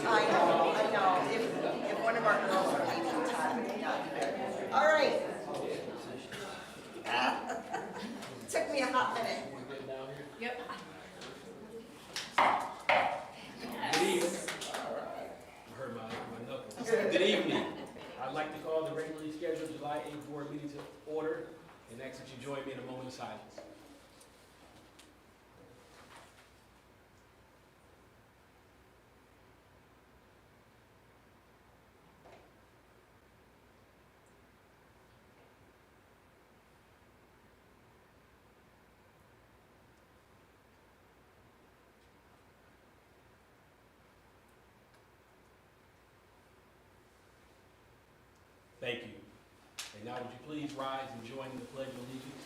I know. If one of our girls are leaving time, Good evening. I'd like to call the regularly scheduled July 8th board meeting to order and ask that you join me in a moment of silence. Thank you. And now would you please rise and join in the Pledge of Allegiance?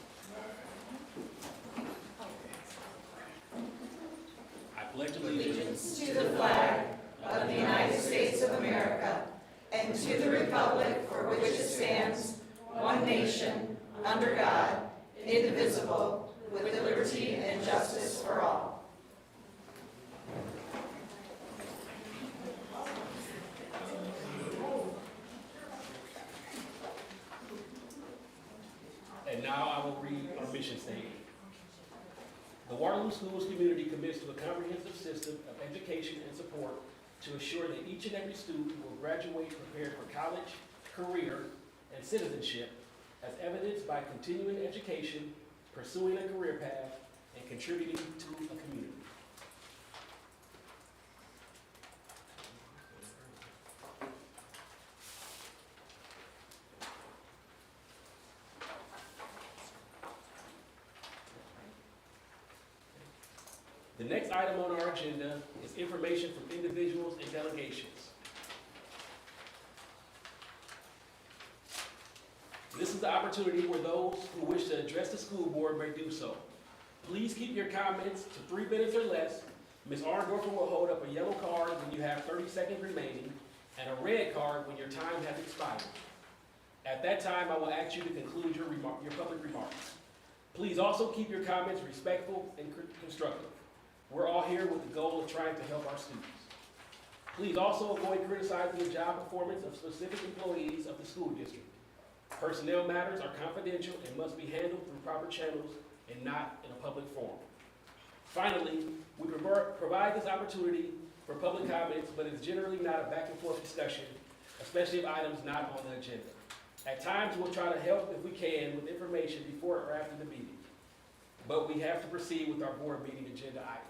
I pledge allegiance to the flag of the United States of America and to the republic for which it stands, one nation, under God, indivisible, with liberty and justice for all. And now I will read our mission statement. The Waterloo Schools community commits to a comprehensive system of education and support to assure that each and every student will graduate prepared for college, career, and citizenship, as evidenced by continuing education, pursuing a career path, and contributing to a community. The next item on our agenda is information from individuals and delegations. This is the opportunity where those who wish to address the school board may do so. Please keep your comments to 3 minutes or less. Ms. Arndorfer will hold up a yellow card when you have 30 seconds remaining and a red card when your time has expired. At that time, I will ask you to conclude your public remarks. Please also keep your comments respectful and constructive. We're all here with the goal of trying to help our students. Please also avoid criticizing the job performance of specific employees of the school district. Personnel matters are confidential and must be handled through proper channels and not in a public forum. Finally, we provide this opportunity for public comments, but it's generally not a back and forth discussion, especially if items not on the agenda. At times, we'll try to help if we can with information before or after the meeting, but we have to proceed with our board meeting agenda items.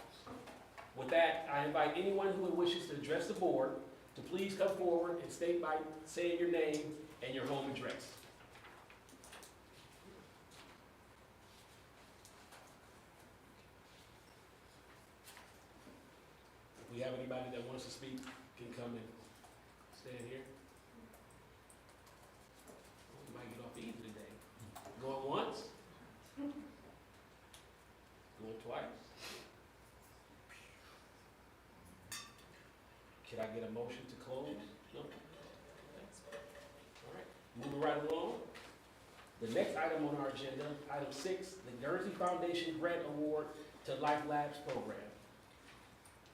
With that, I invite anyone who wishes to address the board to please come forward and state by saying your name and your home address. If we have anybody that wants to speak, can come and stand here. We might get off easy today. Going once? Going twice? Can I get a motion to close? No? All right, moving right along. The next item on our agenda, item 6, the Guernsey Foundation Grant Award to Life Labs Program.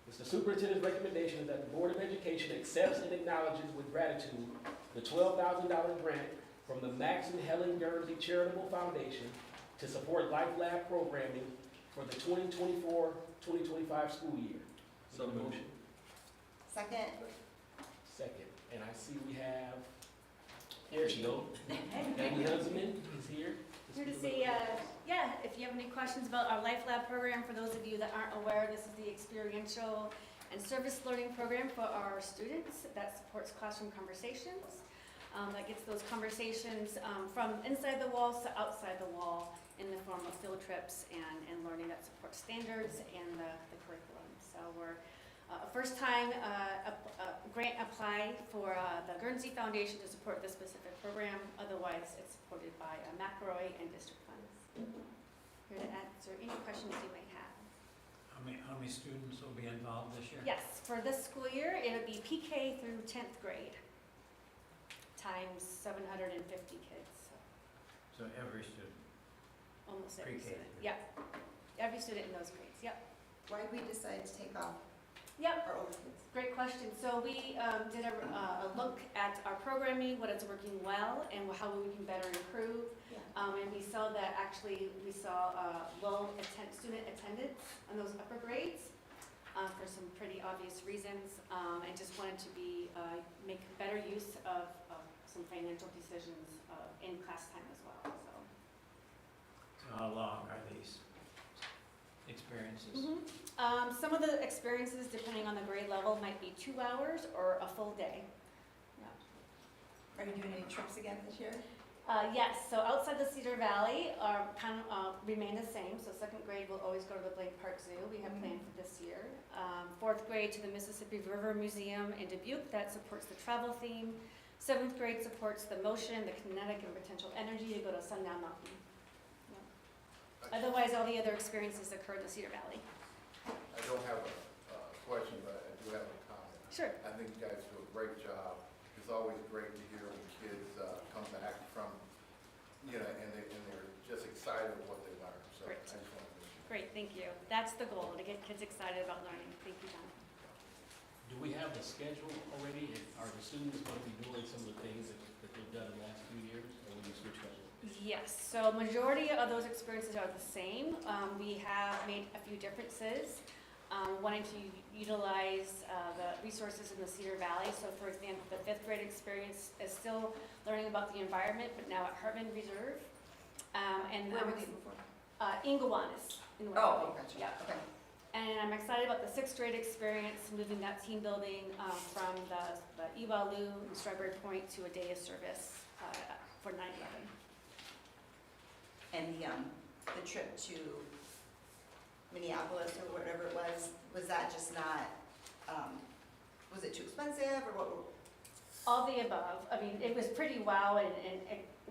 It's the superintendent's recommendation that the Board of Education accepts and acknowledges with gratitude the $12,000 grant from the Max and Helen Guernsey Charitable Foundation to support Life Lab programming for the 2024-2025 school year. So moved. Motion. Second. Second, and I see we have, here she goes, Maggie Huntsman is here. Here to say, if you have any questions about our Life Lab program, for those of you that aren't aware, this is the experiential and service learning program for our students that supports classroom conversations, that gets those conversations from inside the walls to outside the wall in the form of field trips and learning that supports standards and the curriculum. So we're first time grant applied for the Guernsey Foundation to support this specific program. Otherwise, it's supported by McElroy and district funds. Here to answer any questions you may have. How many students will be involved this year? Yes, for this school year, it'll be PK through 10th grade, times 750 kids. So every student? Almost every Pre-K. student. Yep, every student in those grades, yep. Why did we decide to take off Yep, our older kids? great question. So we did a look at our programming, what is working well, and how we can better improve. Yeah. And we saw that actually we saw low student attendance on those upper grades for some pretty obvious reasons, and just wanted to make better better use of some financial decisions in class time as well, so. So how long are these experiences? Some of the experiences, depending on the grade level, might be 2 hours or a full day. Are you doing any trips again this year? Yes, so outside the Cedar Valley are remain the same. So second grade will always go to the Blank Park Zoo. We have planned for this year. Fourth grade to the Mississippi River Museum in Dubuque. That supports the travel theme. Seventh grade supports the motion, the kinetic and potential energy to go to Sundown Mountain. Yeah. Otherwise, all the other experiences occur in the Cedar Valley. I don't have a question, but I do have a comment. Sure. I think you guys do a great job. It's always great to hear when kids come back from, and they're just excited with what they learned. So Great. I just want to mention. Great, thank you. That's the goal, to get kids excited about learning. Thank you, John. Do we have the schedule already? Are the students going to be doing some of the things that they've done in the last few years, or will you switch that? Yes, so majority of those experiences are the same. We have made a few differences, wanting to utilize the resources in the Cedar Valley. So for example, the fifth grade experience is still learning about the environment, but now at Hartman Reserve. And Where were they before? Ingowanis. Oh, gotcha. Yeah. Okay. And I'm excited about the sixth grade experience, moving that team building from the Waterloo and Strawberry Point to a day of service for 9/11. And the trip to Minneapolis or whatever it was that just not, was it too expensive or what? All the above. I mean, it was pretty wow and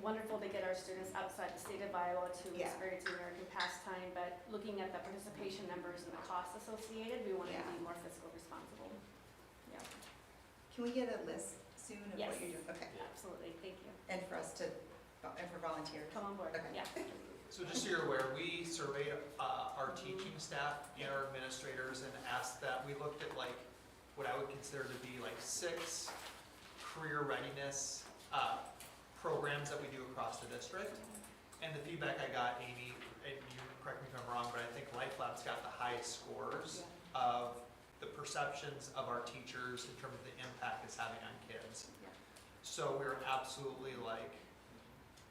wonderful to get our students outside the state of Iowa to Yeah. experience American pastime, but looking at the participation numbers and the costs associated, we wanted to Yeah. be more fiscal responsible. Yeah, Can we get a list soon of Yes. what you're doing? Okay. absolutely. Thank you. And for us to, and for volunteers? Come on board. Okay. Yeah. So just so you're aware, we surveyed our teaching staff and our administrators and asked that, we looked at like what I would consider to be like 6 career readiness programs that we do across the district. And the feedback I got, Amy, and you correct me if I'm wrong, but I think Life Lab's got the highest scores of the perceptions of our teachers in terms of the impact it's having on kids. Yeah. So we're absolutely like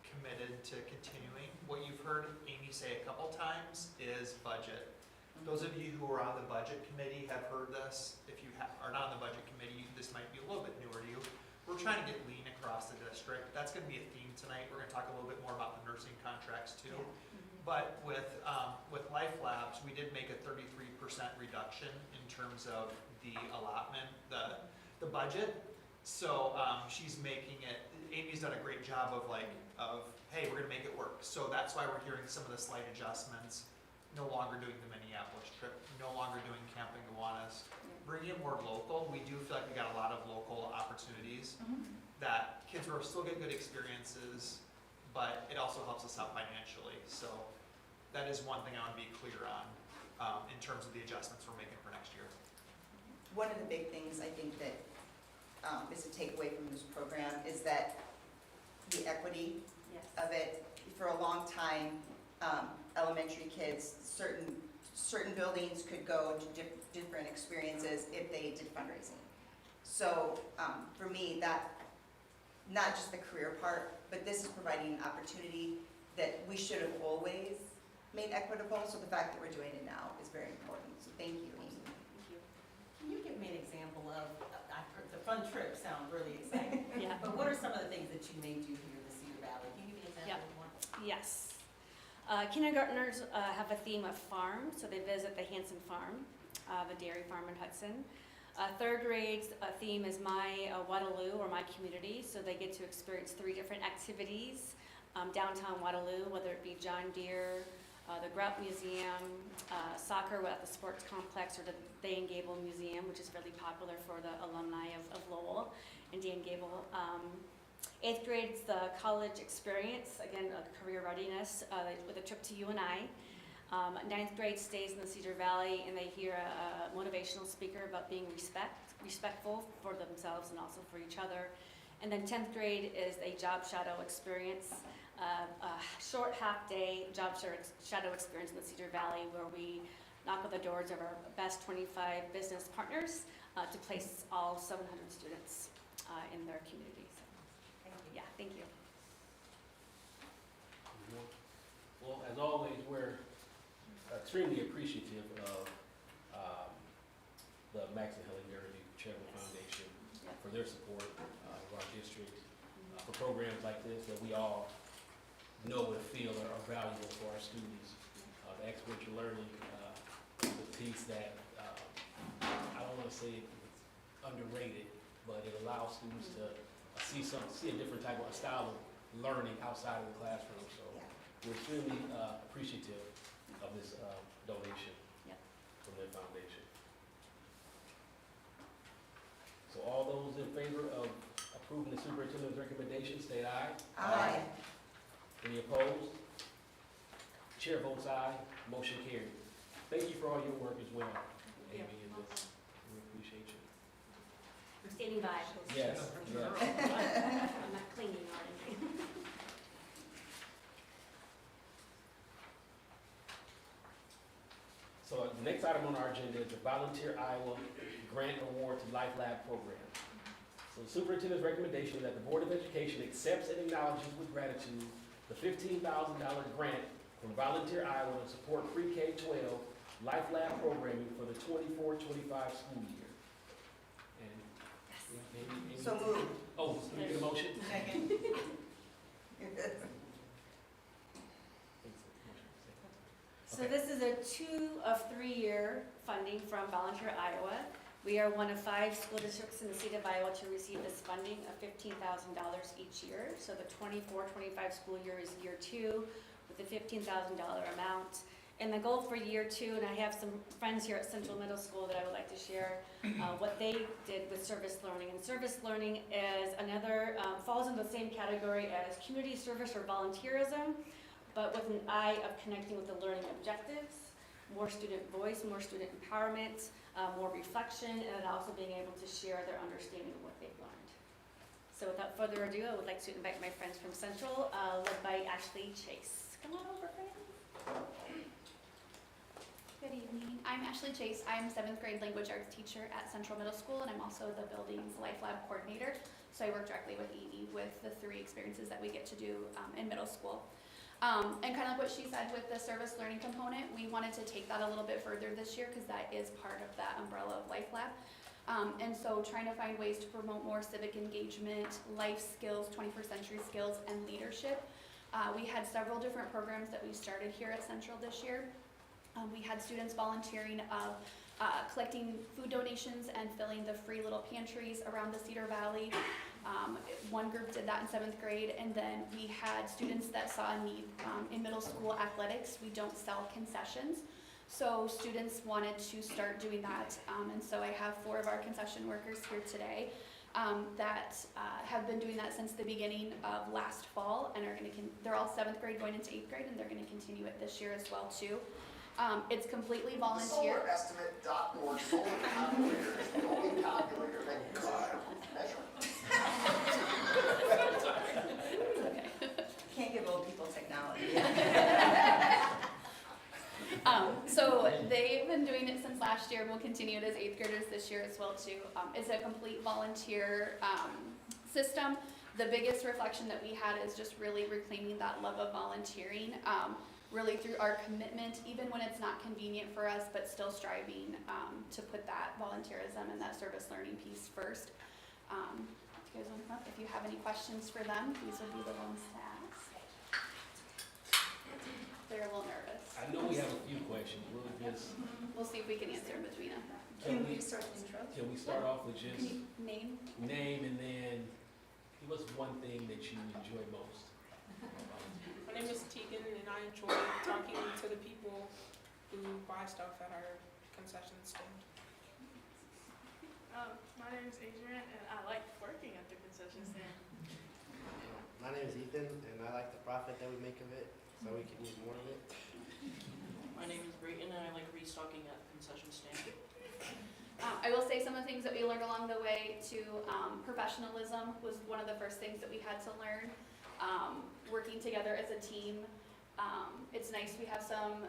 committed to continuing. What you've heard Amy say a couple times is budget. Those of you who are on the budget committee have heard this. If you are not on the budget committee, this might be a little bit newer to you. We're trying to get lean across the district. That's going to be a theme tonight. We're going to talk a little bit more about the nursing contracts too. But with Life Labs, we did make a 33% reduction in terms of the allotment, the budget. So she's making it, Amy's done a great job of hey, we're gonna make it work. So that's why we're hearing some of the slight adjustments. No longer doing the Minneapolis trip, no longer doing Camp Ingowanis. Bringing it more local, we do feel like we got a lot of local opportunities that kids will still get good experiences, but it also helps us out financially. So that is one thing I want to be clear on in terms of the adjustments we're making for next year. One of the big things I think that is a takeaway from this program is that the equity Yes. of it. For a long time, elementary kids, certain buildings could go to different experiences if they did fundraising. So for me, that, not just the career part, but this is providing an opportunity that we should have always made equitable. So the fact that we're doing it now is very important. So thank you, Amy. Thank you. Can you give me an example of, I've heard the fun trip sound really exciting, Yeah. but what are some of the things that you may do here in the Cedar Valley? Can you give me an example of one? Yes. Kindergartners have a theme of farm, so they visit the Hanson Farm, the dairy farm in Hudson. Third grade's theme is my Waterloo, or my community, so they get to experience 3 different activities downtown Waterloo, whether it be John Deere, the Grout Museum, soccer at the sports complex, or the Dan Gable Museum, which is really popular for the alumni of Lowell and Dan Gable. 8th grade's the college experience, again, career readiness with a trip to UNI. 9th grade stays in the Cedar Valley and they hear a motivational speaker about being respectful for themselves and also for each other. And then 10th grade is a job shadow experience, a short half-day job shadow experience in the Cedar Valley where we knock on the doors of our best 25 business partners to place all 700 students in their our community. So, Thank you. yeah, thank you. Well, as always, we're extremely appreciative of the Max and Helen Derby Charitable Foundation for their support of our district, for programs like this that we all know and feel are valuable for our students. The experiential learning, the piece that, I don't want to say it's underrated, but it allows students to see a different type of style of learning outside of the classroom. So we're extremely appreciative of this donation from their foundation. So all those in favor of approving the superintendent's recommendation, state aye. Aye. Any opposed? Chair votes aye, motion carried. Thank you for all your work as well, Amy, in this. We appreciate you. I'm standing by. Yes, yes. I'm not clinging or anything. So the next item on our agenda is the Volunteer Iowa Grant Award to Life Lab Program. So the superintendent's recommendation is that the Board of Education accepts and acknowledges with gratitude the $15,000 grant from Volunteer Iowa to support pre-K-12 Life Lab programming for the 24-25 school year. And Amy, So moved. oh, can we get a motion? Second. So this is a 2 of 3 year funding from Volunteer Iowa. We are one of 5 school districts in the state of Iowa to receive this funding of $15,000 each year. So the 24-25 school year is year 2 with a $15,000 amount. And the goal for year 2, and I have some friends here at Central Middle School that I would like to share what they did with service learning. And service learning is another, falls in the same category as community service or volunteerism, but with an eye of connecting with the learning objectives, more student voice, more student empowerment, more reflection, and also being able to share their understanding of what they've learned. So without further ado, I would like to invite my friends from Central, led by Ashley Chase. Come on over, friends. Good evening. I'm Ashley Chase. I'm 7th grade language arts teacher at Central Middle School, and I'm also the building's Life Lab coordinator. So I work directly with Edie with the 3 experiences that we get to do in middle school. And kind of like what she said with the service learning component, we wanted to take that a little bit further this year because that is part of that umbrella of Life Lab. And so trying to find ways to promote more civic engagement, life skills, 21st century skills, and leadership. We had several different programs that we started here at Central this year. We had students volunteering of collecting food donations and filling the free little pantries around the Cedar Valley. One group did that in 7th grade, and then we had students that saw a need in middle school athletics. We don't sell concessions, so students wanted to start doing that, and so I have 4 of our concession workers here today that have been doing that since the beginning of last fall, and are going to they're all 7th grade going into 8th grade, and they're going to continue it this year as well too. It's completely volunteer. SolarEstimate.org solar calculator is the only calculator that God measure. Okay. Can't give old people technology. So they've been doing it since last year. We'll continue it as 8th graders this year as well too. It's a complete volunteer system. The biggest reflection that we had is just really reclaiming that love of volunteering. Really through our commitment, even when it's not convenient for us, but still striving to put that volunteerism and that service learning piece first. You guys want to come up? If you have any questions for them, these would be the ones to ask. They're a little nervous. I know we have a few questions. We'll see if we can answer in between them. Can we start the intro? Can we start off with just Name? name and then give us one thing that you enjoy most? My name is Tegan, and I enjoy talking to the people who buy stuff at our concession stand. My name is Adrian, and I like working at the concession stand. My name is Ethan, and I like the profit that we make of it, so we can use more of it. My name is Brayton, and I like restocking at the concession stand. I will say some of the things that we learned along the way to professionalism was one of the first things that we had to learn. Working together as a team. It's nice we have some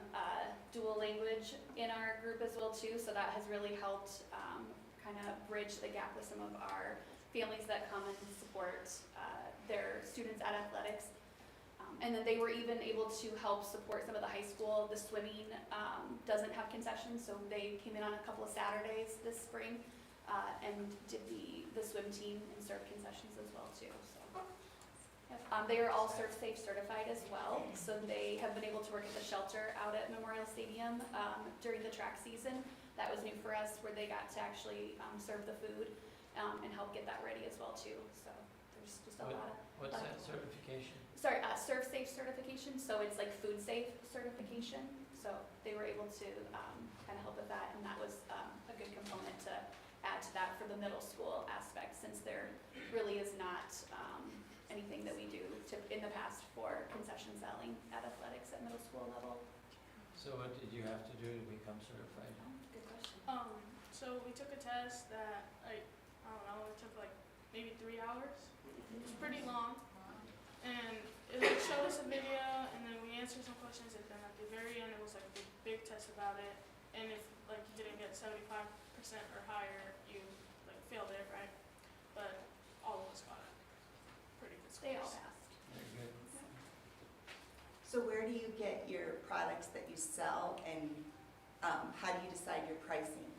dual language in our group as well too, so that has really helped kind of bridge the gap with some of our families that come and support their students at athletics. And then they were even able to help support some of the high school. The swimming doesn't have concessions, so they came in on a couple of Saturdays this spring and did the swim team and served concessions as well too. So, yep. They are all Serve Safe certified as well, so they have been able to work at the shelter out at Memorial Stadium during the track season. That was new for us, where they got to actually serve the food and help get that ready as well too. So there's just a lot of. What's that certification? Sorry, Serve Safe certification, so it's like food safe certification. So they were able to kind of help with that, and that was a good component to add to that for the middle school aspect, since there really is not anything that we do in the past for concession selling at athletics at middle school level. So what did you have to do to become certified? Good question. So we took a test that, like, I don't know, it took like maybe 3 hours. It was pretty long. And it like showed us a video, and then we answered some questions, and then at the very end it was like a big test about it. And if like you didn't get 75% or higher, you like failed it, right? But all of us got it. Pretty good scores. They all passed. Very good. So where do you get your products that you sell, and how do you decide your pricing?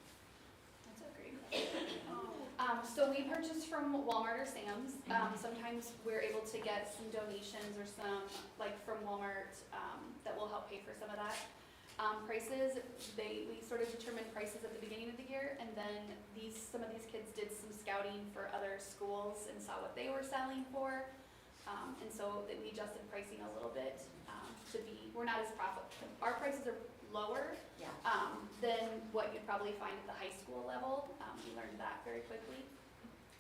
That's a great question. So we purchase from Walmart or Sam's. Sometimes we're able to get some donations or some, like from Walmart, that will help pay for some of that. Prices, we sort of determine prices at the beginning of the year, and then some of these kids did some scouting for other schools and saw what they were selling for. And so that we adjusted pricing a little bit we're not as profitable. Our prices are lower Yeah. than what you'd probably find at the high school level. We learned that very quickly.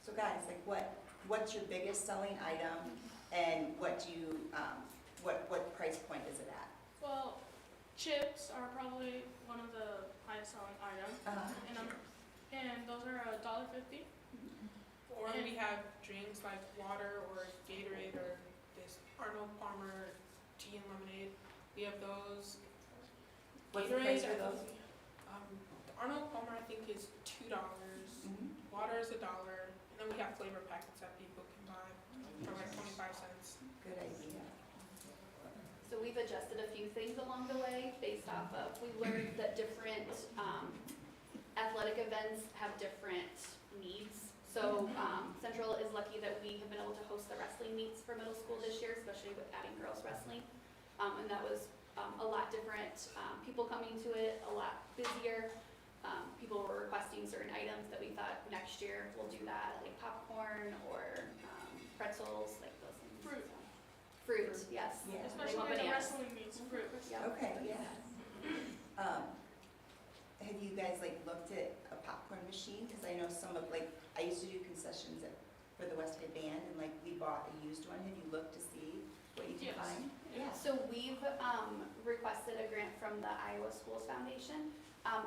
So guys, like what's your biggest selling item, and what price point is it at? Well, chips are probably one of the highest selling items. And those are $1.50. Or we have drinks like water or Gatorade or this Arnold Palmer tea and lemonade. We have those. What's the price for Gatorade, those? The Arnold Palmer I think is $2. Water is $1, and then we have flavor packets that people can buy for like 25 cents. Good idea. So we've adjusted a few things along the way based off of, we learned that different athletic events have different needs. So Central is lucky that we have been able to host the wrestling meets for middle school this year, especially with adding girls wrestling. And that was a lot different. People coming to it, a lot busier. People were requesting certain items that we thought next year we'll do that, like popcorn or pretzels, like those things. Fruit. Fruit, yes. Yeah. Especially want when the bananas. wrestling meets fruit. Yep. Okay, yeah. Have you guys like looked at a popcorn machine? Because I know some of I used to do concessions for the Westhead Band, and we bought a used one. Have you looked to see what you can Yes. find? Yeah. So we've requested a grant from the Iowa Schools Foundation.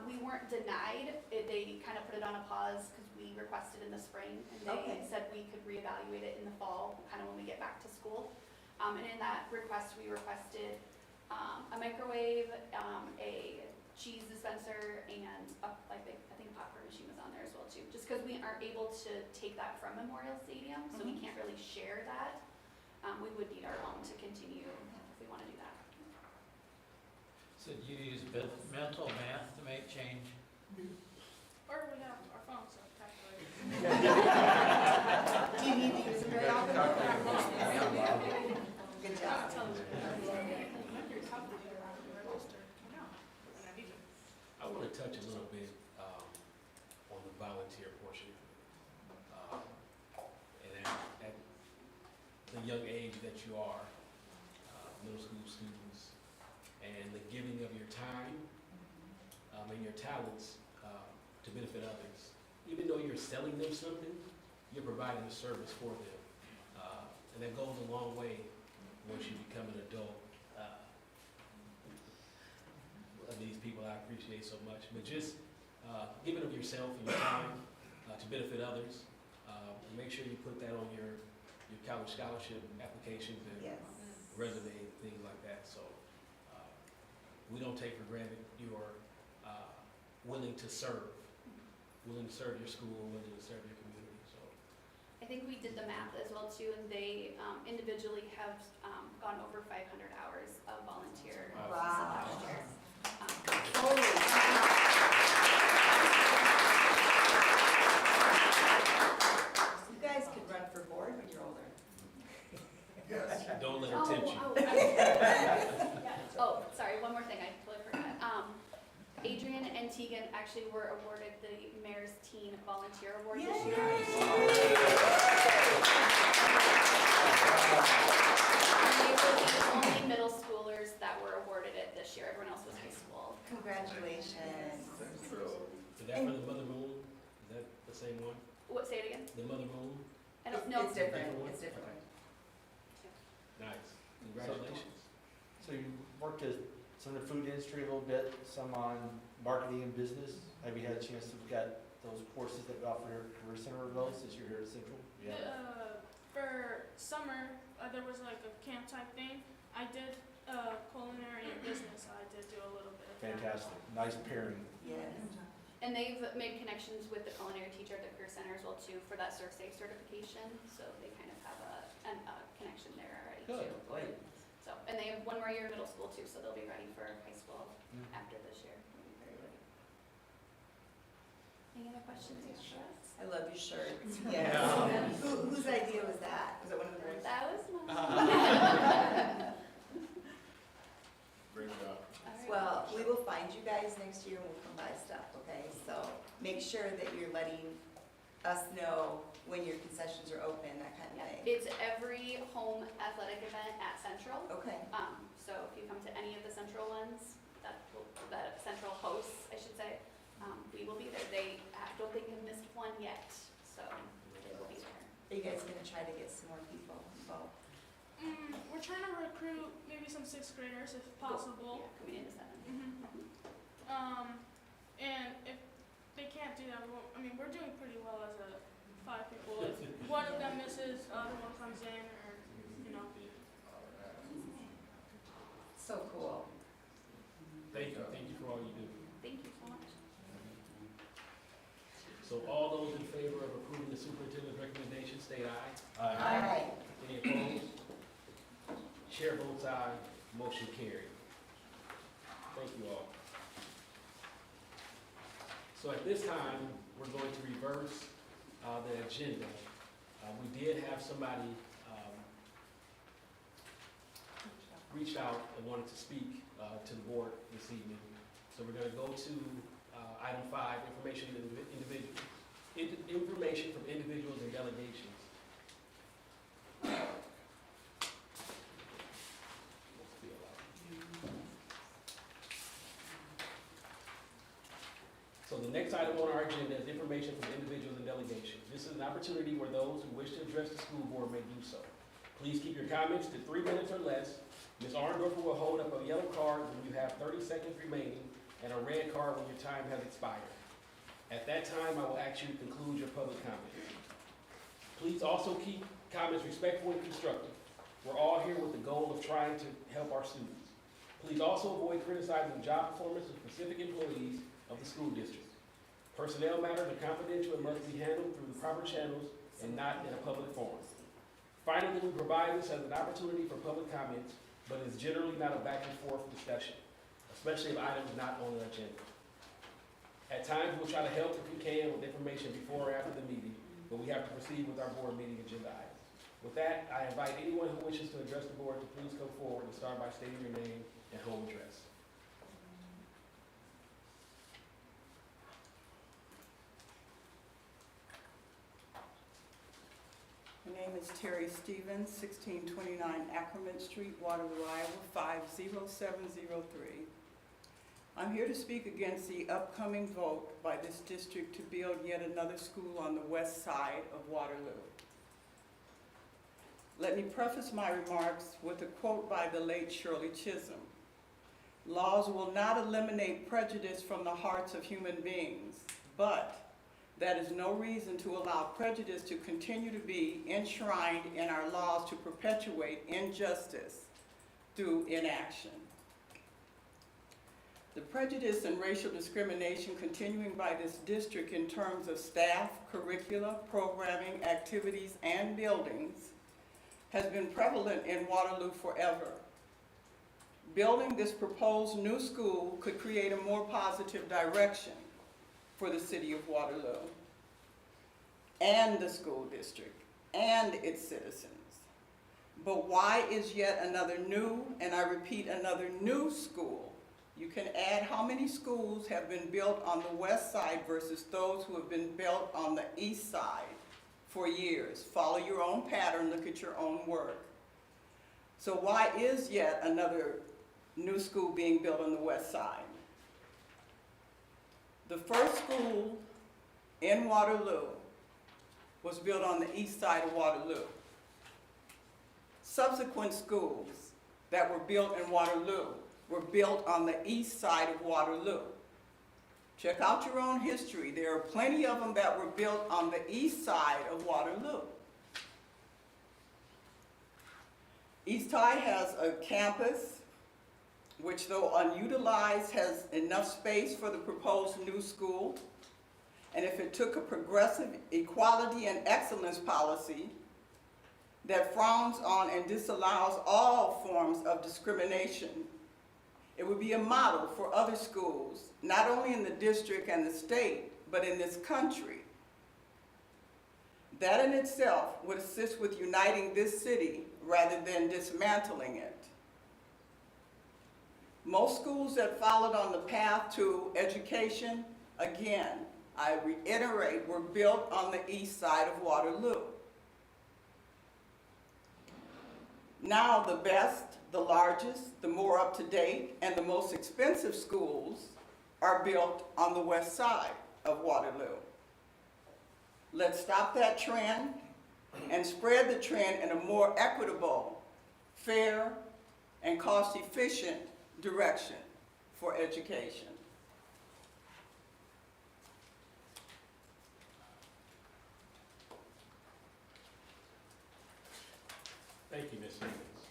We weren't denied. They kind of put it on a pause because we requested in the spring, and they Okay. said we could reevaluate it in the fall, kind of when we get back to school. And in that request, we requested a microwave, a cheese dispenser, and I think a popcorn machine was on there as well too. Just because we aren't able to take that from Memorial Stadium, so we can't really share that. We would need our own to continue if we want to do that. So do you use mental math to make change? Or we have our phones to calculate. Do you need to use it very often? Good job. I want to touch a little bit on the volunteer portion. And at the young age that you are, middle school students, and the giving of your time and your talents to benefit others. Even though you're selling them something, you're providing a service for them. And that goes a long way once you become an adult. These people I appreciate so much, but just giving of yourself and your time to benefit others. And make sure you put that on your college scholarship applications and Yes. resume, things like that. So we don't take for granted your willing to serve your school, willing to serve your community. So I think we did the math as well too, and they individually have gone over 500 hours of volunteer Wow. last year. You guys could run for board when you're older. Yes. Don't let her tempt you. Oh, sorry, one more thing, I totally forgot. Adrian and Tegan actually were awarded the Mayor's Teen Volunteer Award this year. And they were the only middle schoolers that were awarded it this year, everyone else was high school. Congratulations. Is that for the Mother Moon? Is that the same one? What, say it again? The Mother Moon? I don't know. It's different, Different one? it's different. Nice. Congratulations. So you worked at some of the food industry a little bit, some on marketing and business. Have you had a chance to look at those courses that we offer here at Career Center of those since you're here at Central? For summer, there was like a camp type thing. I did culinary and business. I did do a little bit of that. Fantastic, nice pairing. Yes. And they've made connections with the culinary teacher at the Career Center as well too for that Serve Safe certification, so they kind of have a connection there already too. Good, great. So, and they have one more year of middle school too, so they'll be ready for high school Mm. after this year. They'll be very ready. Any other questions or comments? I love your shirts. Yes. Whose idea was that? Was it one of yours? That was mine. Great job. All right. Well, we will find you guys next year and we'll come buy stuff, okay? So make sure that you're letting us know when your concessions are open, that kind of thing. It's every home athletic event at Central. Okay. So if you come to any of the Central ones, that Central hosts, I should say, we will be there. I don't think have missed one yet, so they will be there. Are you guys gonna try to get some more people involved? We're trying to recruit maybe some 6th graders if possible. Yeah, coming into 7th. And if they can't do that, we're doing pretty well as a 5 people. If one of them misses, the other one comes in, or So cool. Thank you for all you do. Thank you so much. So all those in favor of approving the superintendent's recommendation, state aye. All right. Any opposed? Chair votes aye, motion carried. Thank you all. So at this time, we're going to reverse the agenda. We did have somebody reached out and wanted to speak to the board this evening. So we're going to go to item 5, information from individuals and delegations. So the next item on our agenda is information from individuals and delegations. This is an opportunity where those who wish to address the school board may do so. Please keep your comments to 3 minutes or less. Ms. Arndorfer will hold up a yellow card when you have 30 seconds remaining and a red card when your time has expired. At that time, I will ask you to conclude your public comments. Please also keep comments respectful and constructive. We're all here with the goal of trying to help our students. Please also avoid criticizing the job performance of specific employees of the school district. Personnel matters are confidential and must be handled through the proper channels and not in a public forum. Finally, we provide this as an opportunity for public comments, but it's generally not a back and forth discussion, especially if items not on the agenda. At times, we'll try to help if we can with information before or after the meeting, but we have to proceed with our board meeting agenda items. With that, I invite anyone who wishes to address the board to please come forward and start by stating your name and home address. My name is Terry Stevens, 1629 Ackerman Street, Waterloo, Iowa, 50703. I'm here to speak against the upcoming vote by this district to build yet another school on the west side of Waterloo. Let me preface my remarks with a quote by the late Shirley Chisholm. Laws will not eliminate prejudice from the hearts of human beings, but that is no reason to allow prejudice to continue to be enshrined in our laws to perpetuate injustice through inaction. The prejudice and racial discrimination continuing by this district in terms of staff, curricula, programming, activities, and buildings has been prevalent in Waterloo forever. Building this proposed new school could create a more positive direction for the city of Waterloo and the school district and its citizens. But why is yet another new, and I repeat, another new school? You can add how many schools have been built on the west side versus those who have been built on the east side for years. Follow your own pattern, look at your own work. So why is yet another new school being built on the west side? The first school in Waterloo was built on the east side of Waterloo. Subsequent schools that were built in Waterloo were built on the east side of Waterloo. Check out your own history. There are plenty of them that were built on the east side of Waterloo. East High has a campus which, though unutilized, has enough space for the proposed new school. And if it took a progressive equality and excellence policy that frowns on and disallows all forms of discrimination, it would be a model for other schools, not only in the district and the state, but in this country. That in itself would assist with uniting this city rather than dismantling it. Most schools that followed on the path to education, again, I reiterate, were built on the east side of Waterloo. Now the best, the largest, the more up-to-date, and the most expensive schools are built on the west side of Waterloo. Let's stop that trend and spread the trend in a more equitable, fair, and cost-efficient direction for education. Thank you, Ms. Stevens.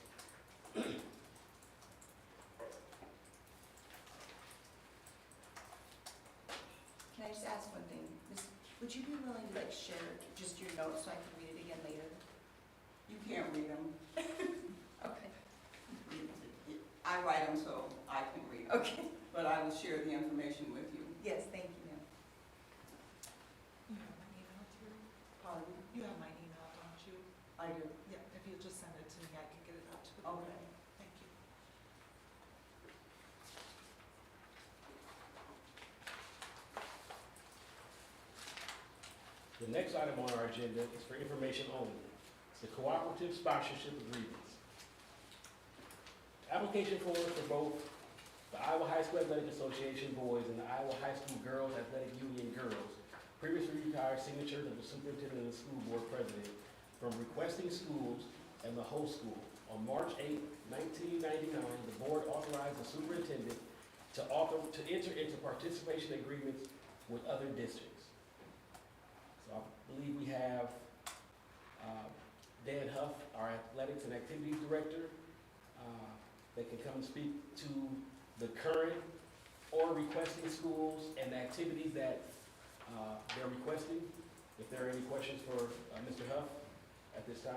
Can I just ask one thing? Would you be willing to share just your notes so I can read it again later? You can't read them. Okay. I write them so I can read them. Okay. But I will share the information with you. Yes, thank you, ma'am. You have my email too? Pardon? You have my email, don't you? I do. Yeah, if you just send it to me, I can get it out to the board. Okay. Thank you. The next item on our agenda is for information only. It's the Cooperative Sponsorship Agreements. Application forms for both the Iowa High School Athletic Association boys and the Iowa High School Girls Athletic Union girls previously required signatures of the superintendent and the school board president from requesting schools and the host school. On March 8, 1999, the board authorized the superintendent to enter into participation agreements with other districts. So I believe we have Dan Huff, our athletics and activities director, that can come and speak to the current or requesting schools and the activities that they're requesting. If there are any questions for Mr. Huff at this time.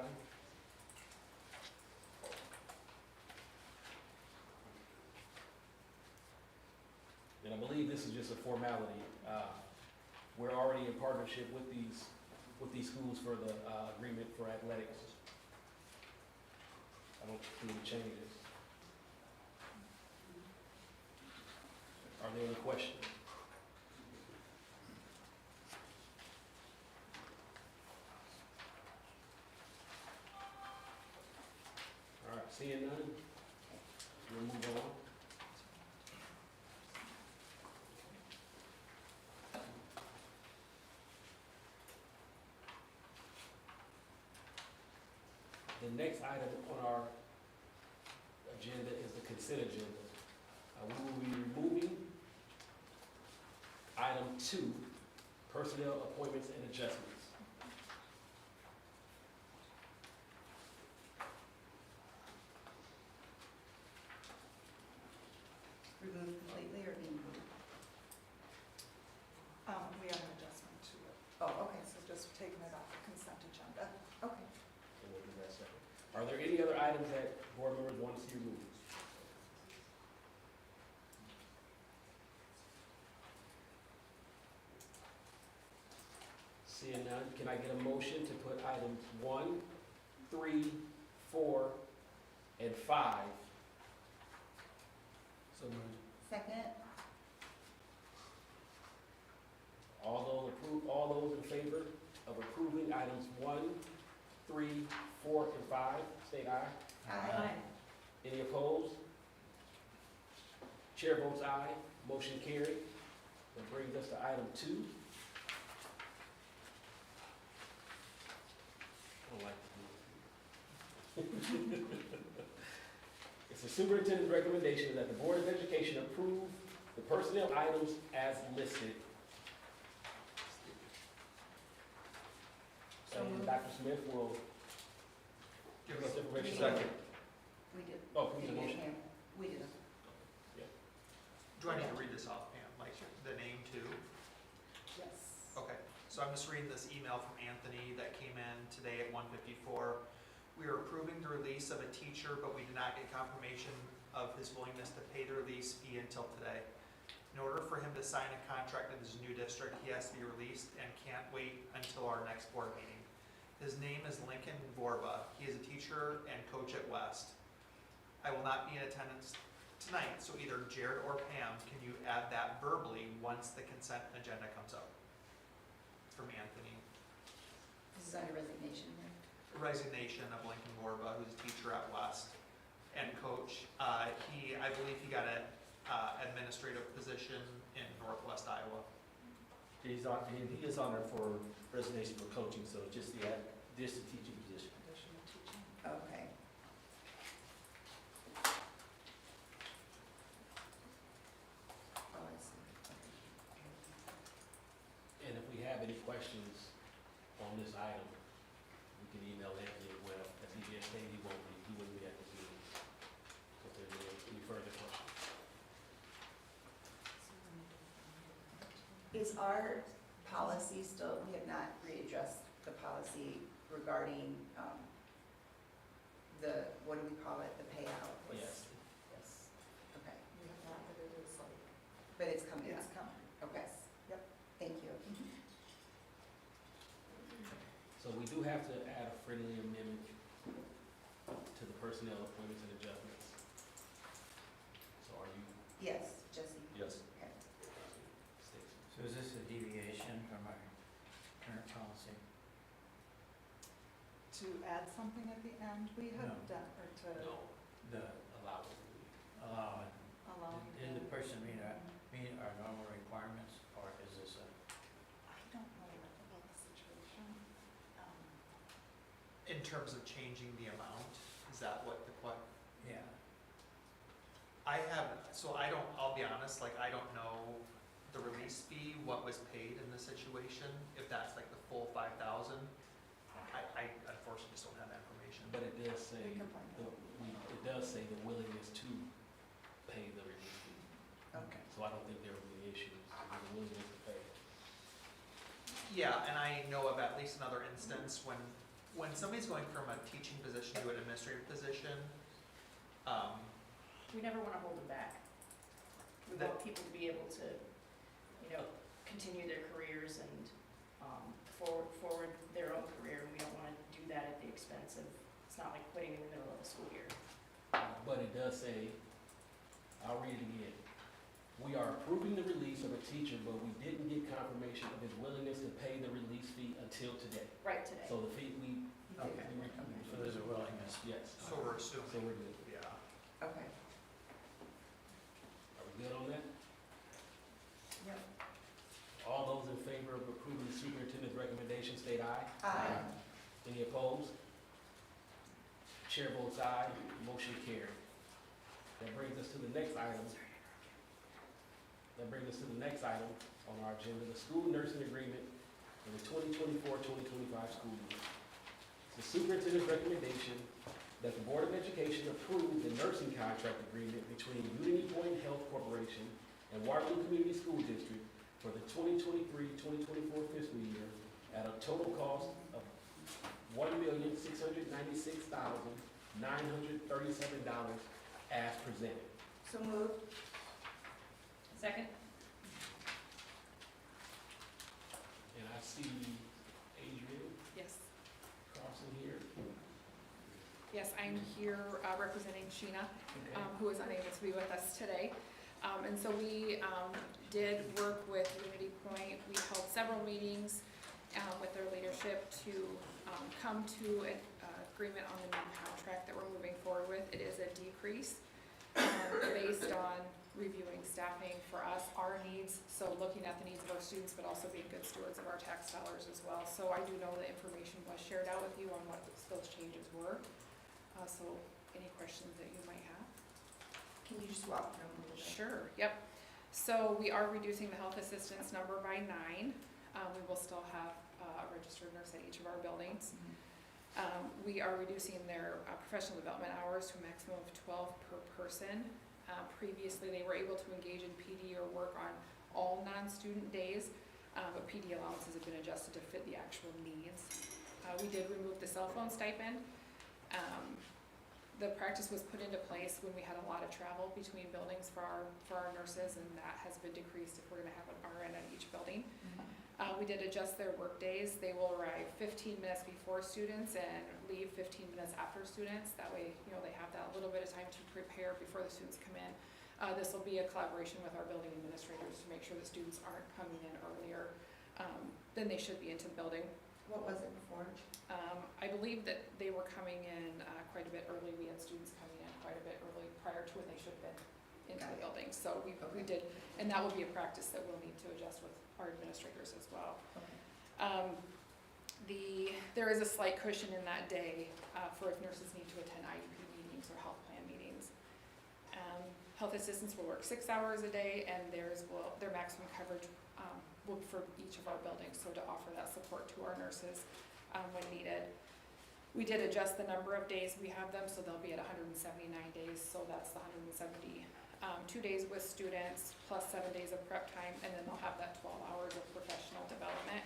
And I believe this is just a formality. We're already in partnership with these schools for the agreement for athletics. I don't see any changes. Are there any questions? All right, seeing none, we'll move on. The next item on our agenda is the consent agenda. We will be removing item 2, personnel appointments and adjustments. Remove completely or Are there any other items that board members want to see removed? Seeing none, can I get a motion to put items 1, 3, 4, and 5? So moved. Second? All those in favor of approving items 1, 3, 4, and 5, state aye. Aye. Any opposed? Chair votes aye, motion carried. That brings us to item 2. I don't like to do it. It's the superintendent's recommendation that the Board of Education approve the personnel items as listed. And Dr. Smith will give us information. Second. We did. Oh, please, a motion. We did. Do I need to read this off, Pam, like the name too? Yes. Okay, so I'm just reading this email from Anthony that came in today at 1:54. We are approving the release of a teacher, but we did not get confirmation of his willingness to pay the release fee until today. In order for him to sign a contract in his new district, he has to be released and can't wait until our next board meeting. His name is Lincoln Vorba. He is a teacher and coach at West. I will not be in attendance tonight, so either Jared or Pam, can you add that verbally once the consent agenda comes up? From Anthony. This is under resignation, right? Resignation of Lincoln Vorba, who's a teacher at West and coach. I believe he got an administrative position in Northwest Iowa. He is on there for resignation for coaching, so just the teaching position. Okay. Oh, I see. And if we have any questions on this item, we can email Anthony as well. As he just stated, he wouldn't be at this meeting. If there's any further questions. Is our policy still, we have not readdressed the policy regarding, what do we call it, the payout? Yes. Yes. Okay. But it's coming up? It's coming. Okay. Yep. Thank you. So we do have to add a friendly amendment to the personnel appointments and adjustments. So are you, Yes, Jesse? Yes. Okay. Stacy? So is this a deviation from our current policy? To add something at the end, we have No. done, or to No, The allow it. allowing, allow. did the person meet our normal requirements, or is this a? I don't know about the situation. In terms of changing the amount, is that what the Yeah. I'll be honest, like, I don't know the release fee, what was paid in this situation, if that's like the full 5,000. I unfortunately just don't have that information. But it does say, We can find out. it does say the willingness to pay the release fee. Okay. So I don't think there will be any issues with the willingness to pay. Yeah, and I know of at least another instance when somebody's going from a teaching position to an administrative position, We never want to hold them back. We want people to be able to, continue their careers and forward their own career. We don't want to do that at the expense of, it's not like quitting in the middle of the school year. But it does say, I'll read it again. We are approving the release of a teacher, but we didn't get confirmation of his willingness to pay the release fee until today. Right today. So the fee, Okay. So there's a willingness. yes. so we're assuming. So we're good. Yeah. Okay. Are we good on that? Yep. All those in favor of approving the superintendent's recommendation, state aye. Aye. Any opposed? Chair votes aye, motion carried. That brings us to the next item. On our agenda, the school nursing agreement for the 2024-2025 school year. It's the superintendent's recommendation that the Board of Education approve the nursing contract agreement between Unity Point Health Corporation and Waterloo Community School District for the 2023-2024 fiscal year at a total cost of $1,696,450 $937 as presented. So moved. Second? And I see Adrian Yes, Carlson here. yes, I'm here representing Sheena, who is unable to be with us today. And so we did work with Unity Point. We held several meetings with their leadership to come to an agreement on the new contract that we're moving forward with. It is a decrease based on reviewing staffing for us, our needs, so looking at the needs of our students, but also being good stewards of our tax dollars as well. So I do know the information was shared out with you on what those changes were. So any questions that you might have? Can you just walk through them a little bit? Sure, yep. So we are reducing the health assistance number by 9. We will still have a registered nurse at each of our buildings. We are reducing their professional development hours to a maximum of 12 per person. Previously, they were able to engage in PD or work on all non-student days, but PD allowances have been adjusted to fit the actual needs. We did remove the cell phone stipend. The practice was put into place when we had a lot of travel between buildings for our nurses, and that has been decreased if we're gonna have an RN at each building. We did adjust their work days. They will arrive 15 minutes before students and leave 15 minutes after students. That way, they have that little bit of time to prepare before the students come in. This will be a collaboration with our building administrators to make sure the students aren't coming in earlier than they should be into the building. What was it before? I believe that they were coming in quite a bit early. We had students coming in quite a bit early prior to when they should have been into the building. So we did, and that will be a practice that we'll need to adjust with our administrators as well. There is a slight cushion in that day for if nurses need to attend IEP meetings or health plan meetings. Health assistants will work 6 hours a day, and their maximum coverage will be for each of our buildings, so to offer that support to our nurses when needed. We did adjust the number of days we have them, so they'll be at 179 days, so that's the 172 days with students, plus 7 days of prep time, and then they'll have that 12 hours of professional development.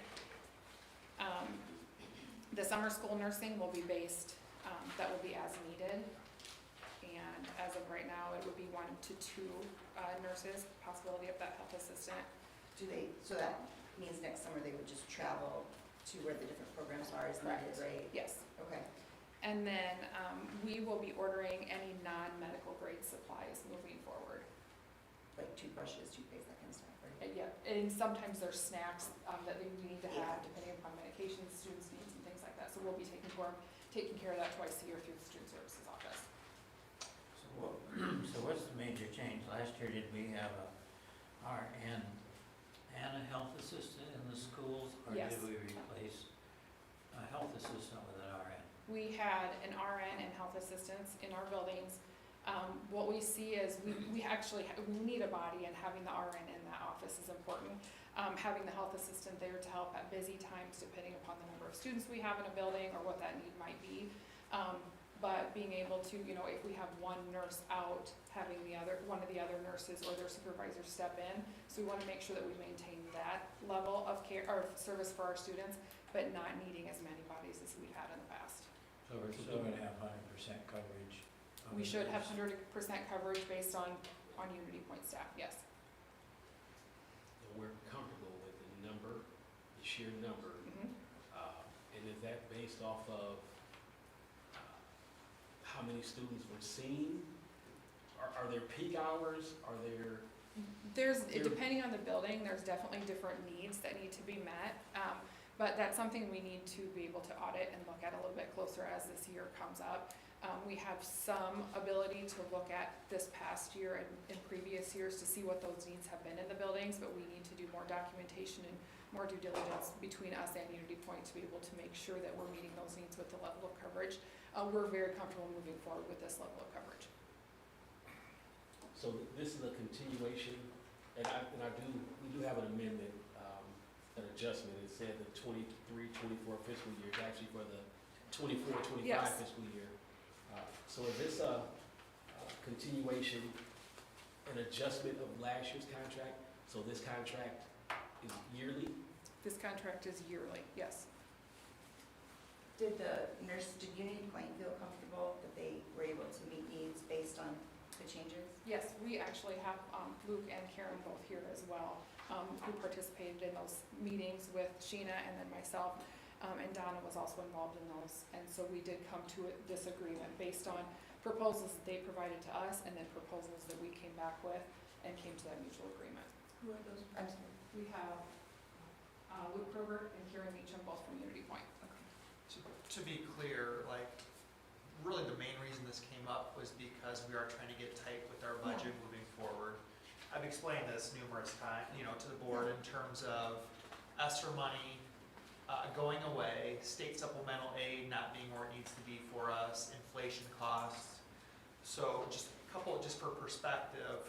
The summer school nursing will be based, that will be as needed, and as of right now, it would be 1 to 2 nurses, possibility of that health assistant. So that means next summer they would just travel to where the different programs are, is that right? Yes. Okay. And then we will be ordering any non-medical grade supplies moving forward. Like toothbrushes, toothpaste, that kind of stuff, right? Yeah, and sometimes there's snacks that we need to have depending upon medications, students' needs and things like that. So we'll be taking care of that twice a year through the student services office. So what's the major change? Last year, did we have a RN and a health assistant in the schools? Or Yes. did we replace a health assistant with an RN? We had an RN and health assistants in our buildings. What we see is we need a body, and having the RN in that office is important. Having the health assistant there to help at busy times, depending upon the number of students we have in a building or what that need might be. But being able to, if we have one nurse out, having one of the other nurses or their supervisor step in. So we want to make sure that we maintain that level of care or service for our students, but not needing as many bodies as we've had in the past. So we're still gonna have 100% coverage? of We the should have nurse? 100% coverage based on Unity Point staff, yes. And we're comfortable with the number, the sheer number. And is that based off of how many students we're seeing? Are there peak hours? Are there? Depending on the building, there's definitely different needs that need to be met. But that's something we need to be able to audit and look at a little bit closer as this year comes up. We have some ability to look at this past year and previous years to see what those needs have been in the buildings, but we need to do more documentation and more due diligence between us and Unity Point to be able to make sure that we're meeting those needs with the level of coverage. We're very comfortable moving forward with this level of coverage. So this is a continuation, and we do have an amendment, an adjustment. It said the 23-24 fiscal year, it's actually for the 24-25 Yes. fiscal year. So is this a continuation, an adjustment of last year's contract? So this contract is yearly? This contract is yearly, yes. Did Unity Point feel comfortable that they the changes? Yes, we actually have Luke and Karen both here as well, who participated in those meetings with Sheena and then myself. And Donna was also involved in those. And so we did come to this agreement based on proposals that they provided to us and then proposals that we came back with and came to that mutual agreement. Who are those? I'm sorry. We have Luke Kroger and Karen Meacham, both from Unity Point. To be clear, like, really the main reason this came up was because we are trying to get tight with our budget moving forward. I've explained this numerous times, to the board in terms of ESSER money going away, state supplemental aid not being where it needs to be for us, inflation costs. So just a couple, just for perspective,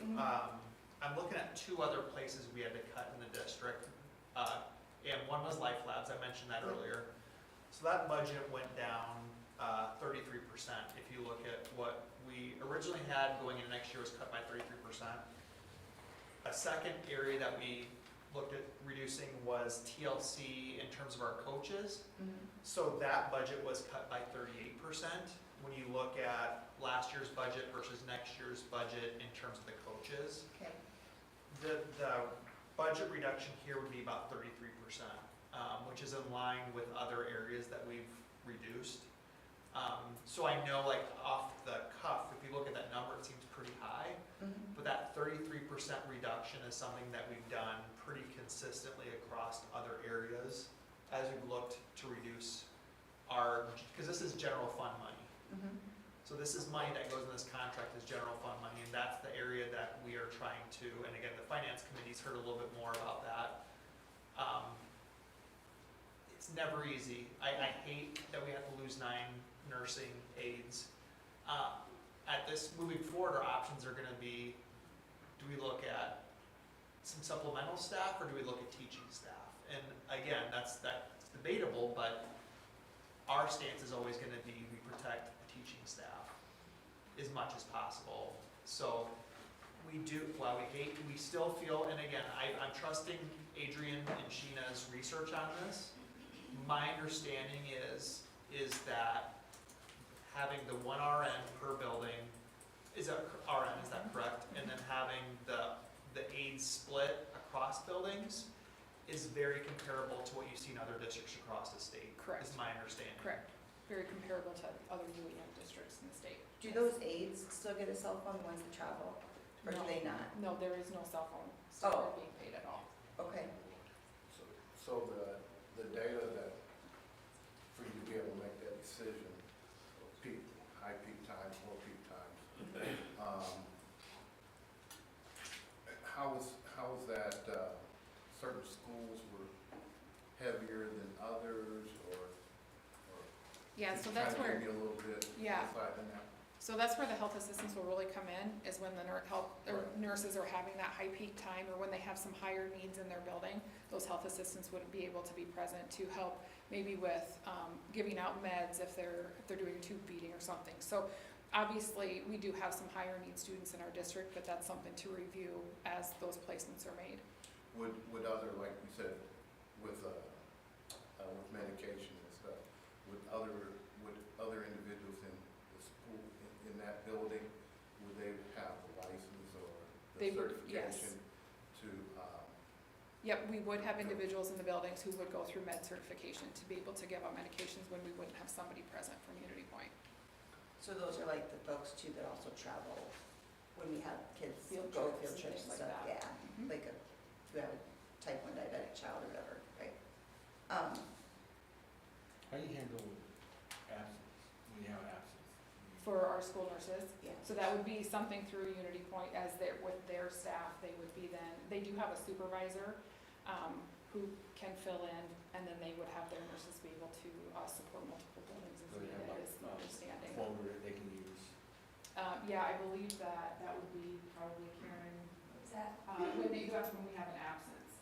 I'm looking at 2 other places we had to cut in the district. And one was Life Labs, I mentioned that earlier. So that budget went down 33%. If you look at what we originally had going into next year was cut by 33%. A second area that we looked at reducing was TLC in terms of our coaches. So that budget was cut by 38%. When you look at last year's budget versus next year's budget in terms of the coaches. Okay. The budget reduction here would be about 33%, which is in line with other areas that we've reduced. So I know, like, off the cuff, if you look at that number, it seems pretty high. But that 33% reduction is something that we've done pretty consistently across other areas as we've looked to reduce because this is general fund money. So this is money that goes in this contract as general fund money, and that's the area that we are trying to, and again, the finance committee's heard a little bit more about that. It's never easy. I hate that we have to lose 9 nursing aides. At this, moving forward, our options are gonna be, do we look at some supplemental staff or do we look at teaching staff? And again, that's debatable, but our stance is always gonna be we protect the teaching staff as much as possible. So we do, while we still feel, and again, I'm trusting Adrian and Sheena's research on this. My understanding is that having the 1 RN per building, is that correct? And then having the aides split across buildings is very comparable to what you see in other districts across the state. Correct. Is my understanding. Correct. Very comparable to other UEM districts in the state. Do those aides still get a cell phone, the ones that travel, or do they not? No, there is no cell phone still being paid at all. Okay. So the data that, for you to be able to make that decision, high peak times, low peak times, how is that, certain schools were heavier than others, or Yeah, so could you that's kind of where, give me a little bit yeah. insight in that? So that's where the health assistants will really come in, is when the nurses are having that high peak time, or when they have some higher needs in their building. Those health assistants wouldn't be able to be present to help maybe with giving out meds if they're doing tube feeding or something. So obviously, we do have some higher need students in our district, but that's something to review as those placements are made. Would other, like you said, with medication and stuff, would other individuals in the school, in that building, would they have the license or the They would, certification yes. to, Yep, we would have individuals in the buildings who would go through med certification to be able to give out medications when we wouldn't have somebody present from Unity Point. So those are like the folks too that also travel when we have kids Field go trips field and trips and things like stuff, that. yeah. Mhm. Like if you have a type 1 diabetic child or whatever, right? How do you handle absence, when you have absence? For our school nurses. Yeah. So that would be something through Unity Point as with their staff, they would be then, they do have a supervisor who can fill in, and then they would have their nurses be able to support multiple buildings as So they needed, have is my understanding. Folder that they can use. Yeah, I believe that would be probably Karen, when we have an absence.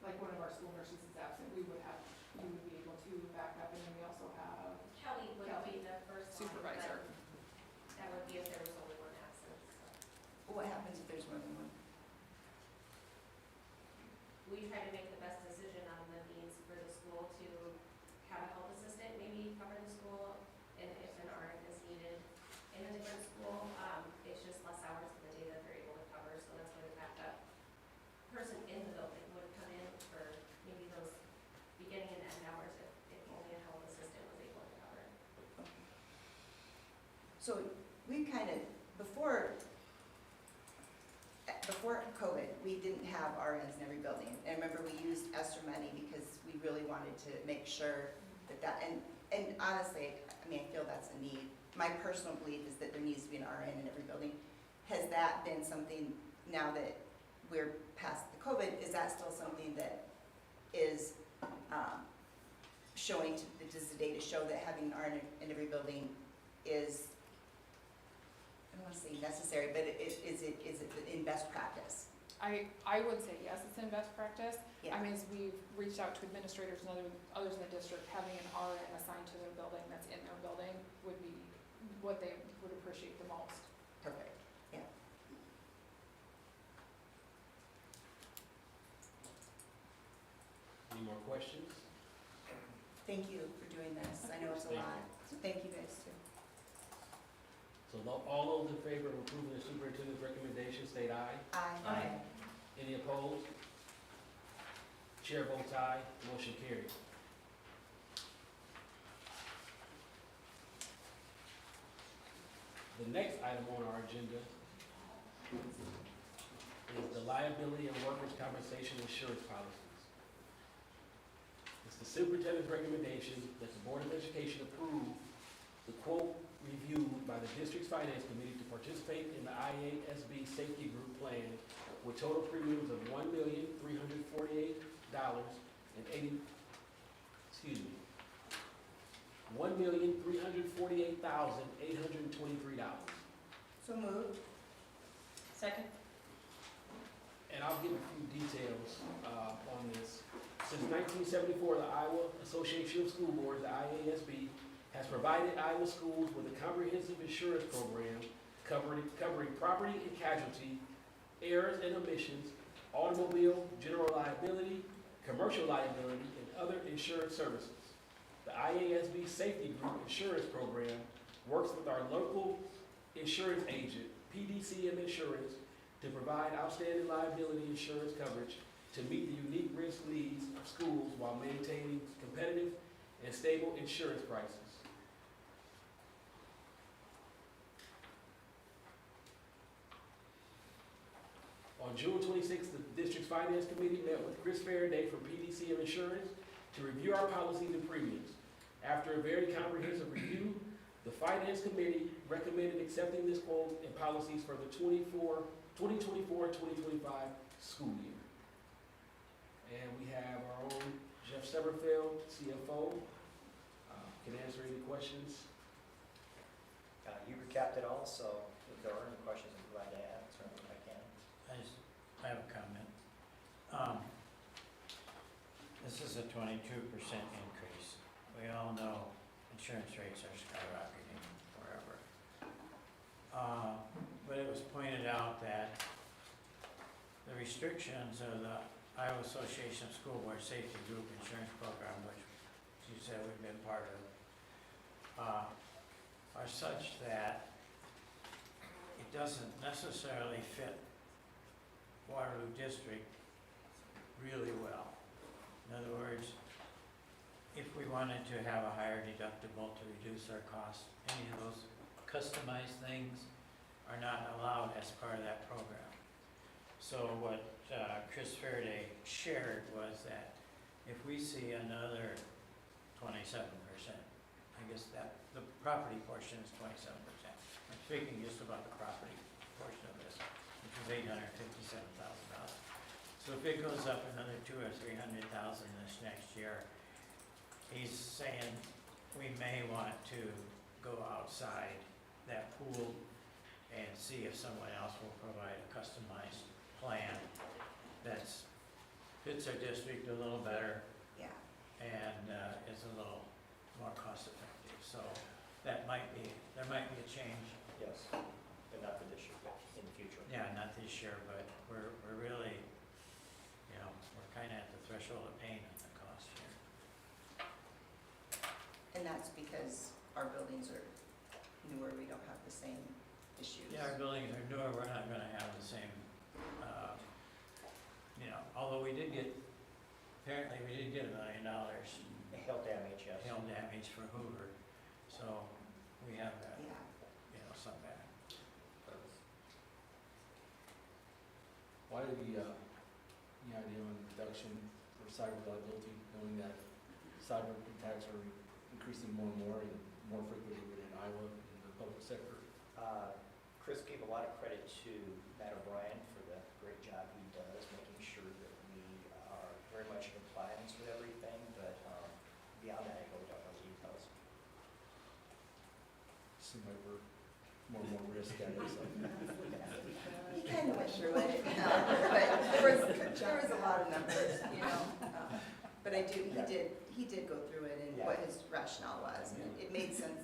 Like one of our school nurses is absent, we would be able to back up, and then we also have Kelly would be the first one, supervisor. but that would be if there was only one absence. What happens if there's more than one? We try to make the best decision on the needs for the school to have a health assistant maybe cover the school, and if an RN is needed in a different school. So we kind of, before COVID, we didn't have RNs in every building. And remember, we used ESSER money because we really wanted to make sure that, and honestly, I mean, I feel that's a need. My personal belief is that there needs to be an RN in every building. Has that been something, now that we're past the COVID, is that still something that is showing, does the data show that having an RN in every building is, I don't want to say necessary, but is it in best practice? I would say yes, it's in best practice. Yeah. I mean, as we've reached out to administrators and others in the district, having an RN assigned to their building that's in their building would be what they would appreciate the most. Perfect, yeah. Any more questions? Thank you for doing this. I know it's a Thank lot. So thank you guys too. So all those in favor of approving the superintendent's recommendation, state aye. Aye. Any opposed? Chair votes aye, motion carries. The next item on our agenda is the liability and workers' compensation insurance policies. It's the superintendent's recommendation that the Board of Education approve the quote reviewed by the district's finance committee to participate in the IASB safety group plan with total premiums of $1,348,823. So moved. Second? And I'll give a few details on this. Since 1974, the Iowa Association of School Boards, the IASB, has provided Iowa schools with a comprehensive insurance program covering property and casualty, errors and omissions, automobile, general liability, commercial liability, and other insurance services. The IASB Safety Group Insurance Program works with our local insurance agent, PDCM Insurance, to provide outstanding liability insurance coverage to meet the unique risk needs of schools while maintaining competitive and stable insurance prices. On June 26th, the district's finance committee met with Chris Faraday from PDCM Insurance to review our policies and premiums. After a very comprehensive review, the finance committee recommended accepting this quote and policies for the 2024-2025 school year. And we have our own Jeff Severfield, CFO, can answer any questions. You recapped it all, so if there are any questions, I'm glad to answer them if I can. I have a comment. This is a 22% increase. We all know insurance rates are skyrocketing forever. But it was pointed out that the restrictions of the Iowa Association of School Board Safety Group Insurance Program, which you said we've been part of, are such that it doesn't necessarily fit Waterloo District really well. In other words, if we wanted to have a higher deductible to reduce our costs, any of those customized things are not allowed as part of that program. So what Chris Faraday shared was that if we see another 27%, I guess that the property portion is 27%. I'm speaking just about the property portion of this, which is $857,000. So if it goes up another $200,000 or $300,000 this next year, he's saying we may want to go outside that pool and see if someone else will provide a customized plan that fits our district a little better. Yeah. And is a little more cost effective. So that might be, there might be a change. Yes, but not for this year, but in the future. Yeah, not this year, but we're really, you know, we're kind of at the threshold of pain on the cost here. And that's because our buildings are newer, we don't have the same issues. Yeah, our buildings are newer, we're not gonna have the same, you know, although we did get, apparently we did get $1 million. Hail damage, yes. Hail damage for Hoover, so we have that. Yeah. Yeah. of the idea on reduction for cyber liability, knowing that cyber attacks are increasing more and more frequently within Iowa in the public sector. Chris gave a lot of credit to Matt O'Brien for the great job he does, making sure that we are very much in compliance with everything, but beyond that, I go down those details. Seems like we're more and more risk at it, so. He kind of went through it, but there was a lot of numbers, you know. But he did go through it and what his rationale was, and it made sense.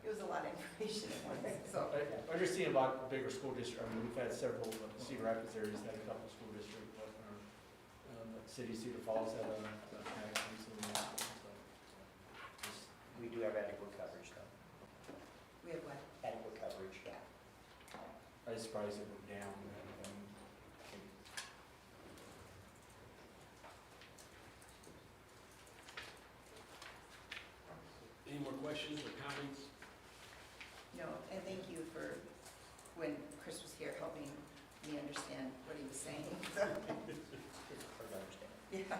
It was a lot of information at once, so. I just seeing about bigger school district, I mean, we've had several, Cedar Rapids areas had a couple school districts, but Cedar Falls had a tax recently, so. We do have adequate coverage though. We have what? Adequate coverage. Yeah. I was surprised it went down. Any more questions or comments? No, and thank you for, when Chris was here, helping me understand what he was saying. It's hard to understand. Yeah.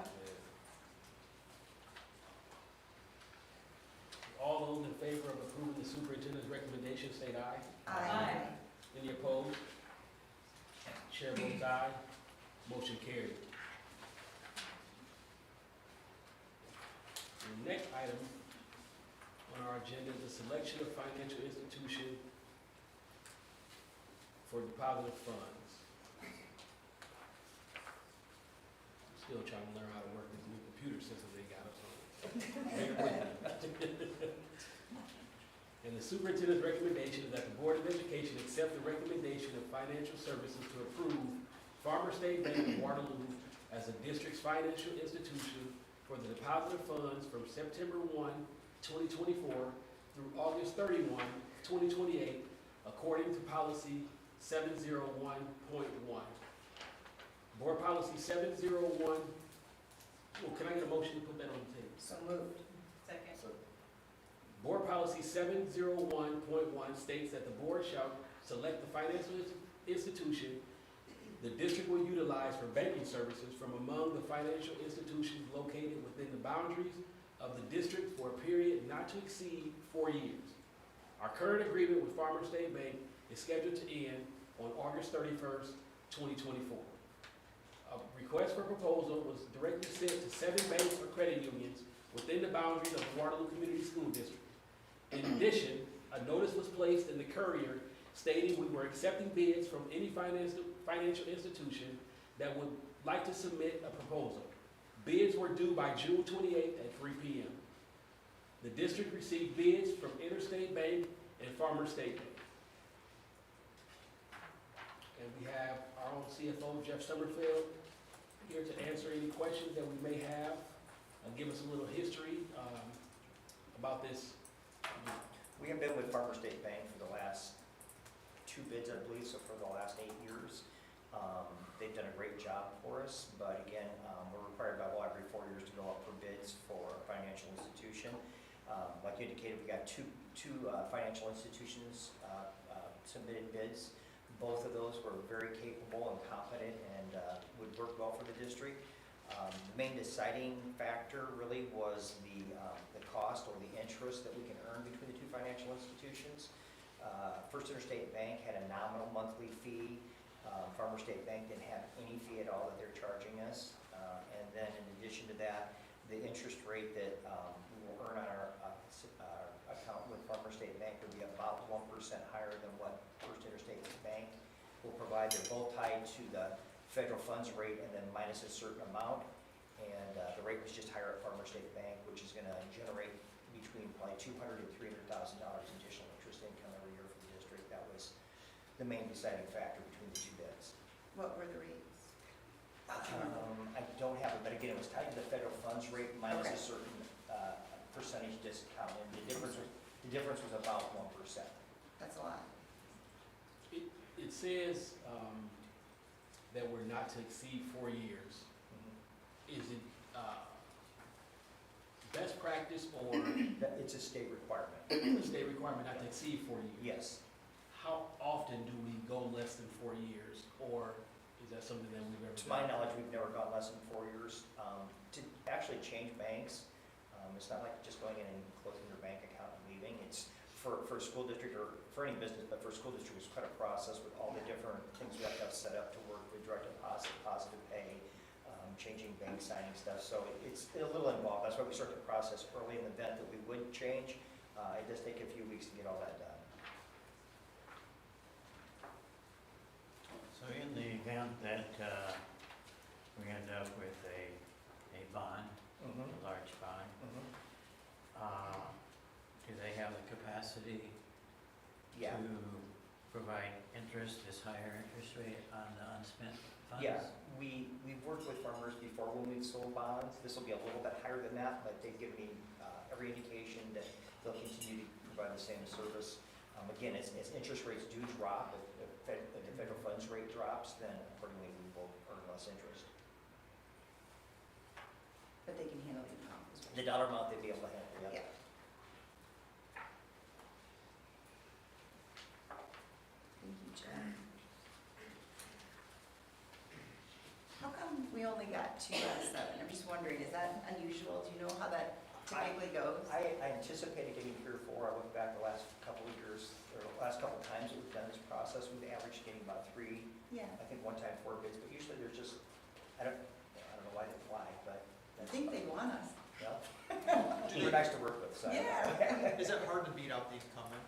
All those in favor of approving the superintendent's recommendation, state aye. Aye. Any opposed? Chair votes aye. Motion carried. The next item on our agenda is the selection of financial institution for deposit of funds. I'm still trying to learn how to work this new computer system they got us on. Bear with me. And the superintendent's recommendation is that the Board of Education accept the recommendation of Financial Services to approve Farmer State Bank of Waterloo as the district's financial institution for the deposit of funds from September 1, 2024 through August 31, 2028, according to policy 701.1. Board policy 701, well, can I get a motion to put that on the table? So moved. Second. Board policy 701.1 states that the board shall select the financial institution the district will utilize for banking services from among the financial institutions located within the boundaries of the district for a period not to exceed 4 years. Our current agreement with Farmer State Bank is scheduled to end on August 31st, 2024. A request for proposal was directly sent to 7 banks or credit unions within the boundaries of the Waterloo Community School District. In addition, a notice was placed in the Courier stating we were accepting bids from any financial institution that would like to submit a proposal. Bids were due by June 28th at 3 p.m. The district received bids from Interstate Bank and Farmer State Bank. And we have our own CFO, Jeff Summerfield, here to answer any questions that we may have and give us a little history about this. We have been with Farmer State Bank for the last 2 bids, I believe, so for the last 8 years. They've done a great job for us, but again, we're required by law every 4 years to go up for bids for a financial institution. Like you indicated, we got two financial institutions submitted bids. Both of those were very capable and competent and would work well for the district. The main deciding factor really was the cost or the interest that we can earn between the 2 financial institutions. First Interstate Bank had a nominal monthly fee. Farmer State Bank didn't have any fee at all that they're charging us. And then in addition to that, the interest rate that we will earn on our account with Farmer State Bank would be about 1% higher than what First Interstate Bank will provide. They're both tied to the federal funds rate and then minus a certain amount. And the rate was just higher at Farmer State Bank, which is going to generate between probably $200,000 and $300,000 additional interest income every year for the district. That was the main deciding factor between the 2 bids. What were the rates? I don't have it, but again, it was tied to the federal funds rate minus a certain percentage discount, and the difference was about 1%. That's a lot. It says that we're not to exceed 4 years. Is it best practice or? It's a state requirement. A state requirement not to exceed 4 years? Yes. how often do we go less than 4 years? Or is that something that we've ever To done? my knowledge, we've never gone less than 4 years. To actually change banks, it's not like just going in and closing your bank account and leaving. It's for a school district or for any business, but for a school district, it's quite a process with all the different things we have to have set up to work with direct deposit, positive pay, changing bank signing stuff. So it's a little involved. That's why we start the process early in the event that we would change. It does take a few weeks to get all that done. So in the event that we end up with a bond, a large bond, do they have the capacity Yeah. to provide interest, this higher interest rate on the unspent funds? Yeah, we've worked with farmers before when we've sold bonds. This will be a little bit higher than that, but they've given me every indication that they'll continue to provide the same service. Again, as interest rates do drop, if the federal funds rate drops, then accordingly we will earn less interest. But they can handle the amount as well. The dollar amount they'd be able to handle, yeah. Yeah. Thank you, Jen. How come we only got 2 out of 7? I'm just wondering, is that unusual? Do you know how that typically goes? I anticipated getting 3 or 4. I look back the last couple of years, or the last couple of times that we've done this process, we've averaged getting about 3. Yeah. I think one time 4 bids, but usually there's just, I don't know why they fly, but. I think they want us. Yeah. They're nice to work with, so. Yeah. Is it hard to beat out the incumbent?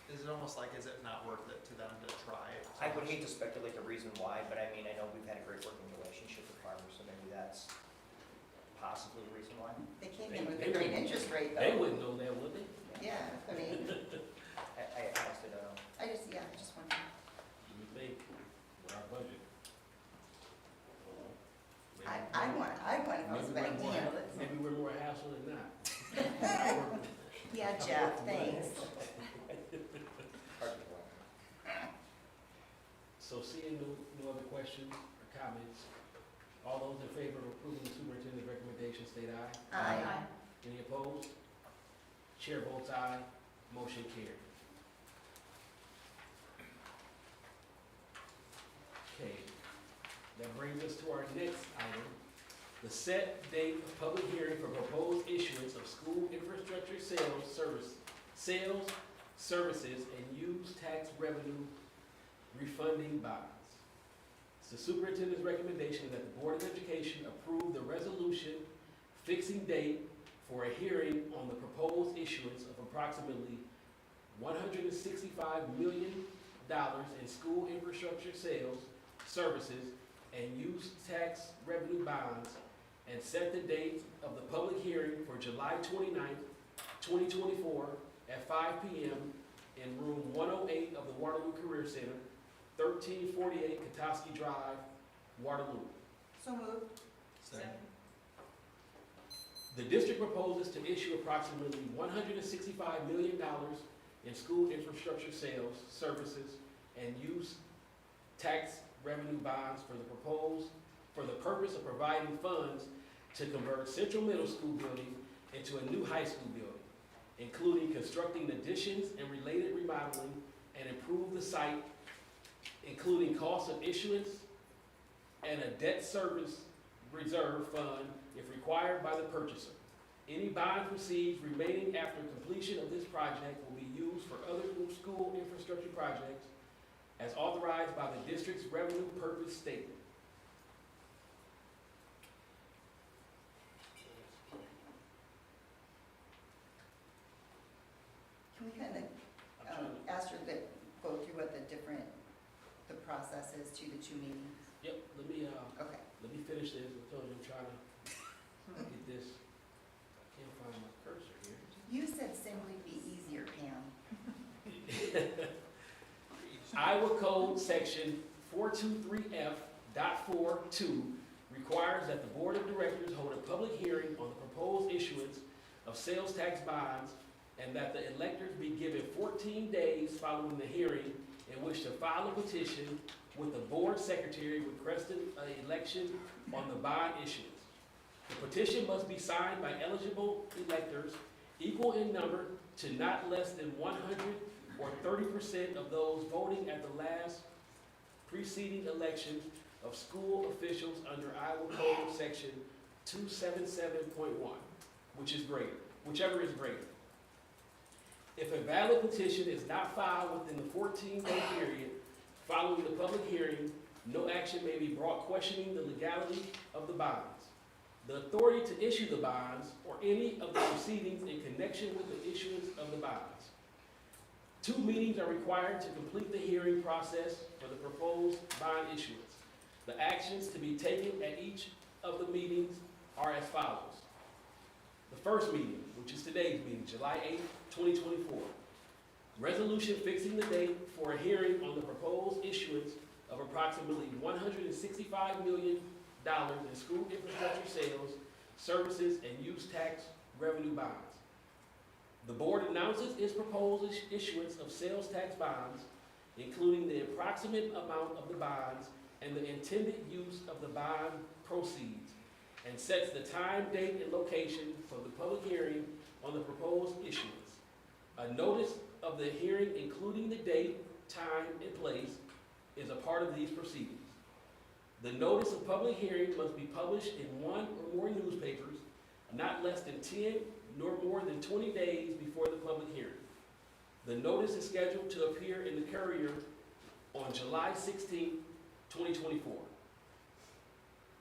Is it almost like, is it not worth it to them to try? I would hate to speculate the reason why, but I mean, I know we've had a great working relationship with farmers, so maybe that's possibly the reason why. They came in with a great interest rate, though. They wouldn't know that, would they? Yeah, I mean, I honestly don't know. I just wondering. You would think, with our budget. I want us back to handle it. Maybe we're more hassle than not. Yeah, Jeff, thanks. Hard to believe. So seeing no other questions or comments, all those in favor of approving the superintendent's recommendation, state aye. Aye. Any opposed? Chair votes aye, motion carried. Okay, that brings us to our next item, the set date of public hearing for proposed issuance of school infrastructure sales, services, and use tax revenue refunding bonds. It's the superintendent's recommendation that the Board of Education approve the resolution fixing date for a hearing on the proposed issuance of approximately $165 million in school infrastructure sales, services, and use tax revenue bonds, and set the date of the public hearing for July 29th, 2024 at 5 p.m. in room 108 of the Waterloo Career Center, 1348 Katoski Drive, Waterloo. So moved. Second. The district proposes to issue approximately $165 million in school infrastructure sales, services, and use tax revenue bonds for the purpose of providing funds to convert Central Middle School building into a new high school building, including constructing additions and related remodeling and improve the site, including costs of issuance and a debt service reserve fund if required by the purchaser. Any bonds received remaining after completion of this project will be used for other school infrastructure projects as authorized by the district's revenue purpose statement. Can we kind of ask her to go through what the process is to the 2 meetings? Yep, Okay. let me finish this. I told you I'm trying to get this. I can't find my cursor here. You said simply be easier, Pam. Iowa Code Section 423F.42 requires that the Board of Directors hold a public hearing on the proposed issuance of sales tax bonds, and that the electors be given 14 days following the hearing in which to file a petition with the board secretary requesting an election on the bond issuance. The petition must be signed by eligible electors equal in number to not less than 100 or 30% of those voting at the last preceding election of school officials under Iowa Code Section 277.1, whichever is greater. If a valid petition is not filed within the 14-day period following the public hearing, no action may be brought questioning the legality of the bonds, the authority to issue the bonds, or any of the proceedings in connection with the issuance of the bonds. 2 meetings are required to complete the hearing process for the proposed bond issuance. The actions to be taken at each of the meetings are as follows. The first meeting, which is today's meeting, July 8th, 2024. Resolution fixing the date for a hearing on the proposed issuance of approximately $165 million in school infrastructure sales, services, and use tax revenue bonds. The board announces its proposed issuance of sales tax bonds, including the approximate amount of the bonds and the intended use of the bond proceeds, and sets the time, date, and location for the public hearing on the proposed issuance. A notice of the hearing, including the date, time, and place, is a part of these proceedings. The notice of public hearing must be published in 1 or more newspapers, not less than 10 nor more than 20 days before the public hearing. The notice is scheduled to appear in the Courier on July 16, 2024.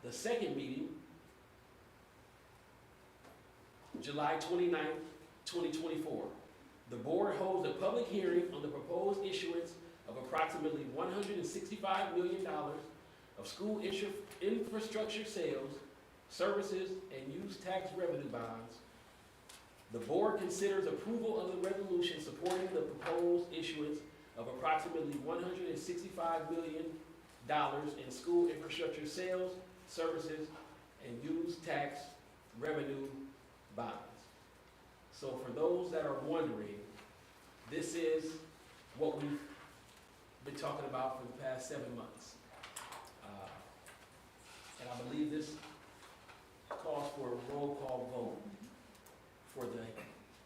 The second meeting, July 29, 2024. The board holds a public hearing on the proposed issuance of approximately $165 million of school infrastructure sales, services, and use tax revenue bonds. The board considers approval of the resolution supporting the proposed issuance of approximately $165 million in school infrastructure sales, services, and use tax revenue bonds. So for those that are wondering, this is what we've been talking about for the past 7 months. And I believe this calls for a roll call vote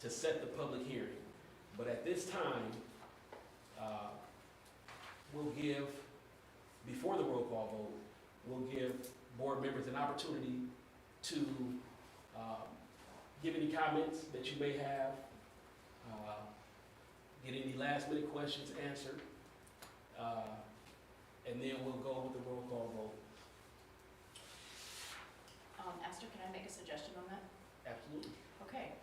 to set the public hearing. But at this time, we'll give, before the roll call vote, we'll give board members an opportunity to give any comments that you may have, get any last minute questions answered, and then we'll go with the roll call vote. Esther, can I make a suggestion on that? Absolutely. Okay,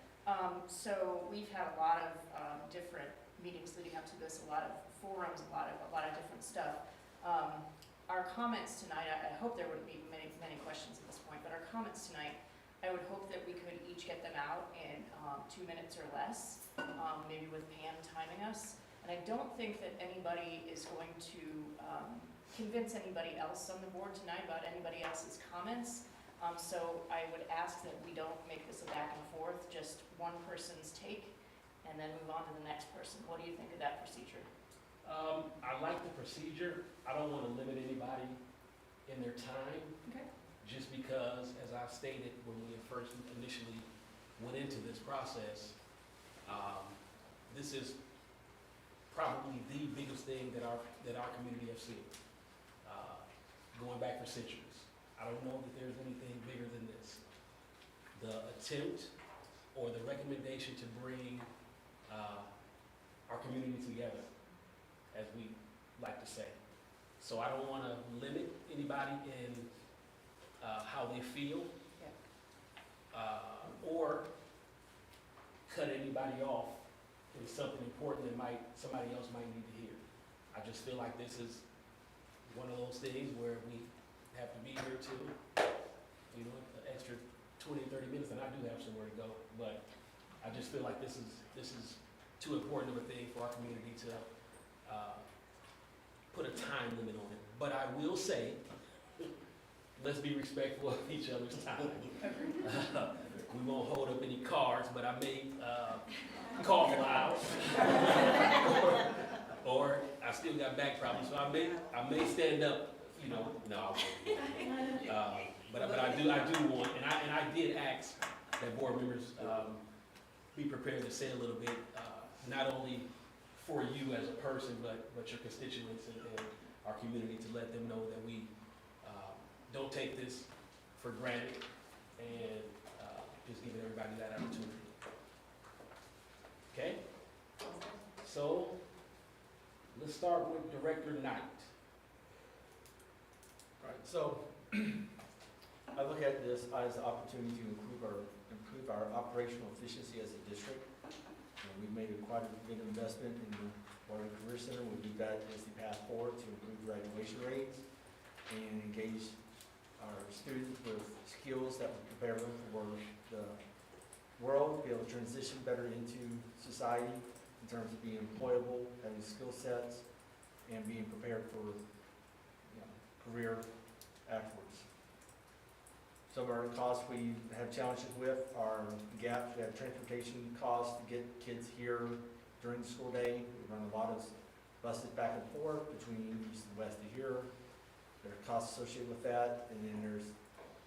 so we've had a lot of different meetings leading up to this, a lot of forums, a lot of different stuff. Our comments tonight, I hope there wouldn't be many questions at this point, but our comments tonight, I would hope that we could each get them out in 2 minutes or less, maybe with Pam timing us. And I don't think that anybody is going to convince anybody else on the board tonight about anybody else's comments. So I would ask that we don't make this a back and forth, just one person's take, and then move on to the next person. What do you think of that procedure? I like the procedure. I don't want to limit anybody in their time. Okay. Just because, as I stated when we first initially went into this process, this is probably the biggest thing that our community has seen, going back for centuries. I don't know that there's anything bigger than this. The attempt or the recommendation to bring our community together, as we like to say. So I don't want to limit anybody in how they feel, or cut anybody off in something important that somebody else might need to hear. I just feel like this is one of those things where we have to be here till, an extra 20, 30 minutes, and I do have somewhere to go, but I just feel like this is too important of a thing for our community to put a time limit on it. But I will say, let's be respectful of each other's time. We won't hold up any cards, but I may call loud. Or I still got back problems, so I may stand up, no, I won't. But I do want, and I did ask that board members be prepared to say a little bit, not only for you as a person, but your constituents and our community, to let them know that we don't take this for granted, and just giving everybody that opportunity. Okay? So, let's start with Director Knight. Right, so I look at this as an opportunity to improve our operational efficiency as a district. We've made quite a big investment in the Waterloo Career Center. We do that as the path forward to improve graduation rates and engage our students with skills that will prepare them for the world, be able to transition better into society in terms of being employable, having skill sets, and being prepared for career afterwards. Some of our costs we have challenges with are gaps. We have transportation costs to get kids here during the school day. We run a lot of buses back and forth between east and west of here. There are costs associated with that, and then there's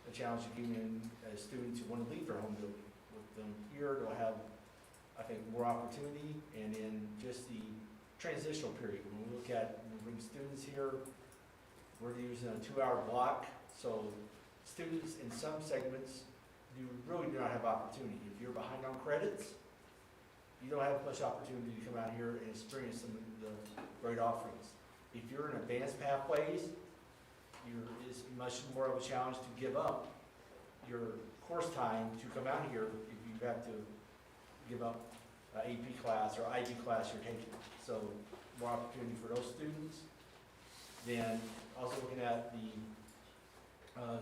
a challenge of getting students who want to leave their home building. With them here, they'll have, I think, more opportunity, and in just the transitional period. When we look at, when we bring students here, we're using a 2-hour block, so students in some segments really do not have opportunity. If you're behind on credits, you don't have much opportunity to come out here and experience some of the great offerings. If you're in advanced pathways, it's much more of a challenge to give up your course time to come out here if you have to give up an AP class or IB class you're taking. So more opportunity for those students. Then also looking at the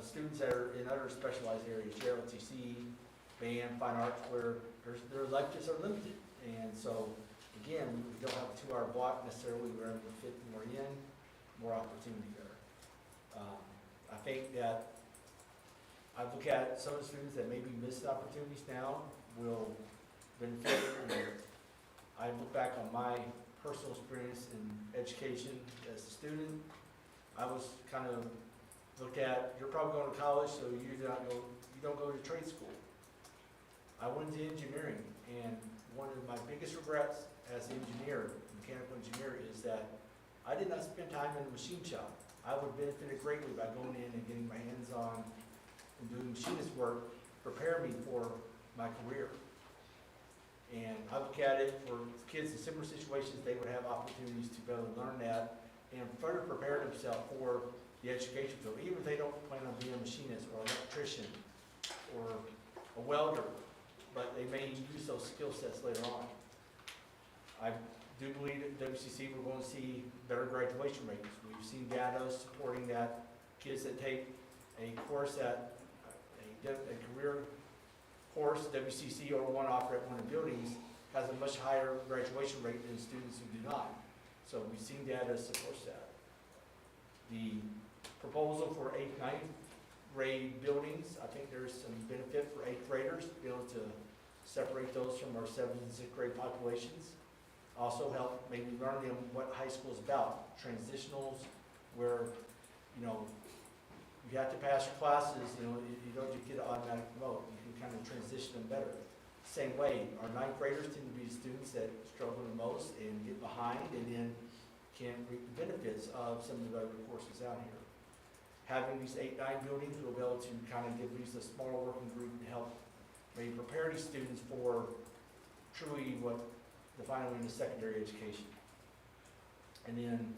students that are in other specialized areas, JROTC, band, fine arts, where their electives are limited. And so, again, we don't have a 2-hour block necessarily, we're able to fit more in, more opportunity there. I think that I look at some of the students that maybe missed opportunities now will benefit. I look back on my personal experience in education as a student. I was kind of looked at, you're probably going to college, so you don't go to trade school. I went to engineering, and one of my biggest regrets as an engineer, mechanical engineer, is that I did not spend time in the machine shop. I would have benefited greatly by going in and getting my hands on and doing machinist work, prepare me for my career. And I look at it for kids in similar situations, they would have opportunities to be able to learn that and further prepare themselves for the education field, even if they don't plan on being a machinist or an electrician or a welder, but they may use those skill sets later on. I do believe at WCC we're going to see better graduation rates. We've seen data supporting that kids that take a course at a career course, WCC, or one offer at one of the buildings, has a much higher graduation rate than students who do not. So we've seen data supports that. The proposal for 8th, 9th grade buildings, I think there's some benefit for 8th graders to be able to separate those from our 7th and 6th grade populations. Also help maybe learn them what high school is about. Transitionals, where, you have to pass your classes, you don't just get an automatic promote. You can kind of transition them better. Same way, our 9th graders tend to be the students that struggle the most and get behind, and then can reap the benefits of some of the other courses out here. Having these 8, 9 buildings, we'll be able to kind of give these a smaller working group to help maybe prepare these students for truly what the final in the secondary education. And then,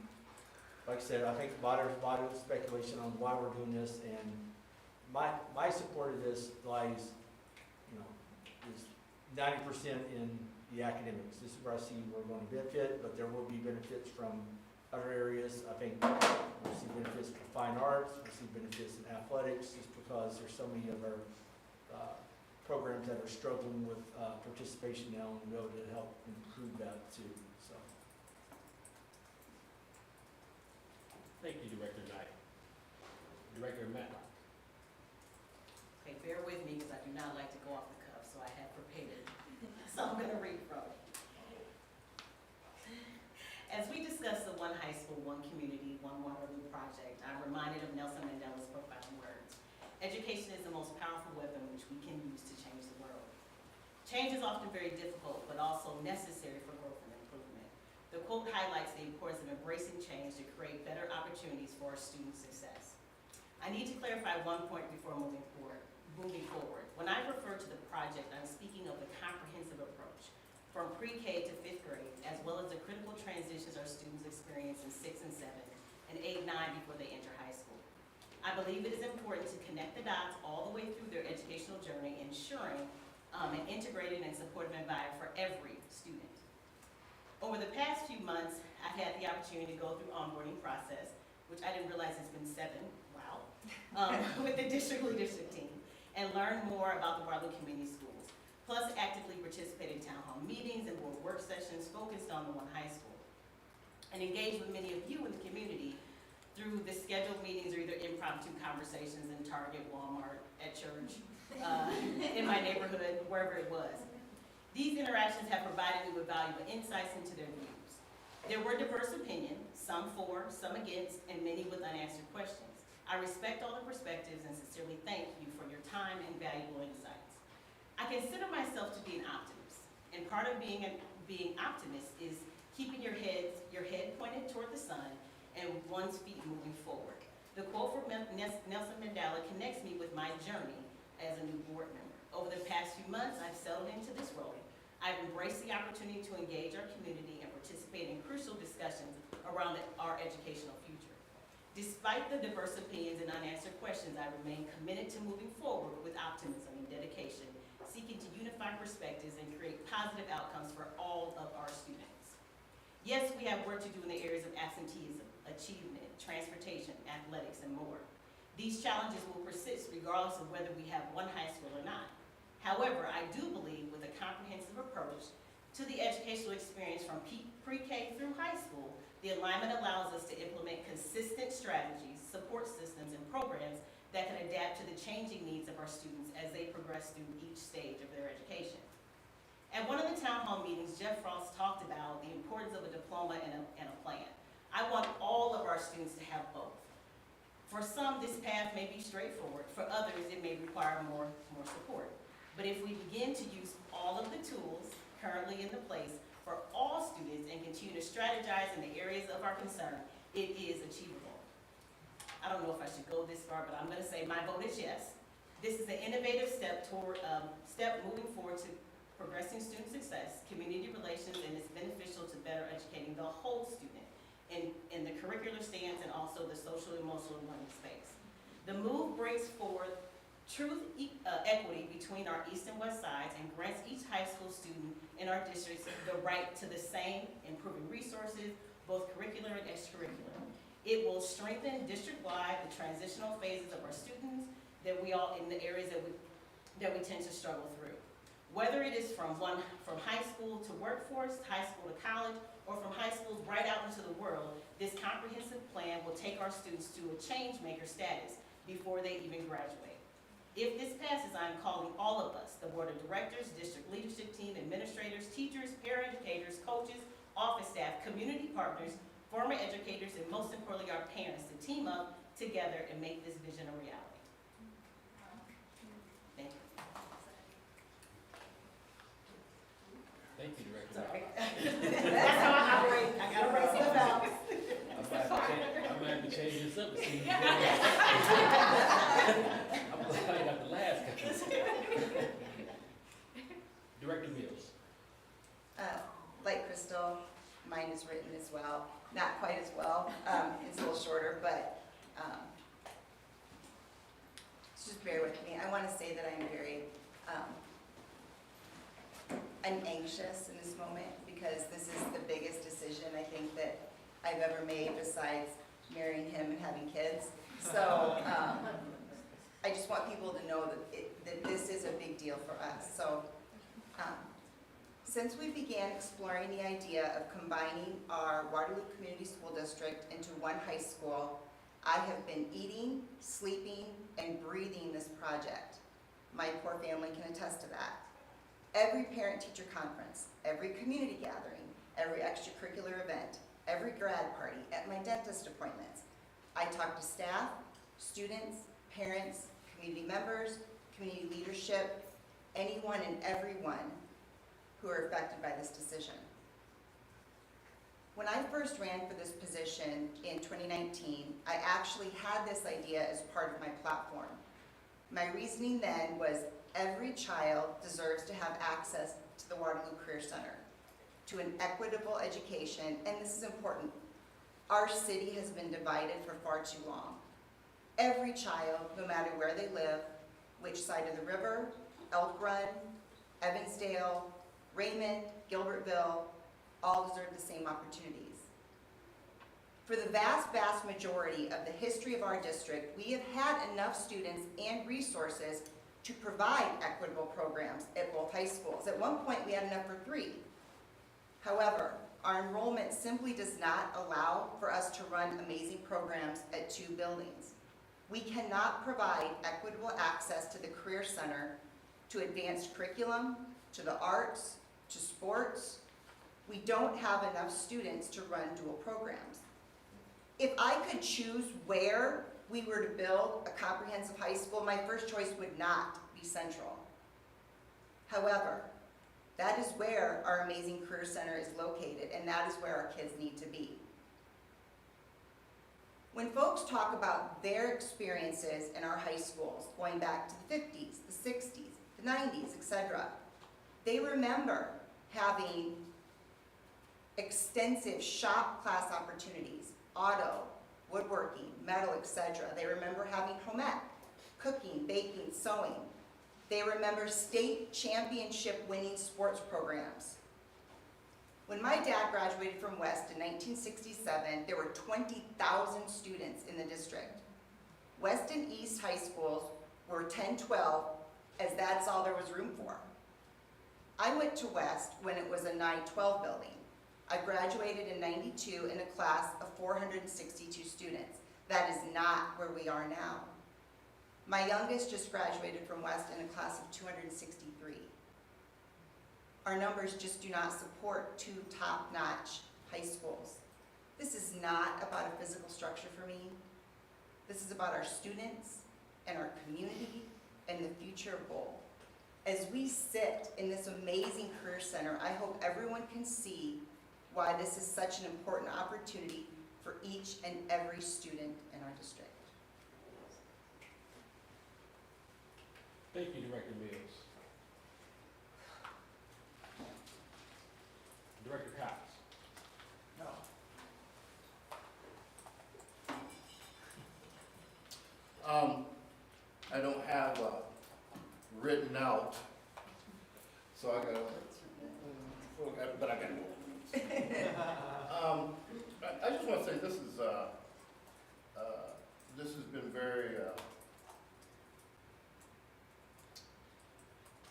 like I said, I think a lot of speculation on why we're doing this, and my support of this lies, is 90% in the academics. This is where I see we're going to benefit, but there will be benefits from other areas. I think we'll see benefits for fine arts, we'll see benefits in athletics, just because there's so many of our programs that are struggling with participation now, and we'll be able to help improve that too. So, Thank you, Director Knight. Director Matlock. Okay, bear with me because I do not like to go off the cuff, so I have prepared. So I'm gonna read from it. As we discuss the One High School, One Community, One Waterloo project, I'm reminded of Nelson Mandela's profound words. Education is the most powerful weapon which we can use to change the world. Change is often very difficult, but also necessary for growth and improvement. The quote highlights the importance of embracing change to create better opportunities for our student success. I need to clarify one point before moving forward. When I refer to the project, I'm speaking of the comprehensive approach from pre-K to 5th grade, as well as the critical transitions our students experience in 6 and 7, and 8, 9 before they enter high school. I believe it is important to connect the dots all the way through their educational journey, ensuring an integrated and supportive environment for every student. Over the past few months, I've had the opportunity to go through onboarding process, which I didn't realize it's been 7, wow, with the district leadership team, and learn more about the Waterloo Community Schools, plus actively participate in town hall meetings and board work sessions focused on the One High School, and engage with many of you in the community through the scheduled meetings or either impromptu conversations in Target, Walmart, at church, in my neighborhood, wherever it was. These interactions have provided me with valuable insights into their views. There were diverse opinions, some for, some against, and many with unanswered questions. I respect all the perspectives and sincerely thank you for your time and valuable insights. I consider myself to be an optimist, and part of being optimist is keeping your head pointed toward the sun and one's feet moving forward. The quote from Nelson Mandela connects me with my journey as a new board member. Over the past few months, I've settled into this role. I've embraced the opportunity to engage our community and participate in crucial discussions around our educational future. Despite the diverse opinions and unanswered questions, I remain committed to moving forward with optimism and dedication, seeking to unify perspectives and create positive outcomes for all of our students. Yes, we have work to do in the areas of absenteeism, achievement, transportation, athletics, and more. These challenges will persist regardless of whether we have one high school or not. However, I do believe with a comprehensive approach to the educational experience from pre-K through high school, the alignment allows us to implement consistent strategies, support systems, and programs that can adapt to the changing needs of our students as they progress through each stage of their education. At one of the town hall meetings, Jeff Frost talked about the importance of a diploma and a plan. I want all of our students to have both. For some, this path may be straightforward. For others, it may require more support. But if we begin to use all of the tools currently in the place for all students and continue to strategize in the areas of our concern, it is achievable. I don't know if I should go this far, but I'm going to say my vote is yes. This is an innovative step moving forward to progressing student success, community relations, and it's beneficial to better educating the whole student in the curricular stance and also the social emotional learning space. The move brings forth truth equity between our east and west sides and grants each high school student in our districts the right to the same, improving resources, both curricular and extracurricular. It will strengthen district-wide the transitional phases of our students that we all in the areas that we tend to struggle through. Whether it is from high school to workforce, high school to college, or from high schools right out into the world, this comprehensive plan will take our students to a change maker status before they even graduate. If this passes, I am calling all of us, the board of directors, district leadership team, administrators, teachers, paraeducators, coaches, office staff, community partners, former educators, and most importantly, our parents to team up together and make this vision a reality. Thank you. Thank you, Director. Sorry. That's how I operate. I gotta write stuff out. I'm gonna have to change this up and see. I'm glad I got the last couple. Director Mills. Like Crystal, mine is written as well. Not quite as well. It's a little shorter, but just bear with me. I want to say that I'm very I'm anxious in this moment because this is the biggest decision I think that I've ever made besides marrying him and having kids. So I just want people to know that this is a big deal for us. So since we began exploring the idea of combining our Waterloo Community School District into one high school, I have been eating, sleeping, and breathing this project. My poor family can attest to that. Every parent-teacher conference, every community gathering, every extracurricular event, every grad party, at my dentist appointments, I talk to staff, students, parents, community members, community leadership, anyone and everyone who are affected by this decision. When I first ran for this position in 2019, I actually had this idea as part of my platform. My reasoning then was every child deserves to have access to the Waterloo Career Center, to an equitable education, and this is important. Our city has been divided for far too long. Every child, no matter where they live, which side of the river, Elk Run, Evansdale, Raymond, Gilbertville, all deserve the same opportunities. For the vast majority of the history of our district, we have had enough students and resources to provide equitable programs at both high schools. At one point, we had enough for 3. However, our enrollment simply does not allow for us to run amazing programs at 2 buildings. We cannot provide equitable access to the Career Center, to advanced curriculum, to the arts, to sports. We don't have enough students to run dual programs. If I could choose where we were to build a comprehensive high school, my first choice would not be Central. However, that is where our amazing Career Center is located, and that is where our kids need to be. When folks talk about their experiences in our high schools, going back to the 50s, the 60s, the 90s, etc., they remember having extensive shop class opportunities, auto, woodworking, metal, etc. They remember having home ec, cooking, baking, sewing. They remember state championship winning sports programs. When my dad graduated from West in 1967, there were 20,000 students in the district. West and East high schools were 10, 12, as that's all there was room for. I went to West when it was a 9-12 building. I graduated in 92 in a class of 462 students. That is not where we are now. My youngest just graduated from West in a class of 263. Our numbers just do not support 2 top-notch high schools. This is not about a physical structure for me. This is about our students and our community and the future goal. As we sit in this amazing Career Center, I hope everyone can see why this is such an important opportunity for each and every student in our district. Thank you, Director Mills. Director Cox. No. I don't have written out, so I got, but I got more. I just want to say this has been very,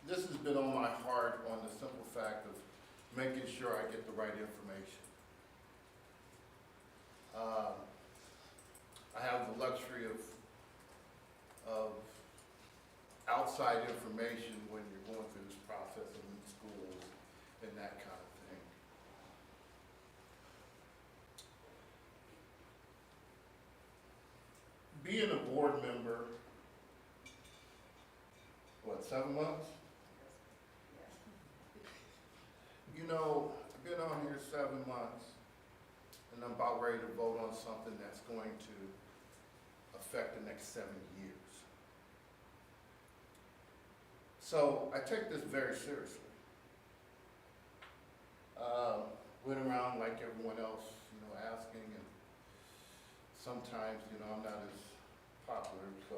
this has been on my heart on the simple fact of making sure I get the right information. I have the luxury of outside information when you're going through this process in schools and that kind of thing. Being a board member, what, 7 months? You know, I've been on here 7 months, and I'm about ready to vote on something that's going to affect the next 7 years. So I take this very seriously. Went around like everyone else, asking, and sometimes, I'm not as popular, so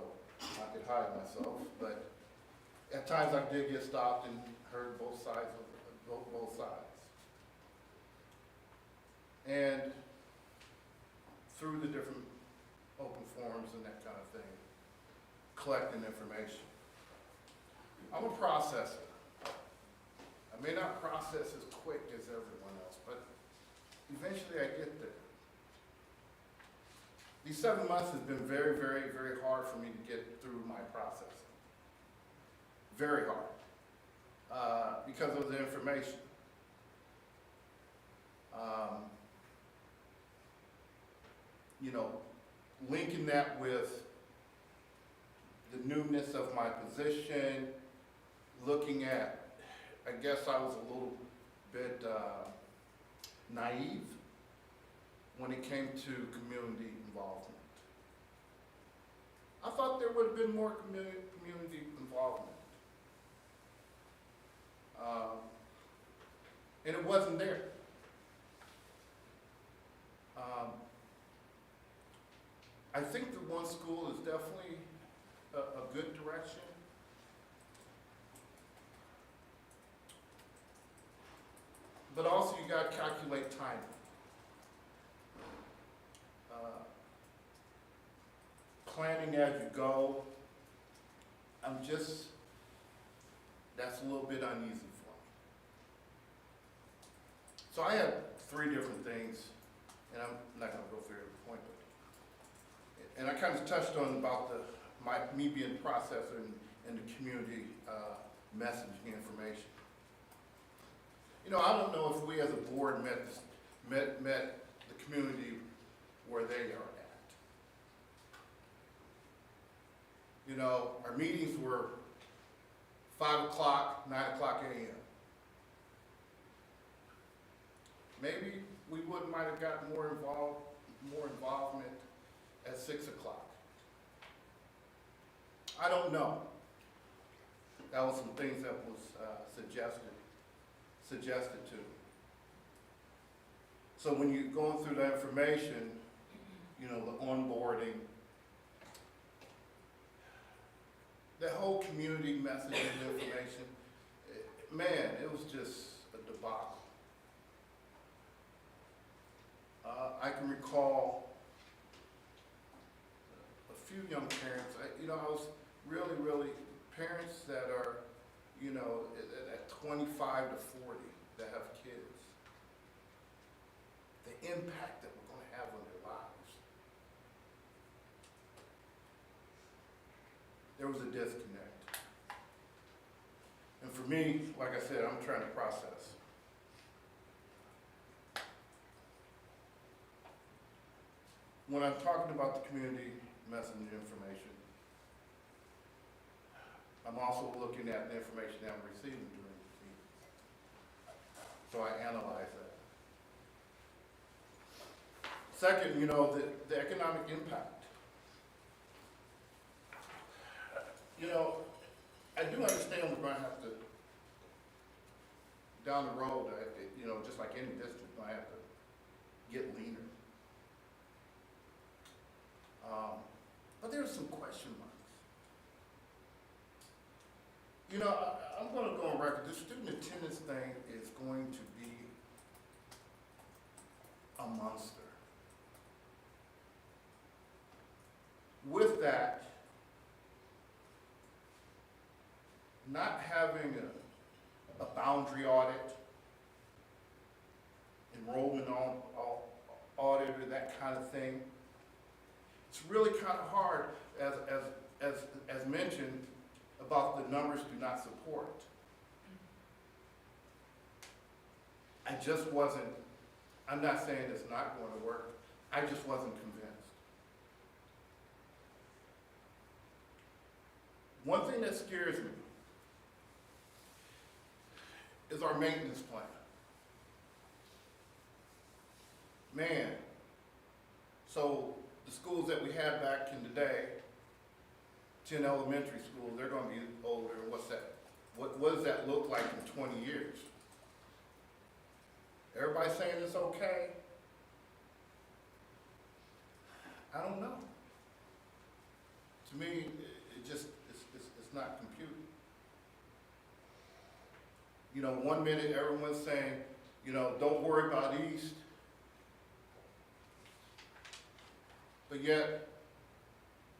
I could hide myself, but at times I did get stopped and heard both sides. And through the different open forums and that kind of thing, collecting information. I'm a processor. I may not process as quick as everyone else, but eventually I get there. These 7 months has been very, very, very hard for me to get through my processing. Very hard. Because of the information. Linking that with the newness of my position, looking at, I guess I was a little bit naive when it came to community involvement. I thought there would have been more community involvement. And it wasn't there. I think the one school is definitely a good direction. But also you gotta calculate timing. Planning as you go, that's a little bit uneasy for me. So I have 3 different things, and I'm not gonna go through every point, but, and I kind of touched on about me being processor and the community messaging information. You know, I don't know if we as a board met the community where they are at. You know, our meetings were 5 o'clock, 9 o'clock a.m. Maybe we might have gotten more involvement at 6 o'clock. I don't know. That was some things that was suggested to. So when you're going through that information, you know, the onboarding, that whole community messaging information, man, it was just a debacle. I can recall a few young parents, I was really, parents that are, you know, at 25 to 40 that have kids, the impact that we're going to have on their lives. There was a disconnect. And for me, like I said, I'm trying to process. When I'm talking about the community messaging information, I'm also looking at the information that I'm receiving during the meeting. So I analyze that. Second, you know, the economic impact. You know, I do understand we're going to have to, down the road, you know, just like any district, we're going to have to get leaner. But there's some question marks. You know, I'm going to go on record. The student attendance thing is going to be a monster. With that, not having a boundary audit, enrollment audit, or that kind of thing, it's really kind of hard, as mentioned, about the numbers do not support. I just wasn't, I'm not saying it's not going to work, I just wasn't convinced. One thing that scares me is our maintenance plan. Man, so the schools that we had back in the day, 10 elementary schools, they're going to be older. What's that? What does that look like in 20 years? Everybody saying it's okay? I don't know. To me, it's not computing. You know, one minute everyone's saying, you know, don't worry about East. But yet,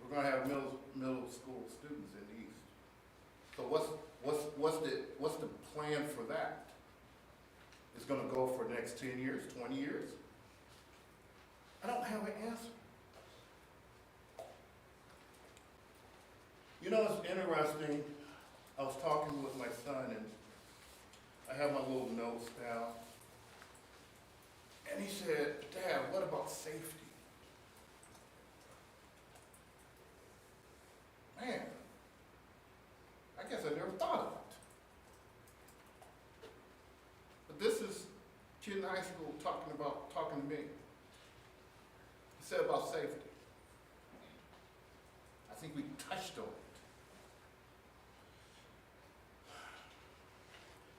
we're going to have middle school students in the East. So what's the plan for that? It's going to go for the next 10 years, 20 years? I don't have an answer. You know, it's interesting. I was talking with my son, and I have my little notes down. And he said, "Dad, what about safety?" Man, I guess I never thought of it. But this is kid in high school talking to me. said about safety. I think we touched on it.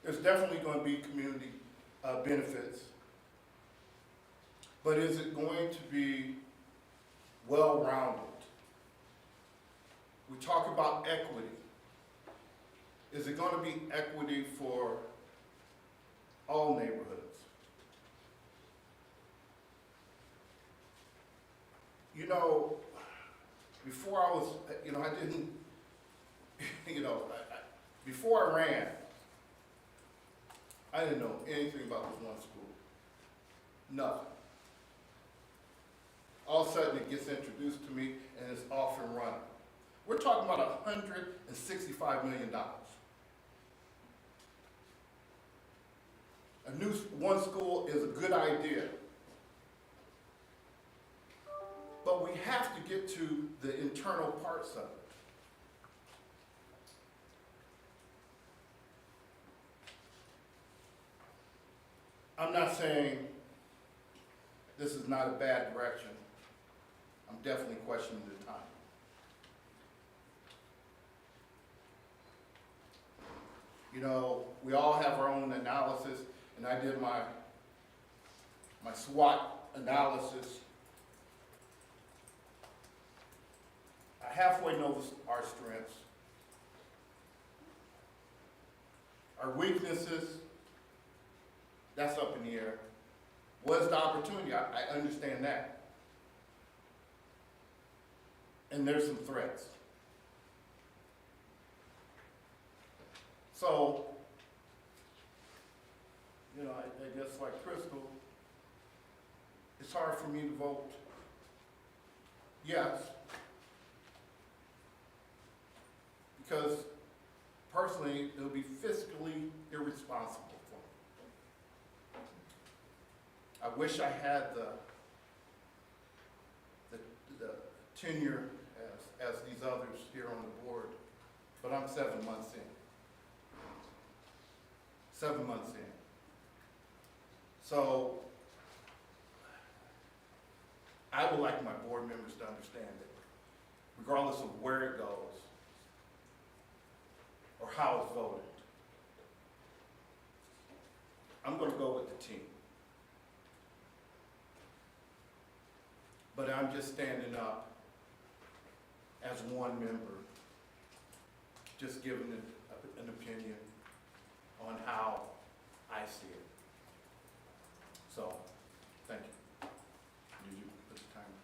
There's definitely going to be community benefits, but is it going to be well-rounded? We talk about equity. Is it going to be equity for all neighborhoods? You know, before I was, I didn't, before I ran, I didn't know anything about this one school. Nothing. All of a sudden it gets introduced to me and it's off and running. We're talking about $165 million. A new one school is a good idea. But we have to get to the internal parts of it. I'm not saying this is not a bad direction. I'm definitely questioning the time. We all have our own analysis, and I did my SWOT analysis. I halfway know our strengths. Our weaknesses, that's up in the air. What's the opportunity? I understand that. And there's some threats. So, I guess like Crystal, it's hard for me to vote yes, because personally, it would be fiscally irresponsible for me. I wish I had the tenure as these others here on the board, but I'm 7 months in. 7 months in. So, I would like my board members to understand that regardless of where it goes or how it's voted, I'm going to go with the team. But I'm just standing up as one member, just giving an opinion on how I see it. So, thank you. Did you put the timer?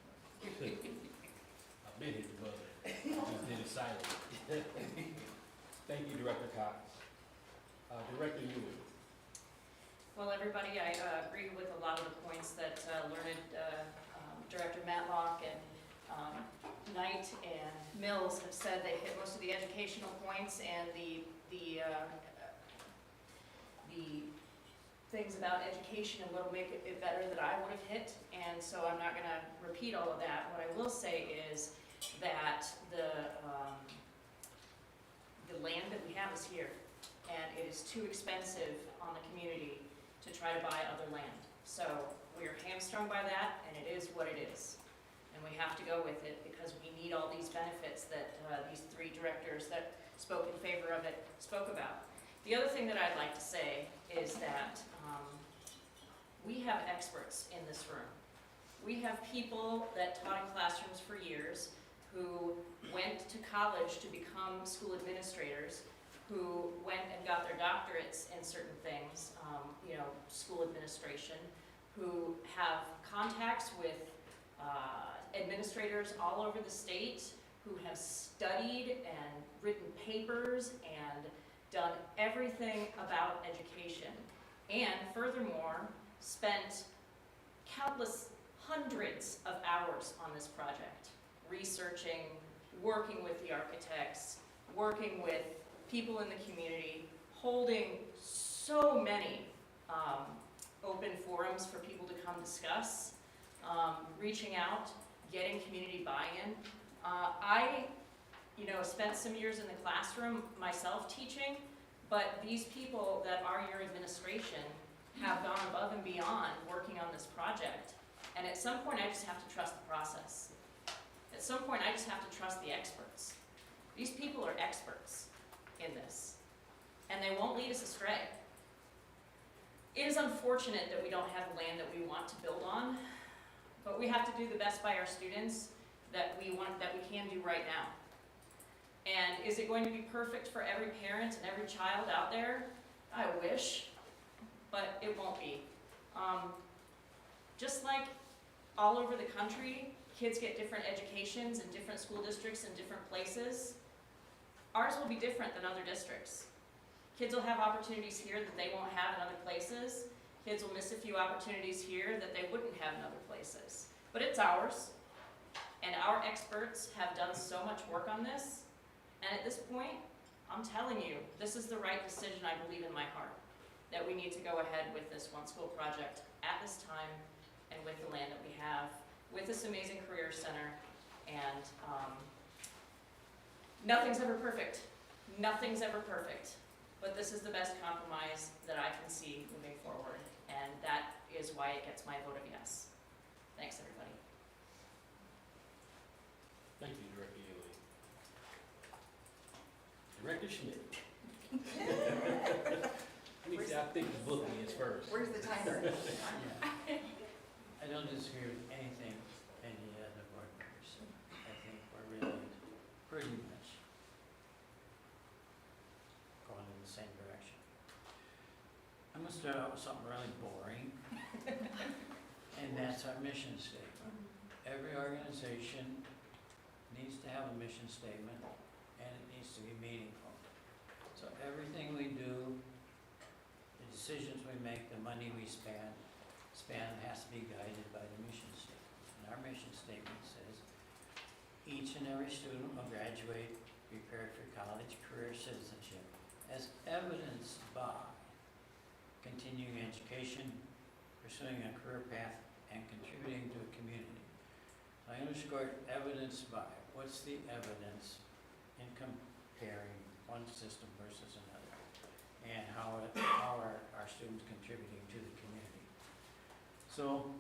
I've been hit the button. I just did it silent. Thank you, Director Cox. Director Ewing. Well, everybody, I agree with a lot of the points that learned Director Matlock and Knight and Mills have said. They hit most of the educational points and the things about education and what'll make it better that I would have hit, and so I'm not gonna repeat all of that. What I will say is that the land that we have is here, and it is too expensive on the community to try to buy other land. So we are hamstrung by that, and it is what it is. And we have to go with it because we need all these benefits that these three directors that spoke in favor of it spoke about. The other thing that I'd like to say is that we have experts in this room. We have people that taught in classrooms for years, who went to college to become school administrators, who went and got their doctorates in certain things, school administration, who have contacts with administrators all over the state, who have studied and written papers and done everything about education, and furthermore, spent countless hundreds of hours on this project, researching, working with the architects, working with people in the community, holding so many open forums for people to come discuss, reaching out, getting community buy-in. I spent some years in the classroom myself teaching, but these people that are your administration have gone above and beyond working on this project And at some point, I just have to trust the process. At some point, I just have to trust the experts. These people are experts in this, and they won't lead us astray. It is unfortunate that we don't have land that we want to build on, but we have to do the best by our students that we can do right now. And is it going to be perfect for every parent and every child out there? I wish, but it won't be. Just like all over the country, kids get different educations in different school districts in different places. Ours will be different than other districts. Kids will have opportunities here that they won't have in other places. Kids will miss a few opportunities here that they wouldn't have in other places. But it's ours, and our experts have done so much work on this. And at this point, I'm telling you, this is the right decision, I believe in my heart, that we need to go ahead with this one school project at this time and with the land that we have, with this amazing career center. And nothing's ever perfect. Nothing's ever perfect. But this is the best compromise that I can see moving forward. And that is why it gets my vote of yes. Thanks, everybody. Thank you, Director Ely. Director Schmidt. Let me see how thick the book is first. Where's the timer? I don't disagree with anything any of the board members said. I think we're really pretty much going in the same direction. I'm gonna start out with something really boring, and that's our mission statement. Every organization needs to have a mission statement, and it needs to be meaningful. So everything we do, the decisions we make, the money we spend has to be guided by the mission statement. And our mission statement says, each and every student will graduate prepared for college, career, citizenship, as evidenced by continuing education, pursuing a career path, and contributing to a community. I underscored evidence by. What's the evidence in comparing one system versus another? And how are our students contributing to the community? So,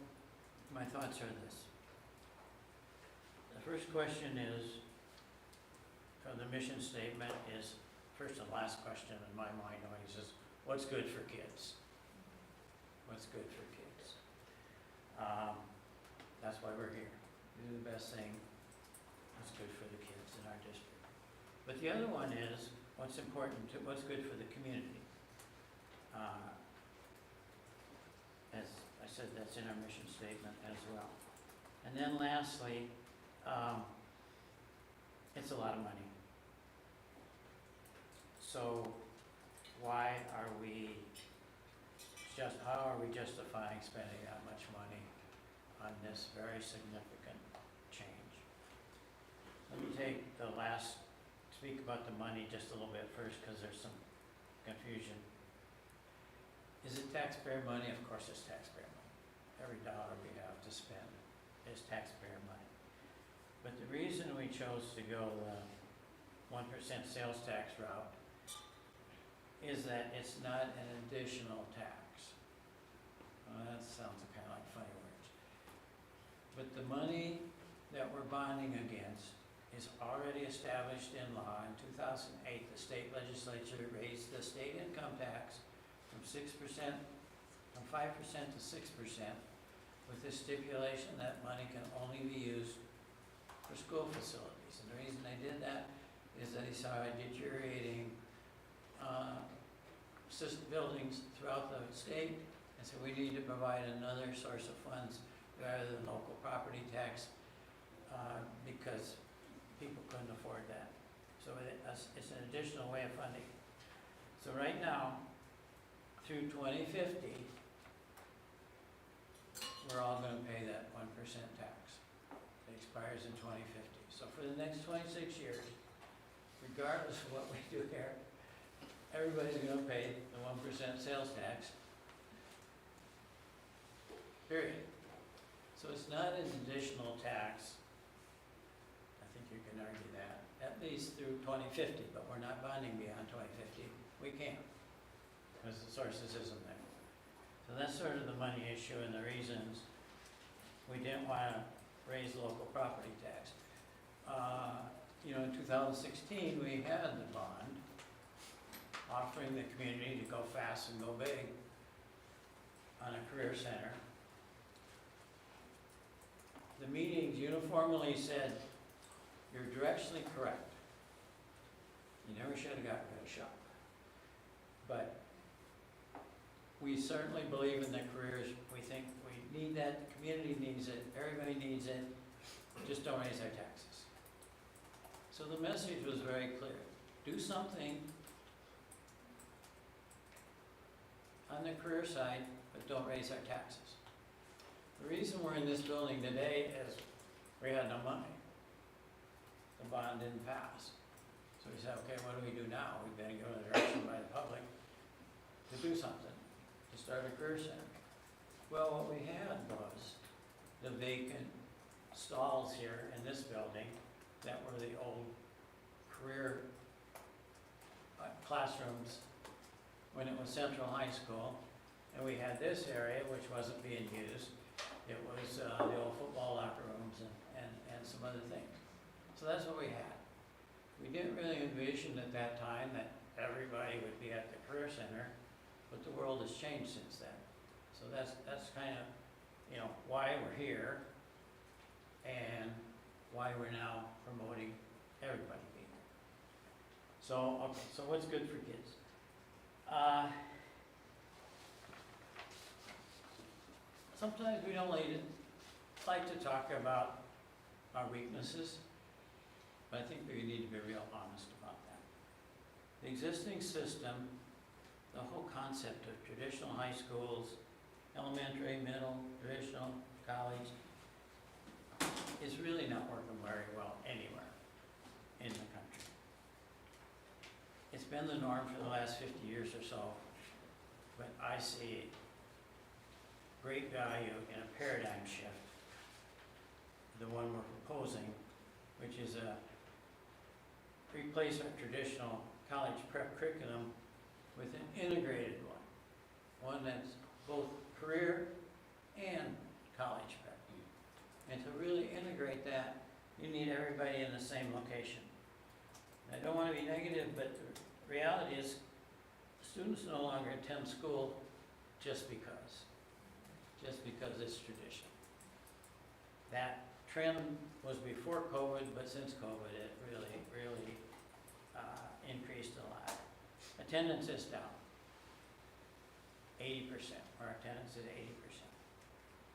my thoughts are this. The first question is, from the mission statement is, first and last question in my mind always is, what's good for kids? What's good for kids? That's why we're here. Do the best thing that's good for the kids in our district. But the other one is, what's what's good for the community? As I said, that's in our mission statement as well. And then lastly, it's a lot of money. So how are we justifying spending that much money on this very significant change? Let me speak about the money just a little bit first, because there's some confusion. Is it taxpayer money? Of course it's taxpayer money. Every dollar we have to spend is taxpayer money. But the reason we chose to go the 1% sales tax route is that it's not an additional tax. Well, that sounds kind of like funny words. But the money that we're bonding against is already established in law. In 2008, the state legislature raised the state income tax from 5% to 6%, with the stipulation that money can only be used for school facilities. And the reason they did that is that they saw a deteriorating buildings throughout the state, and so we need to provide another source of funds rather than local property tax, because people couldn't afford that. So it's an additional way of funding. So right now, through 2050, we're all going to pay that 1% tax. It expires in 2050. So for the next 26 years, regardless of what we do here, everybody's going to pay the 1% sales tax, period. So it's not an additional tax. I think you can argue that, at least through 2050, but we're not bonding beyond 2050. We can't, because the sources isn't there. So that's sort of the money issue and the reasons we didn't want to raise local property tax. You know, in 2016, we had the bond offering the community to go fast and go big on a career center. The meetings uniformly said, you're directionally correct. You never should have got rid of shop. But we certainly believe in the careers. We think we need that, the community needs it, everybody needs it, just don't raise our taxes. So the message was very clear. Do something on the career side, but don't raise our taxes. The reason we're in this building today is we had no money. The bond didn't pass. So we said, okay, what do we do now? We've been given a direction by the public to do something, to start a career center. Well, what we had was the vacant stalls here in this building that were the old career classrooms when it was Central High School. And we had this area which wasn't being used. It was the old football locker rooms and some other things. So that's what we had. We didn't really envision at that time that everybody would be at the career center, but the world has changed since then. So that's kind of, you know, why we're here and why we're now promoting everybody being here. So, okay, so what's good for kids? Sometimes we don't like to talk about our weaknesses, but I think we need to be real honest about that. The existing system, the whole concept of traditional high schools, elementary, middle, traditional, college, is really not working very well anywhere in the country. It's been the norm for the last 50 years or so, but I see great value in a paradigm shift, the one we're proposing, which is replace our traditional college prep curriculum with an integrated one that's both career and college prep. And to really integrate that, you need everybody in the same location. I don't want to be negative, but the reality is students no longer attend school just because it's tradition. That trend was before COVID, but since COVID, it really increased a lot. Attendance is down 80%. Our attendance is 80%.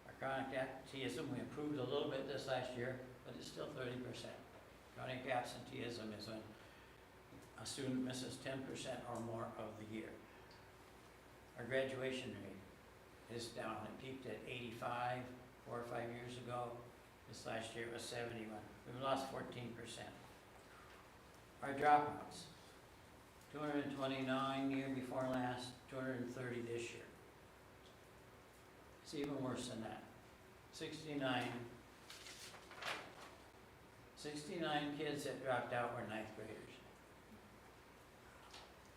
Our chronic absenteeism, we improved a little bit this last year, but it's still 30%. Chronic absenteeism is when a student misses 10% or more of the year. Our graduation rate is down. It peaked at 85 4 or 5 years ago. This last year it was 71. We've lost 14%. Our dropouts, 229 year before last, 230 this year. It's even worse than that. 69 kids that dropped out were ninth graders.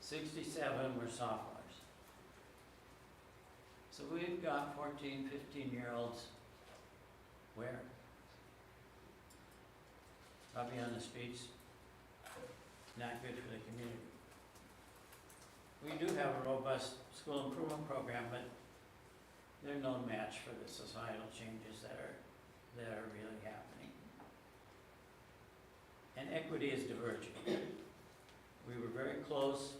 67 were sophomores. So we've got 14, 15-year-olds where? Probably on the streets. Not good for the community. We do have a robust school improvement program, but they're no match for the societal changes that are really happening. And equity is diverging. We were very close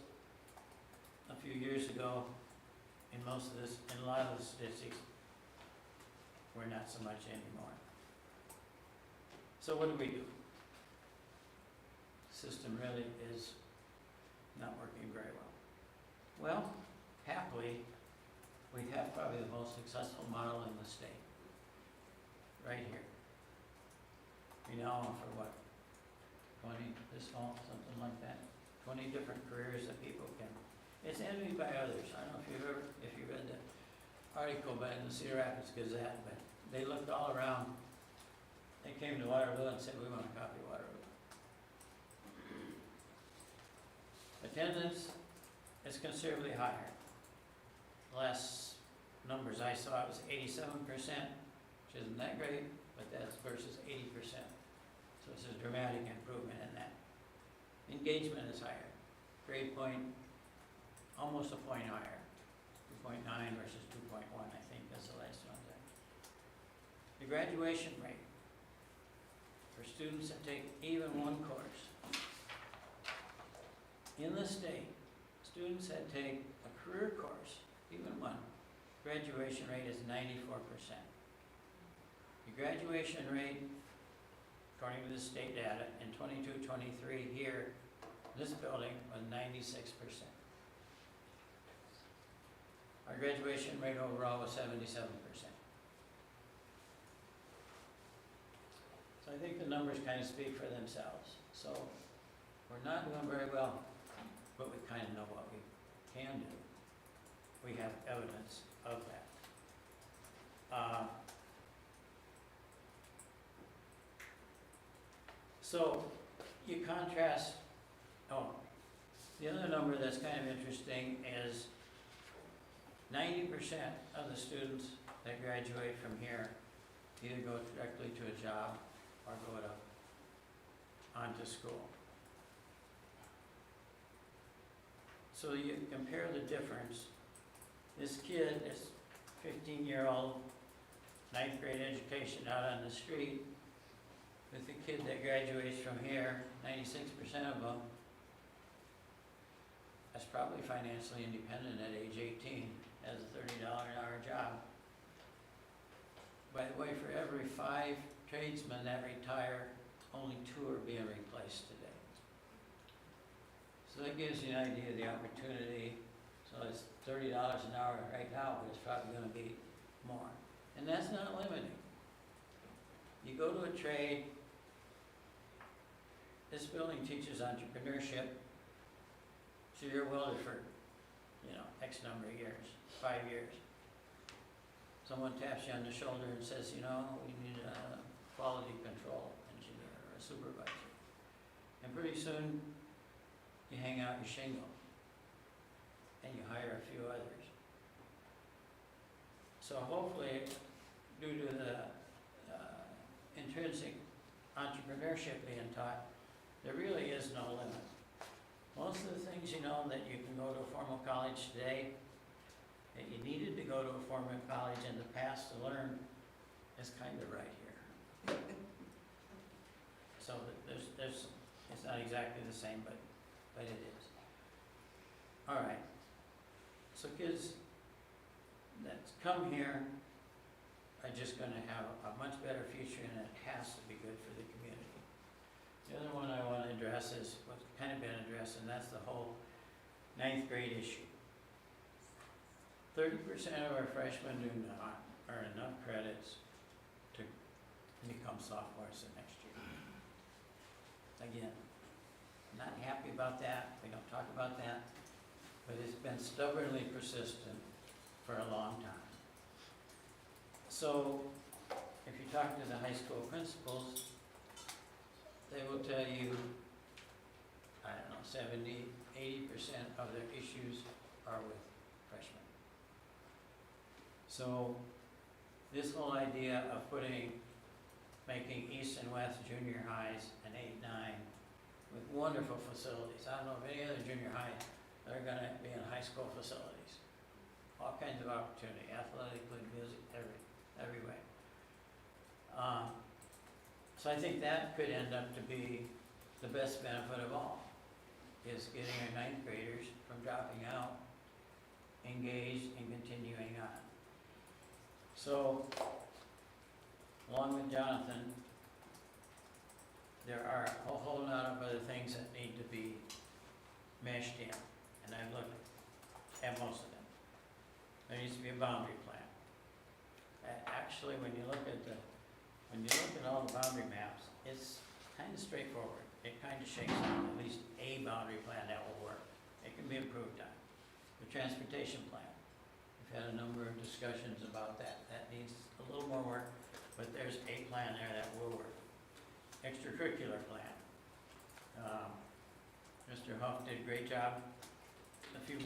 a few years ago in most of this, in a lot of the statistics. We're not so much anymore. So what do we do? The system really is not working very well. Well, happily, we have probably the most successful model in the state, right here. We now offer what, 20 this fall, something like that, 20 different careers that people can. It's envied by others. I don't know if you read the article by the Cedar Rapids Gazette, but they looked all around. They came to Waterloo and said, we want to copy Waterloo. Attendance is considerably higher. The last numbers I saw, it was 87%. which isn't that great, but that's versus 80%. So it's a dramatic improvement in that. Engagement is higher. Grade point, almost a point higher. 2.9 versus 2.1, I think, is the last one there. The graduation rate for students that take even one course. In the state, students that take a career course, even one, graduation rate is 94%. The graduation rate, according to the state data, in 22-23 here, this building was 96%. Our graduation rate overall was 77%. So I think the numbers kind of speak for themselves. So we're not doing very well, but we kind of know what we can do. We have evidence of that. So you contrast, the other number that's kind of interesting is 90% of the students that graduate from here either go directly to a job or go onto school. So you compare the difference. This kid, this 15-year-old, 9th grade education out on the street, with the kid that graduates from here, 96% of them, that's probably financially independent at age 18, has a $30 an hour job. By the way, for every 5 tradesmen that retire, only 2 are being replaced today. So that gives you an idea of the opportunity. So it's $30 an hour right now, but it's probably going to be more. And that's not limiting. You go to a trade, this building teaches entrepreneurship, so you're a welder for, X number of years, 5 years. Someone taps you on the shoulder and says, we need a quality control engineer or a supervisor. And pretty soon, you hang out your shingle and you hire a few others. So hopefully, due to the intrinsic entrepreneurship being taught, there really is no limit. Most of the things that you can go to a formal college today, that you needed to go to a formal college in the past to learn, is kind of right here. So it's not exactly the same, but it is. All right. So kids that come here are just going to have a much better future, and it has to be good for the community. The other one I want to address is what's kind of been addressed, and that's the whole 9th grade issue. 30% of our freshmen do not earn enough credits to become sophomores the next year. Again, not happy about that. We don't talk about that, but it's been stubbornly persistent for a long time. So if you talk to the high school principals, they will tell you, 70, 80% of their issues are with freshmen. So this whole idea of making East and West junior highs an 8-9 with wonderful facilities. I don't know of any other junior high that are going to be in high school facilities. All kinds of opportunity, athletically, music, every way. So I think that could end up to be the best benefit of all, is getting our 9th graders from dropping out, engaged, and continuing on. So, along with Jonathan, there are a whole lot of other things that need to be meshed in, and I've looked at most of them. There needs to be a boundary plan. Actually, when you look at all the boundary maps, it's kind of straightforward. It kind of shakes out at least a boundary plan that will work. It can be improved on. The transportation plan, we've had a number of discussions about that. That needs a little more work, but there's a plan there that will work. Extracurricular plan. Mr. Huff did a great job a few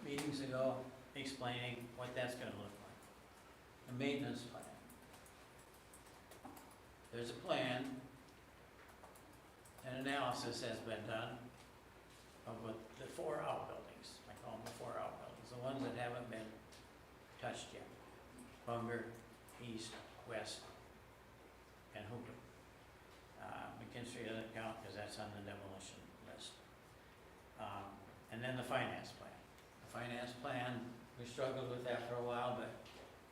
meetings ago explaining what that's going to look like. The maintenance plan. there's a plan, an analysis has been done of what the 4 outbuildings, I call them the 4 outbuildings, the ones that haven't been touched yet. Bunger, East, West, and Hooper. McKinstry doesn't count because that's on the demolition list. And then the finance plan. The finance plan, we struggled with that for a while, but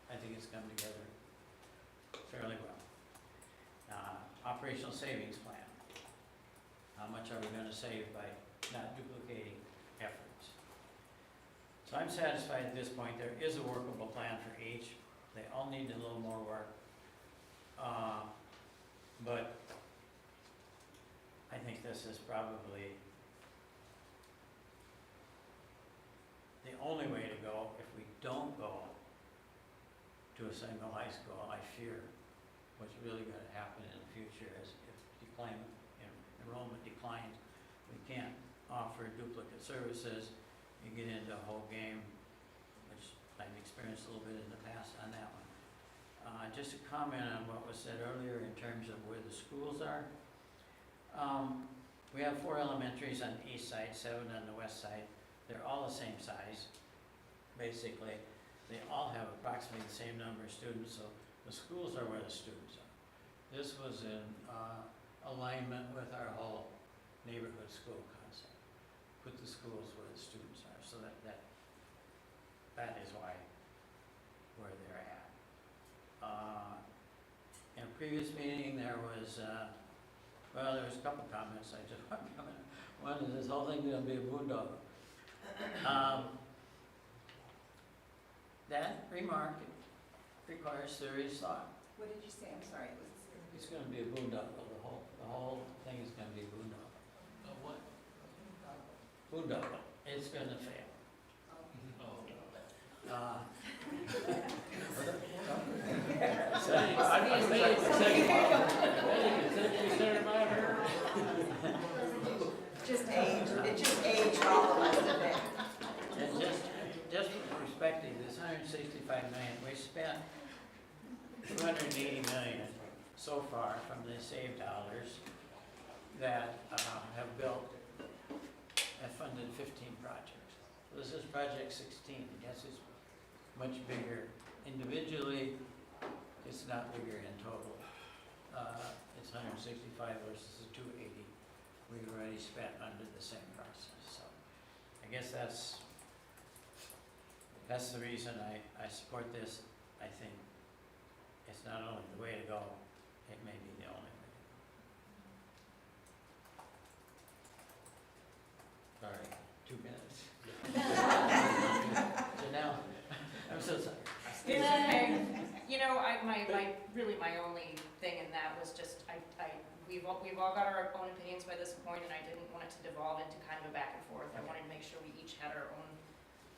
I think it's come together fairly well. Operational savings plan. How much are we going to save by not duplicating efforts? So I'm satisfied at this point. There is a workable plan for each. They all need a little more work. But I think this is probably the only way to go. If we don't go to a single high school, I fear what's really going to happen in the future is if enrollment declines, we can't offer duplicate services. You get into a whole game, which I've experienced a little bit in the past on that one. Just a comment on what was said earlier in terms of where the schools are. We have 4 elementaries on the east side, 7 on the west side. They're all the same size, basically. They all have approximately the same number of students, so the schools are where the students are. This was in alignment with our whole neighborhood school concept. Put the schools where the students are, so that is why where they're at. In a previous meeting, there was there was a couple comments I just want to comment. One is this whole thing going to be a boondoggle. That remark requires serious thought. What did you say? I'm sorry. It's going to be a boondoggle. The whole thing is going to be a boondoggle. A what? Boondoggle. It's going to fail. Just age. It just aged all of us, didn't it? And just for perspective, this 165 million, we spent 280 million so far from the saved dollars that have funded 15 projects. So this is project 16. Yes, it's much bigger individually. It's not bigger in total. It's 165 versus the 280 we've already spent under the same process. So I guess that's the reason I support this. I think it's not only the way to go, it may be the only way to go. Sorry, 2 minutes. Janelle, I'm so sorry. It's okay. You know, my only thing in that was just, we've all got our own opinions by this point, and I didn't want it to devolve into kind of a back and forth. I wanted to make sure we each had our own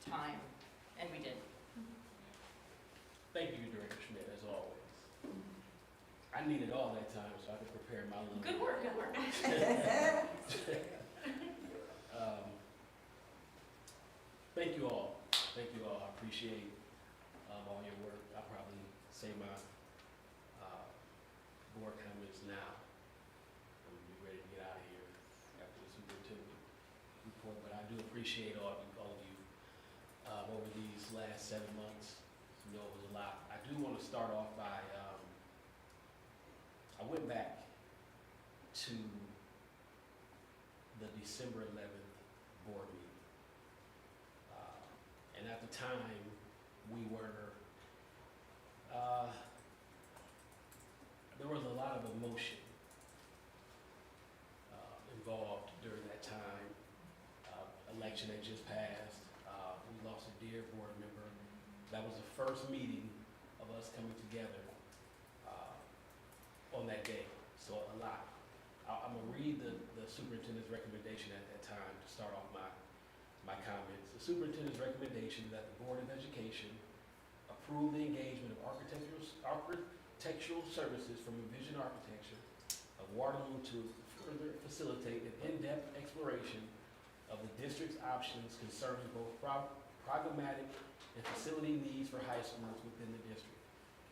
time, and we did. Thank you, Director Schmidt, as always. I needed all that time so I could prepare my little. Good work, good work. Thank you all. Thank you all. I appreciate all your work. I'll probably say my board comments now. I'm ready to get out of here after the superintendent report, but I do appreciate all of you over these last 7 months. You know, it was a lot. I do want to start off by, I went back to the December 11th board meeting. And at the time, we were, there was a lot of emotion involved during that time. Election had just passed. We lost a dear board member. That was the first meeting of us coming together on that day. So a lot. I'm gonna read the superintendent's recommendation at that time to start off my comments. The superintendent's recommendation that the Board of Education approve the engagement of architectural services from Envision Architecture of Waterloo to further facilitate an in-depth exploration of the district's options concerning both programmatic and facility needs for high schools within the district,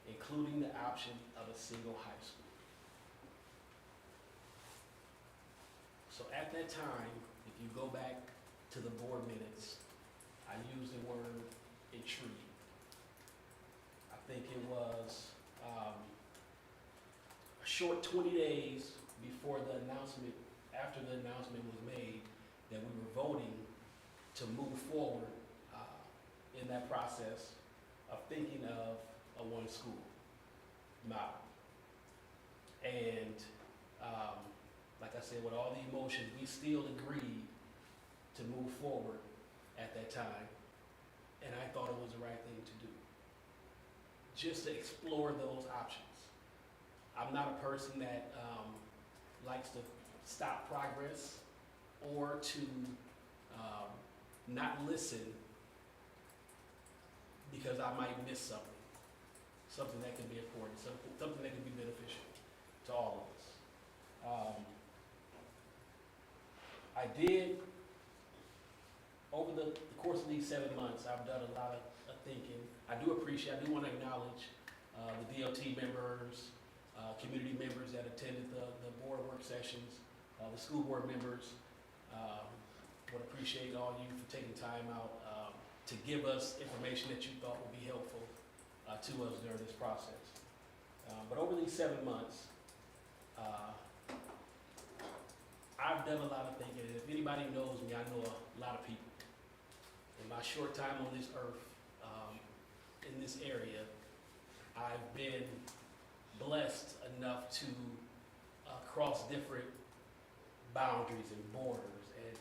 including the option of a single high school. So at that time, if you go back to the board minutes, I used the word intrigued. I think it was a short 20 days before the announcement, after the announcement was made, that we were voting to move forward in that process of thinking of a one school model. And like I said, with all the emotions, we still agreed to move forward at that time. And I thought it was the right thing to do, just to explore those options. I'm not a person that likes to stop progress or to not listen because I might miss something that can be important, something that can be beneficial to all of us. I did, over the course of these 7 months, I've done a lot of thinking. I do want to acknowledge the DOT members, community members that attended the board work sessions, the school board members. Would appreciate all you for taking time out to give us information that you thought would be helpful to us during this process. But over these 7 months, I've done a lot of thinking, and if anybody knows me, I know a lot of people. In my short time on this earth, in this area, I've been blessed enough to cross different boundaries and borders and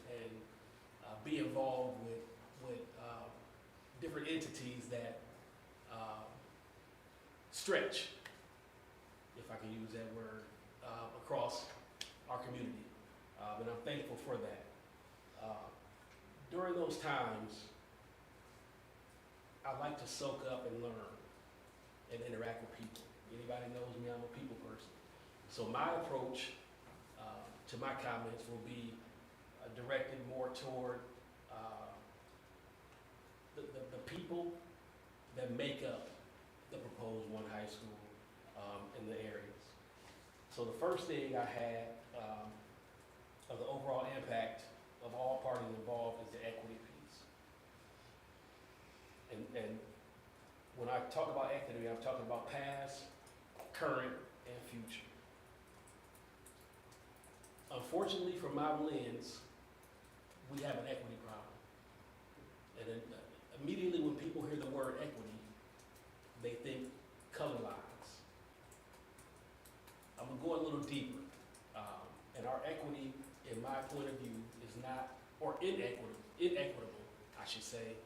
be involved with different entities that stretch, if I can use that word, across our community. And I'm thankful for that. During those times, I like to soak up and learn and interact with people. Anybody knows me, I'm a people person. So my approach to my comments will be directed more toward the people that make up the proposed one high school in the areas. So the first thing I had of the overall impact of all parties involved is the equity piece. And when I talk about equity, I'm talking about past, current, and future. Unfortunately, from my lens, we have an equity problem. And then immediately when people hear the word equity, they think color lines. I'm gonna go a little deeper. And our equity, in my point of view, is not, or inequitable, I should say,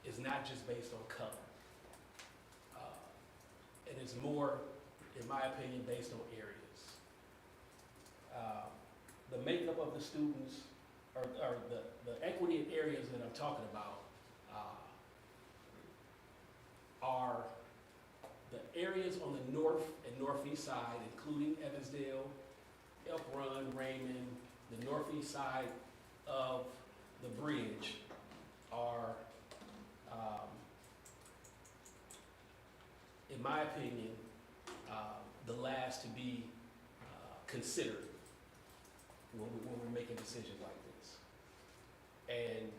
is not just based on color. And it's more, in my opinion, based on areas. The makeup of the students, or the equity in areas that I'm talking about, are the areas on the north and northeast side, including Evansdale, Elk Run, Raymond, the northeast side of the bridge are, in my opinion, the last to be considered when we're making decisions like this. And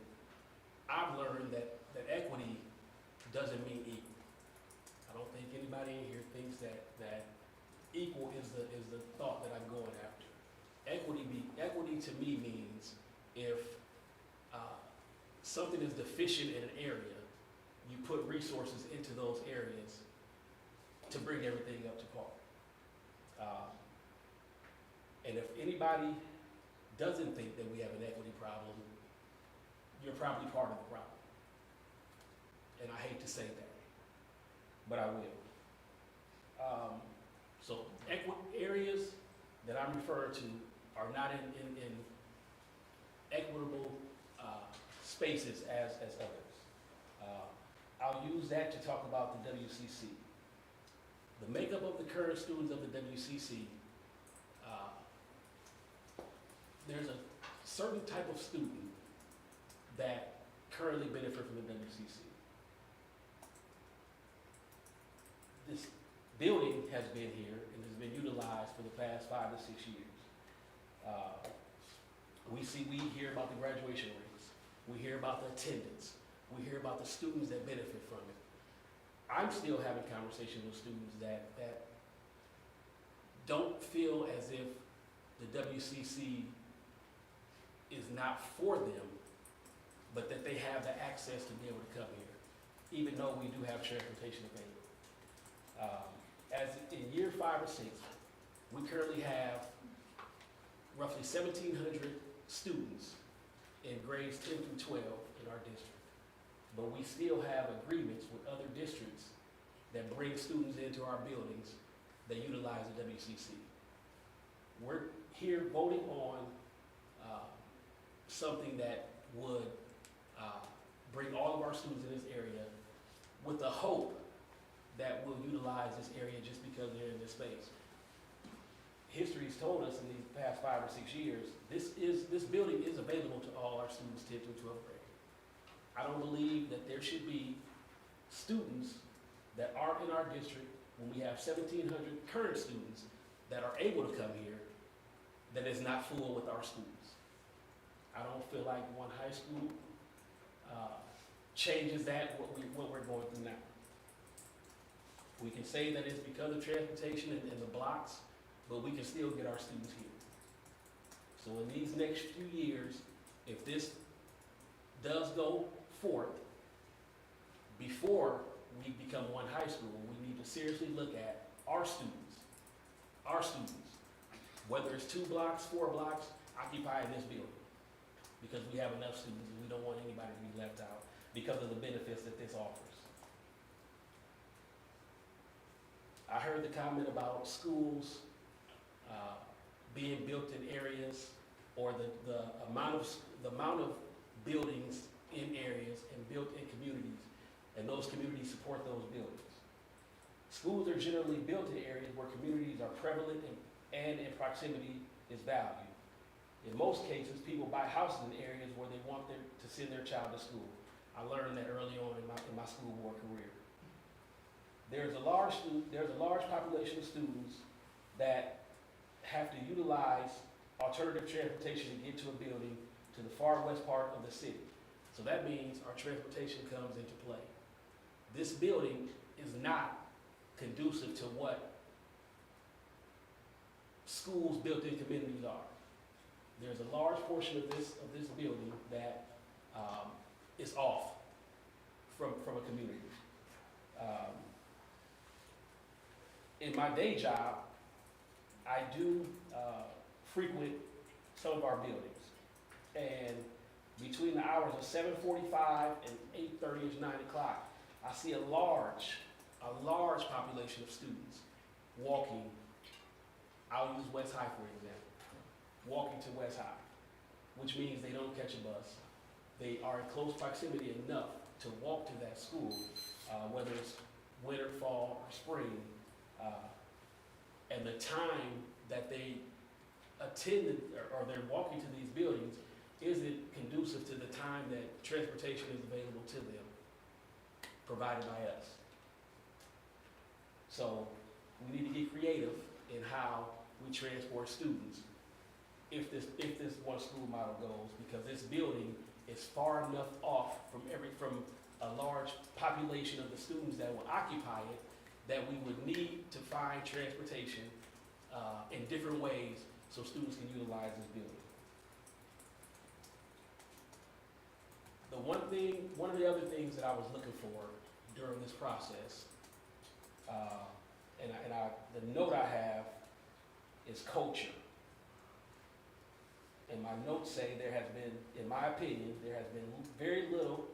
I've learned that equity doesn't mean equal. I don't think anybody in here thinks that equal is the thought that I'm going after. Equity to me means if something is deficient in an area, you put resources into those areas to bring everything up to par. And if anybody doesn't think that we have an equity problem, you're probably part of the problem. And I hate to say that, but I will. So areas that I'm referring to are not in equitable spaces as others. I'll use that to talk about the WCC. The makeup of the current students of the WCC, there's a certain type of student that currently benefit from the WCC. This building has been here and has been utilized for the past 5 to 6 years. We hear about the graduation rates, we hear about the attendance, we hear about the students that benefit from it. I'm still having conversations with students that don't feel as if the WCC is not for them, but that they have the access to be able to come here, even though we do have transportation available. As in year 5 or 6, we currently have roughly 1,700 students in grades 10 through 12 in our district. But we still have agreements with other districts that bring students into our buildings that utilize the WCC. We're here voting on something that would bring all of our students in this area with the hope that we'll utilize this area just because they're in this space. History's told us in these past 5 or 6 years, this building is available to all our students 10 through 12th grade. I don't believe that there should be students that aren't in our district when we have 1,700 current students that are able to come here that is not full with our students. I don't feel like one high school changes that, what we're going through now. We can say that it's because of transportation and the blocks, but we can still get our students here. So in these next few years, if this does go forth, before we become one high school, we need to seriously look at our students, whether it's 2 blocks, 4 blocks, occupying this building, because we have enough students and we don't want anybody to be left out because of the benefits that this offers. I heard the comment about schools being built in areas, or the amount of buildings in areas and built in communities, and those communities support those buildings. Schools are generally built in areas where communities are prevalent and in proximity is valued. In most cases, people buy houses in areas where they want to send their child to school. I learned that early on in my school board career. There's a large population of students that have to utilize alternative transportation to get to a building to the far west part of the city. So that means our transportation comes into play. This building is not conducive to what schools built in communities are. There's a large portion of this building that is off from a community. In my day job, I do frequent some of our buildings, and between the hours of 7:45 and 8:30 or 9 o'clock, I see a large population of students walking. I'll use West High for example, walking to West High, which means they don't catch a bus. They are in close proximity enough to walk to that school, whether it's winter, fall, or spring, and the time that they attend or they're walking to these buildings isn't conducive to the time that transportation is available to them, provided by us. So we need to get creative in how we transport students if this one school model goes, because this building is far enough off from a large population of the students that will occupy it that we would need to find transportation in different ways so students can utilize this building. One of the other things that I was looking for during this process, the note I have is culture. And my notes say there has been, in my opinion, there has been very little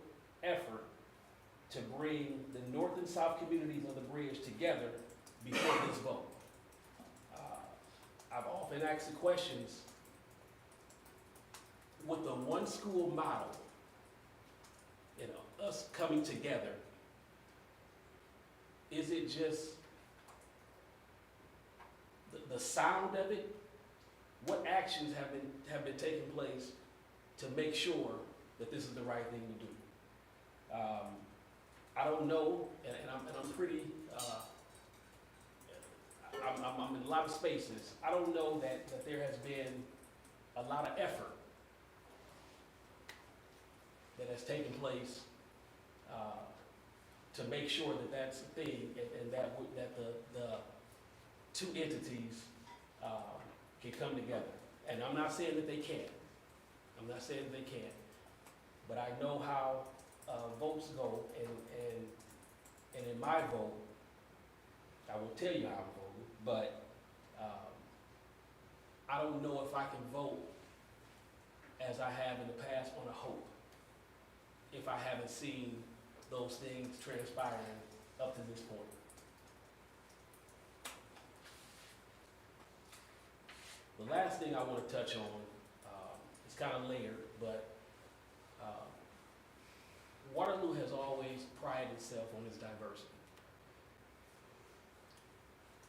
effort to bring the north and south communities of the bridge together before this vote. I've often asked the questions, with the one school model, us coming together, is it just the sound of it? What actions have been taking place to make sure that this is the right thing to do? I don't know, and I'm pretty. I'm in a lot of spaces. I don't know that there has been a lot of effort that has taken place to make sure that that's a thing and that the two entities can come together. And I'm not saying that they can't. I'm not saying that they can't. But I know how votes go, and in my vote, I will tell you how I'm voting, but I don't know if I can vote as I have in the past on a hope, if I haven't seen those things transpiring up to this point. The last thing I want to touch on, it's kind of layered, but Waterloo has always prided itself on its diversity.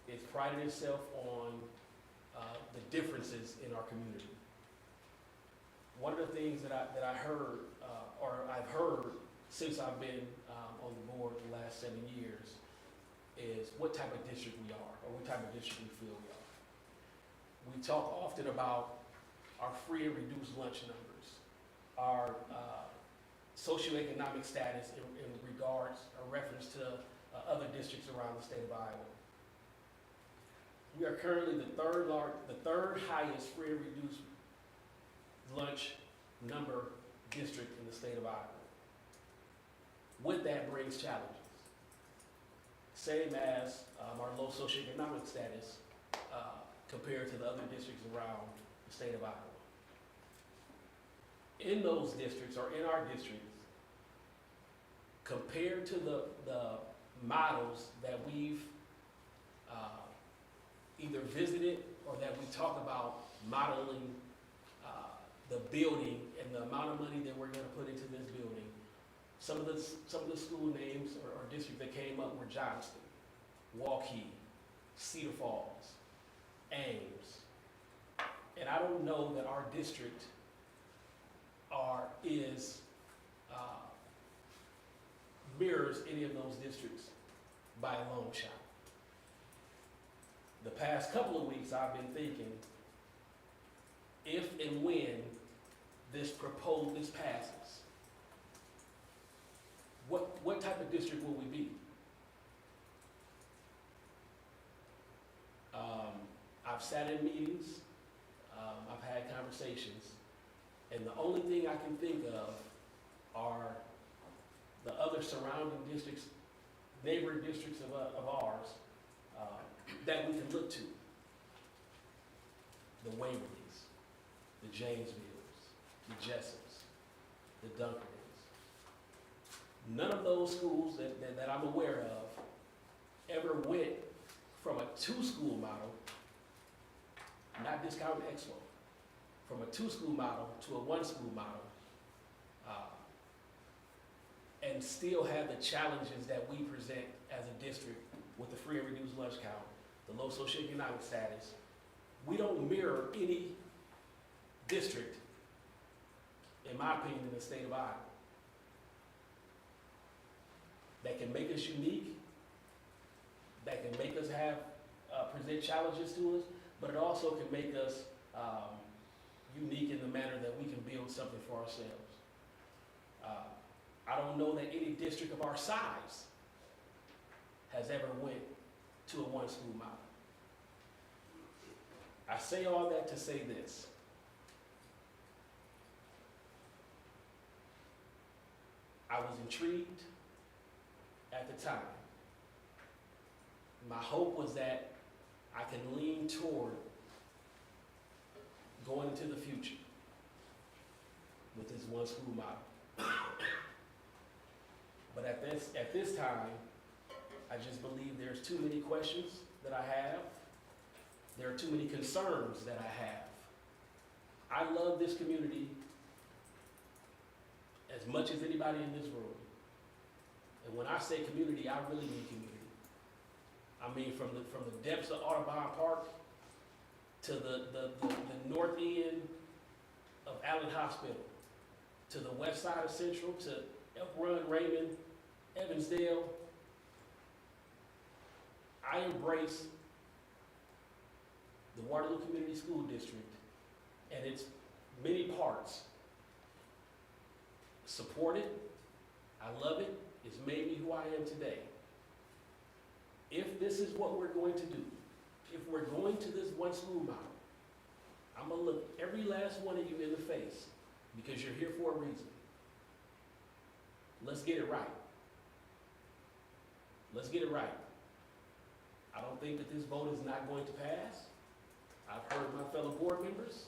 It's prided itself on the differences in our community. One of the things that I heard, or I've heard since I've been on the board the last 7 years, is what type of district we are, or what type of district we feel we are. We talk often about our free and reduced lunch numbers, our socioeconomic status in regards or reference to other districts around the state of Iowa. We are currently the third highest free and reduced lunch number district in the state of Iowa. With that brings challenges. Same as our low socioeconomic status compared to the other districts around the state of Iowa. In those districts, or in our districts, compared to the models that we've either visited or that we talk about modeling the building and the amount of money that we're going to put into this building, some of the school names or districts that came up were Johnston, Waukee, Cedar Falls, Ames. And I don't know that our district mirrors any of those districts by a long shot. The past couple of weeks I've been thinking, if and when this passes, what type of district will we be? I've sat in meetings, I've had conversations, and the only thing I can think of are the other surrounding districts, neighboring districts of ours, that we can look to. The Waverlys, the Jamesvilles, the Jessups, the Dunkertons. None of those schools that I'm aware of ever went from a two-school model, not discounting Expo, from a two-school model to a one-school model, and still have the challenges that we present as a district with the free and reduced lunch count, the low socioeconomic status. We don't mirror any district, in my opinion, in the state of Iowa that can make us unique, that can make us have, present challenges to us, but it also can make us unique in the manner that we can build something for ourselves. I don't know that any district of our size has ever went to a one-school model. I say all that to say this. I was intrigued at the time. My hope was that I can lean toward going into the future with this one-school model. But at this time, I just believe there's too many questions that I have. There are too many concerns that I have. I love this community as much as anybody in this room. And when I say community, I really mean community. I mean from the depths of Audubon Park to the north end of Allen Hospital, to the west side of Central, to Elk Run, Raymond, Evansdale. I embrace the Waterloo Community School District and its many parts support it. I love it. It's made me who I am today. If this is what we're going to do, if we're going to this one school model, I'm gonna look every last one of you in the face because you're here for a reason. Let's get it right. Let's get it right. I don't think that this vote is not going to pass. I've heard my fellow board members.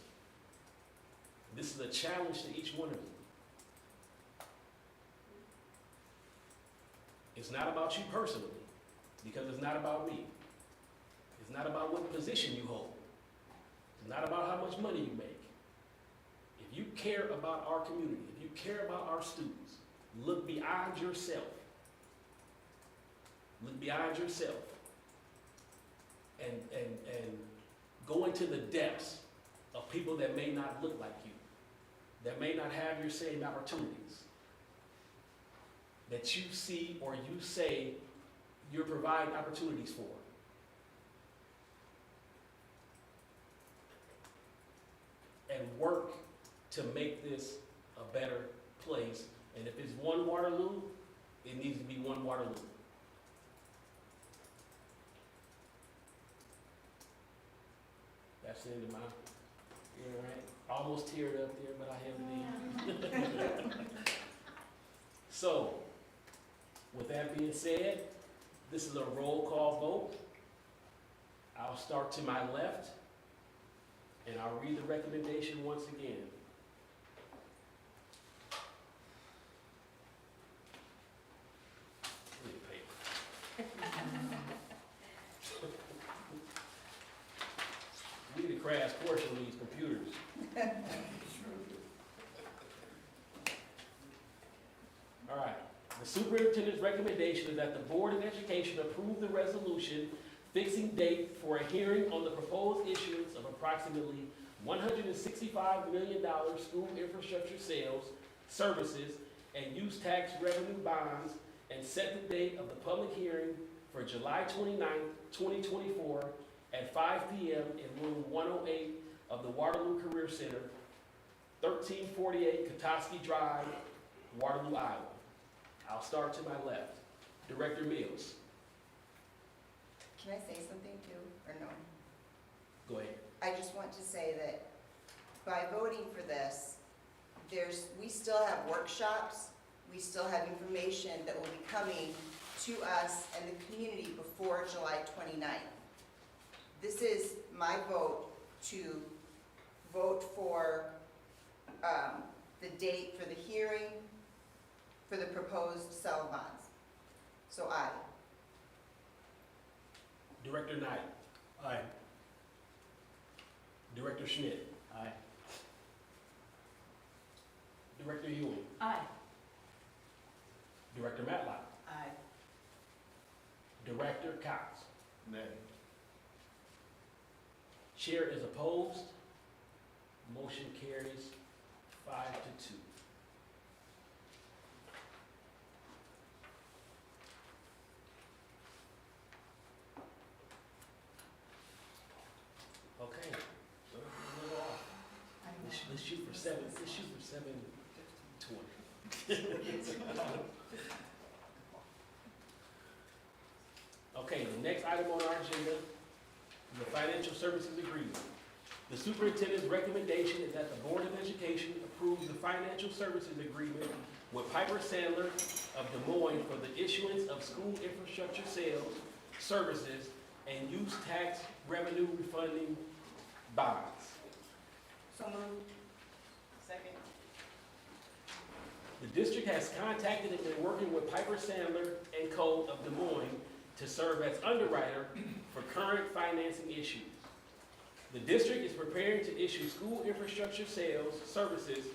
This is a challenge to each one of you. It's not about you personally, because it's not about me. It's not about what position you hold. It's not about how much money you make. If you care about our community, if you care about our students, look beyond yourself. Look beyond yourself and go into the depths of people that may not look like you, that may not have your same opportunities, that you see or you say you're providing opportunities for. And work to make this a better place. And if it's one Waterloo, it needs to be one Waterloo. That's the end of my, all right, almost teared up there, but I held it in. So, with that being said, this is a roll call vote. I'll start to my left, and I'll read the recommendation once again. We need to crash course on these computers. All right. The superintendent's recommendation is that the Board of Education approve the resolution fixing date for a hearing on the proposed issuance of approximately $165 million school infrastructure sales, services, and use tax revenue bonds, and set the date of the public hearing for July 29, 2024 at 5 p.m. in room 108 of the Waterloo Career Center, 1348 Katoski Drive, Waterloo, Iowa. I'll start to my left. Director Mills. Can I say something too, or no? Go ahead. I just want to say that by voting for this, we still have workshops, we still have information that will be coming to us and the community before July 29th. This is my vote to vote for the date for the hearing for the proposed sell bonds. So aye. Director Knight. Aye. Director Schmidt. Aye. Director Ewing. Aye. Director Matlock. Aye. Director Cox. Nay. Chair is opposed. Motion carries 5-2. Okay. So, a little off. Let's shoot for 7. Let's shoot for 7:20. Okay, the next item on our agenda is the financial services agreement. The superintendent's recommendation is that the Board of Education approves the financial services agreement with Piper Sandler of Des Moines for the issuance of school infrastructure sales, services, and use tax revenue refunding bonds. So moved. Second. The district has contacted and been working with Piper Sandler and Co. of Des Moines to serve as underwriter for current financing issues. The district is preparing to issue school infrastructure sales, services,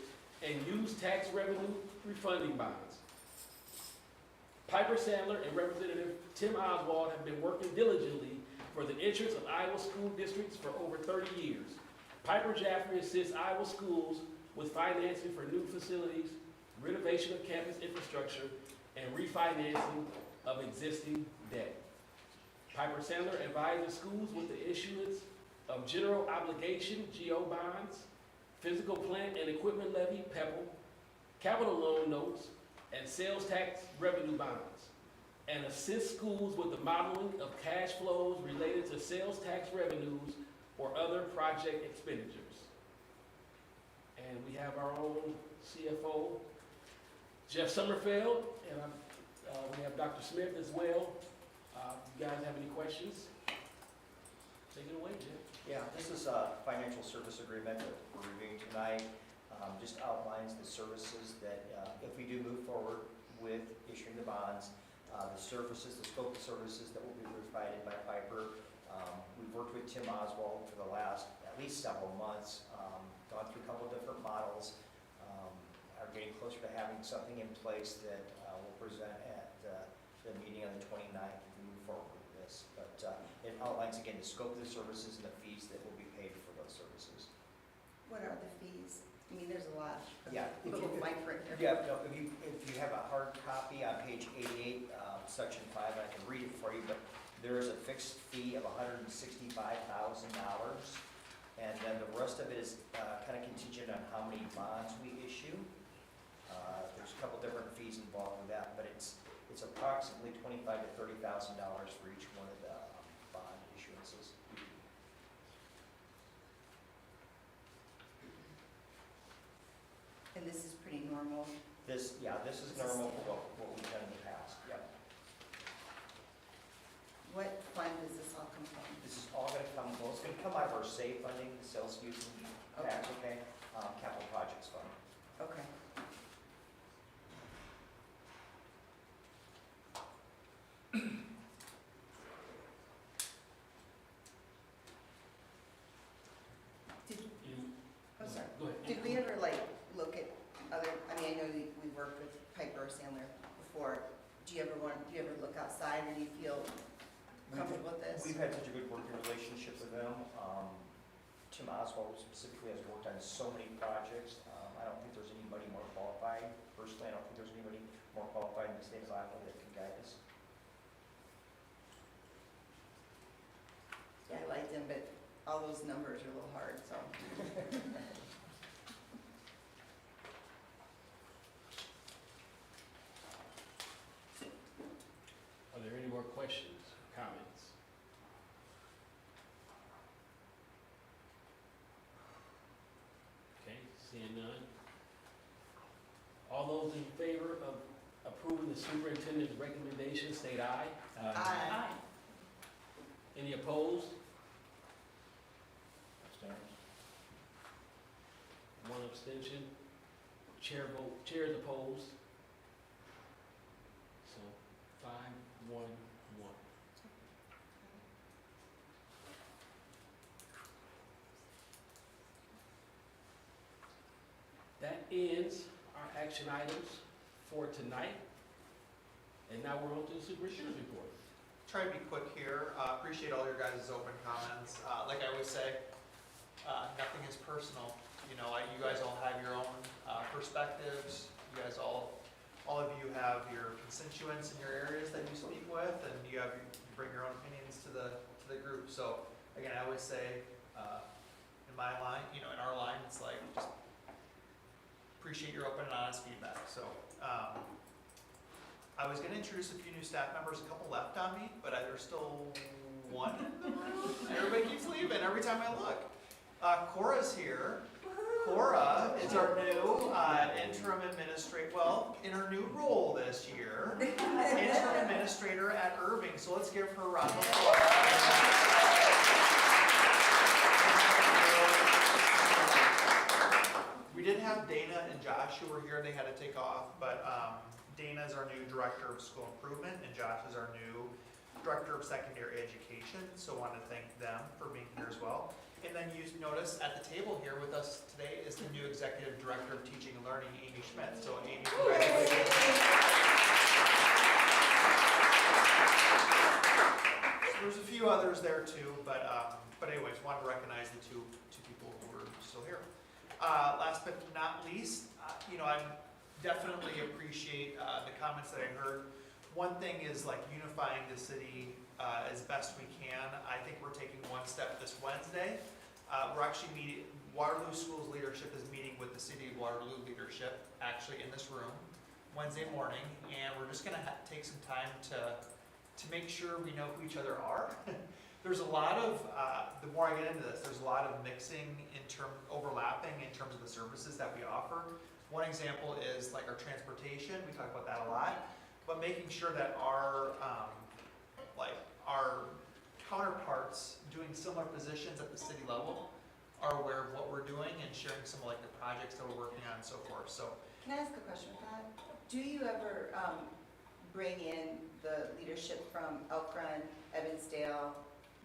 and use tax revenue refunding bonds. Piper Sandler and Representative Tim Oswald have been working diligently for the interests of Iowa school districts for over 30 years. Piper Jaffray assists Iowa schools with financing for new facilities, renovation of campus infrastructure, and refinancing of existing debt. Piper Sandler advises schools with the issuance of general obligation, GO bonds, physical plant and equipment levy, PEPL, capital loan notes, and sales tax revenue bonds, and assist schools with the modeling of cash flows related to sales tax revenues or other project expenditures. And we have our own CFO, Jeff Summerfield, and we have Dr. Smith as well. You guys have any questions? Take it away, Jeff. Yeah, this is a financial service agreement that we're reviewing tonight. Just outlines the services that, if we do move forward with issuing the bonds, the services, the scope of services that will be provided by Piper. We've worked with Tim Oswald for the last at least several months, gone through a couple of different models, are getting closer to having something in place that we'll present at the meeting on the 29th if we move forward with this. But it outlines again the scope of the services and the fees that will be paid for those services. What are the fees? I mean, there's a lot. Yeah. Little fine print here. Yeah, no, if you have a hard copy on page 88, section 5, I can read it for you, but there is a fixed fee of $165,000, and then the rest of it is kind of contingent on how many bonds we issue. There's a couple different fees involved with that, but it's approximately $25,000 to $30,000 for each one of the bond issuances. And this is pretty normal. This is normal for what we've done in the past, yep. What fund does this all come from? This is all gonna come, well, it's gonna come out of our SAVE funding, the sales use and tax, okay, capital projects fund. Okay. I'm sorry. Go ahead. Did we ever look at other, I mean, I know we worked with Piper or Sandler before. Do you ever look outside, or do you feel comfortable with this? We've had such a good working relationship with them. Tim Oswald specifically has worked on so many projects. I don't think there's anybody more qualified. Personally, I don't think there's anybody more qualified in the state of Iowa that can guide us. Yeah, I liked him, but all those numbers are a little hard, so. Are there any more questions, comments? Okay, seeing none. All those in favor of approving the superintendent's recommendation, state aye. Aye. Any opposed? One abstention. Chair is opposed. So 5-1-1. That ends our action items for tonight. And now we're on to the superintendent's report. Try to be quick here. Appreciate all your guys' open comments. Like I always say, nothing is personal. You know, you guys all have your own perspectives. You guys all of you have your constituents in your areas that you speak with, and you bring your own opinions to the group. So again, I always say, in my line, in our line, it's like just appreciate your open and honest feedback. So I was going to introduce a few new staff members. A couple left on me, but there's still one in the room. Everybody keeps leaving every time I look. Cora's here. Cora is our new interim administrator, well, in her new role this year, interim administrator at Irving. So let's give her a round of applause. We did have Dana and Josh who were here. They had to take off, but Dana is our new director of school improvement, and Josh is our new director of secondary education. So I want to thank them for being here as well. And then you notice at the table here with us today is the new Executive Director of Teaching and Learning, Amy Schmidt. So Amy, congratulations. So there's a few others there too, but anyways, wanted to recognize the two people who are still here. Last but not least, I definitely appreciate the comments that I heard. One thing is like unifying the city as best we can. I think we're taking one step this Wednesday. We're actually Waterloo Schools leadership is meeting with the City of Waterloo leadership, actually in this room, Wednesday morning, and we're just gonna take some time to make sure we know who each other are. There's a lot of, the more I get into this, there's a lot of mixing overlapping in terms of the services that we offer. One example is like our transportation, we talk about that a lot, but making sure that our counterparts doing similar positions at the city level are aware of what we're doing and sharing some of like the projects that we're working on and so forth, so. Can I ask a question with that? Do you ever bring in the leadership from Elk Run, Evansdale,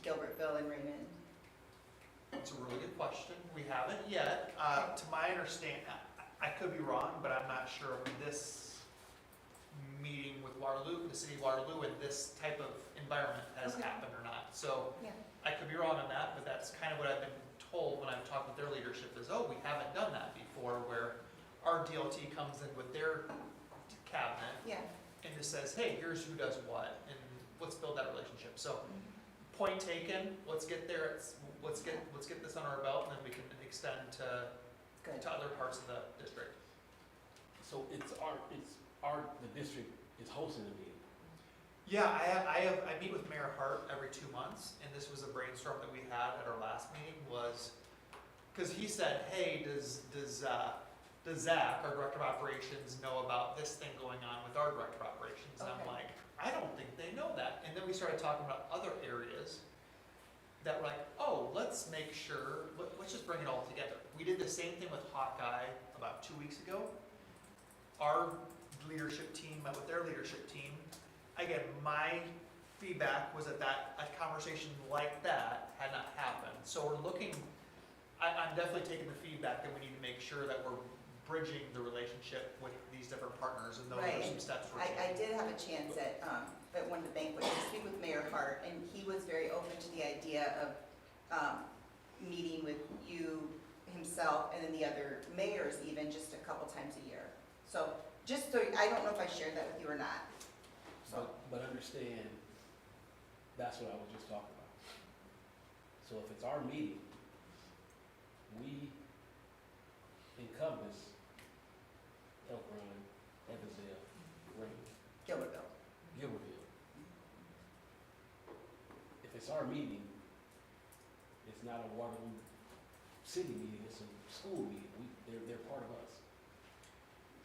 Gilbertville, and Raymond? It's a really good question. We haven't yet. To my understanding, I could be wrong, but I'm not sure if this meeting with Waterloo, the city of Waterloo, and this type of environment has happened or not. So Yeah. I could be wrong on that, but that's kind of what I've been told when I've talked with their leadership is, oh, we haven't done that before, where our DLT comes in with their cabinet Yeah. and just says, hey, here's who does what, and let's build that relationship. So point taken, let's get there, let's get this on our belt, and then we can extend to other parts of the district. So the district is hosting the meeting. Yeah, I meet with Mayor Hart every 2 months, and this was a brainstorm that we had at our last meeting was, because he said, hey, does Zach, our Director of Operations, know about this thing going on with our Director of Operations? And I'm like, I don't think they know that. And then we started talking about other areas that were like, oh, let's make sure, let's just bring it all together. We did the same thing with Hawkeye about 2 weeks ago. Our leadership team met with their leadership team. Again, my feedback was that a conversation like that had not happened. So we're looking, I'm definitely taking the feedback that we need to make sure that we're bridging the relationship with these different partners, and those are some steps we're taking. I did have a chance at one of the banquets to speak with Mayor Hart, and he was very open to the idea of meeting with you, himself, and then the other mayors even just a couple times a year. So just so, I don't know if I shared that with you or not. So. But understand, that's what I was just talking about. So if it's our meeting, we encompass Elk Run, Evansdale, Raymond, Gilbertville. If it's our meeting, it's not a Waterloo city meeting, it's a school meeting. They're part of us.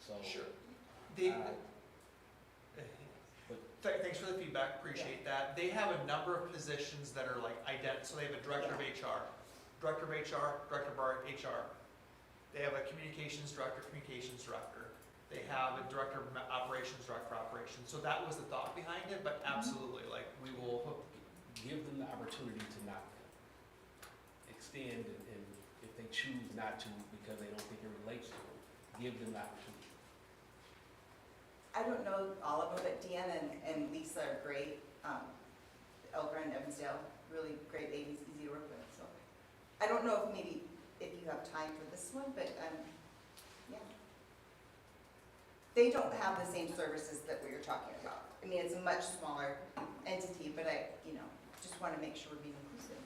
So. Sure. Thanks for the feedback, appreciate that. They have a number of positions that are like so they have a Director of HR, Director of HR, Director of HR. They have a Communications Director. They have a Director of Operations, Director of Operations. So that was the thought behind it, but absolutely, like, we will give them the opportunity to not extend, and if they choose not to because they don't think it relates to them, give them the opportunity. I don't know all of them, but Deanna and Lisa are great. Elk Run, Evansdale, really great ladies, easy to work with. So I don't know if you have time for this one, but yeah. They don't have the same services that we were talking about. I mean, it's a much smaller entity, but I just want to make sure we're being inclusive.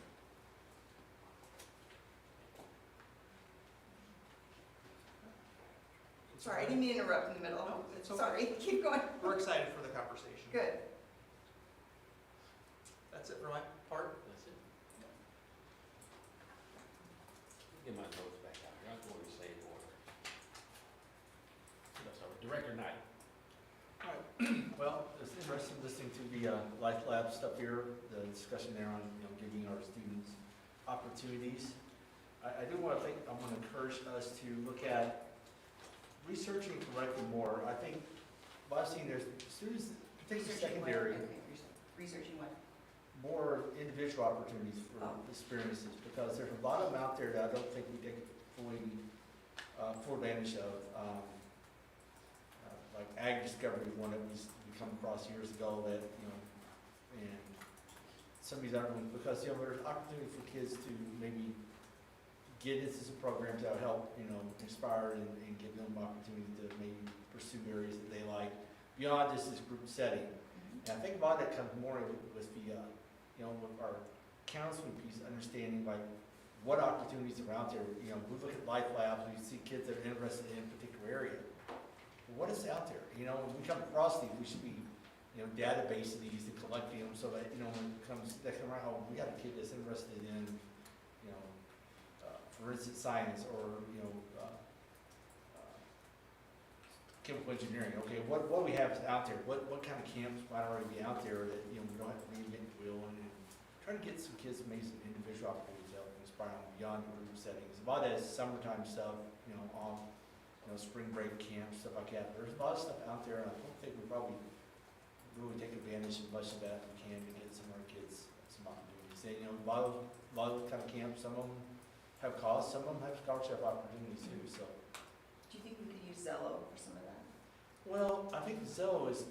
Sorry, I didn't mean to interrupt in the middle. No, it's okay. Sorry, keep going. We're excited for the conversation. Good. That's it for my part. That's it. Get my notes back out here. I'm going to save order. Let's start with Director Knight. All right. Well, it's interesting listening to the Life Lab stuff here, the discussion there on giving our students opportunities. I do want to encourage us to look at researching correctly more. I think what I've seen, there's students, particularly secondary, Researching what? more individual opportunities for experiences, because there's a lot of them out there that I don't think we take fully full advantage of. Like ag discovery, one that we come across years ago that, and some of these other ones, because, there's opportunity for kids to maybe get into some programs that will help, inspire and give them opportunity to maybe pursue areas that they like beyond just this group setting. And I think a lot of that comes more with the, with our counseling piece, understanding like what opportunities are out there. You know, we look at life labs, we see kids that are interested in a particular area. What is out there? You know, when we come across these, we should be, you know, databasing these and collecting them so that, you know, when it comes, that come around, oh, we got a kid that's interested in, you know, forensic science or, you know, chemical engineering. Okay, what do we have out there? What kind of camps might already be out there that, you know, we don't have to reinvent the wheel, and trying to get some kids to make some individual opportunities out and inspire them beyond the group settings. A lot of that is summertime stuff, you know, on, you know, spring break camps, stuff like that. There's a lot of stuff out there, and I don't think we probably really take advantage of much of that we can to get some of our kids some opportunities. And, you know, a lot of kind of camps, some of them have costs, some of them have scholarship opportunities too, so. Do you think we could use Zello for some of that? Well, I think Zello is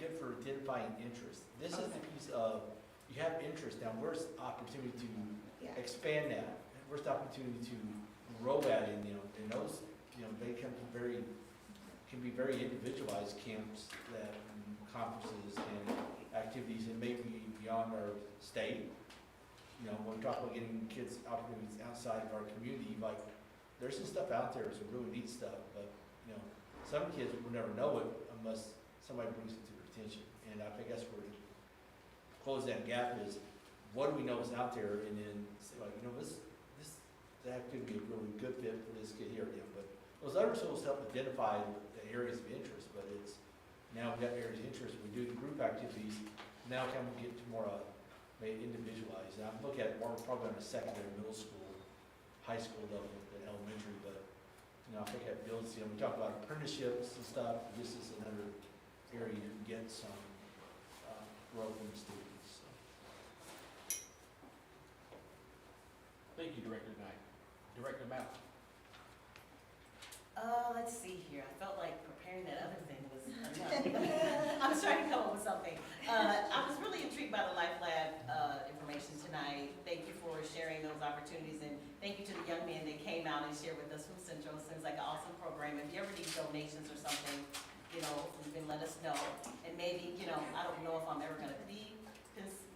good for identifying interest. This is the piece of, you have interest, now where's the opportunity to expand that? Where's the opportunity to grow that in, you know, and those, you know, they can be very individualized camps that, conferences and activities that may be beyond our state. You know, when we talk about getting kids opportunities outside of our community, like, there's some stuff out there, some really neat stuff, but, you know, some kids will never know it unless somebody brings it to their attention. And I think that's where to close that gap is, what do we know is out there, and then say, like, you know, that could be a really good fit for this kid here, you know. But those other tools help identify the areas of interest, but it's, now we've got areas of interest, we do the group activities, now can we get to more maybe individualized? Now, I'm looking at it more probably on a secondary, middle school, high school level than elementary, but, you know, I think that builds, you know, we talk about apprenticeships and stuff, this is another area you can get some growth in the students, so. Thank you, Director Knight. Director Mallett. Let's see here, I felt like preparing that other thing was enough. I was trying to come up with something. I was really intrigued by the Life Lab information tonight. Thank you for sharing those opportunities, and thank you to the young men that came out and shared with us from Central. It seems like an awesome program. If you ever need donations or something, you know, you can let us know. And maybe, you know, I don't know if I'm ever gonna be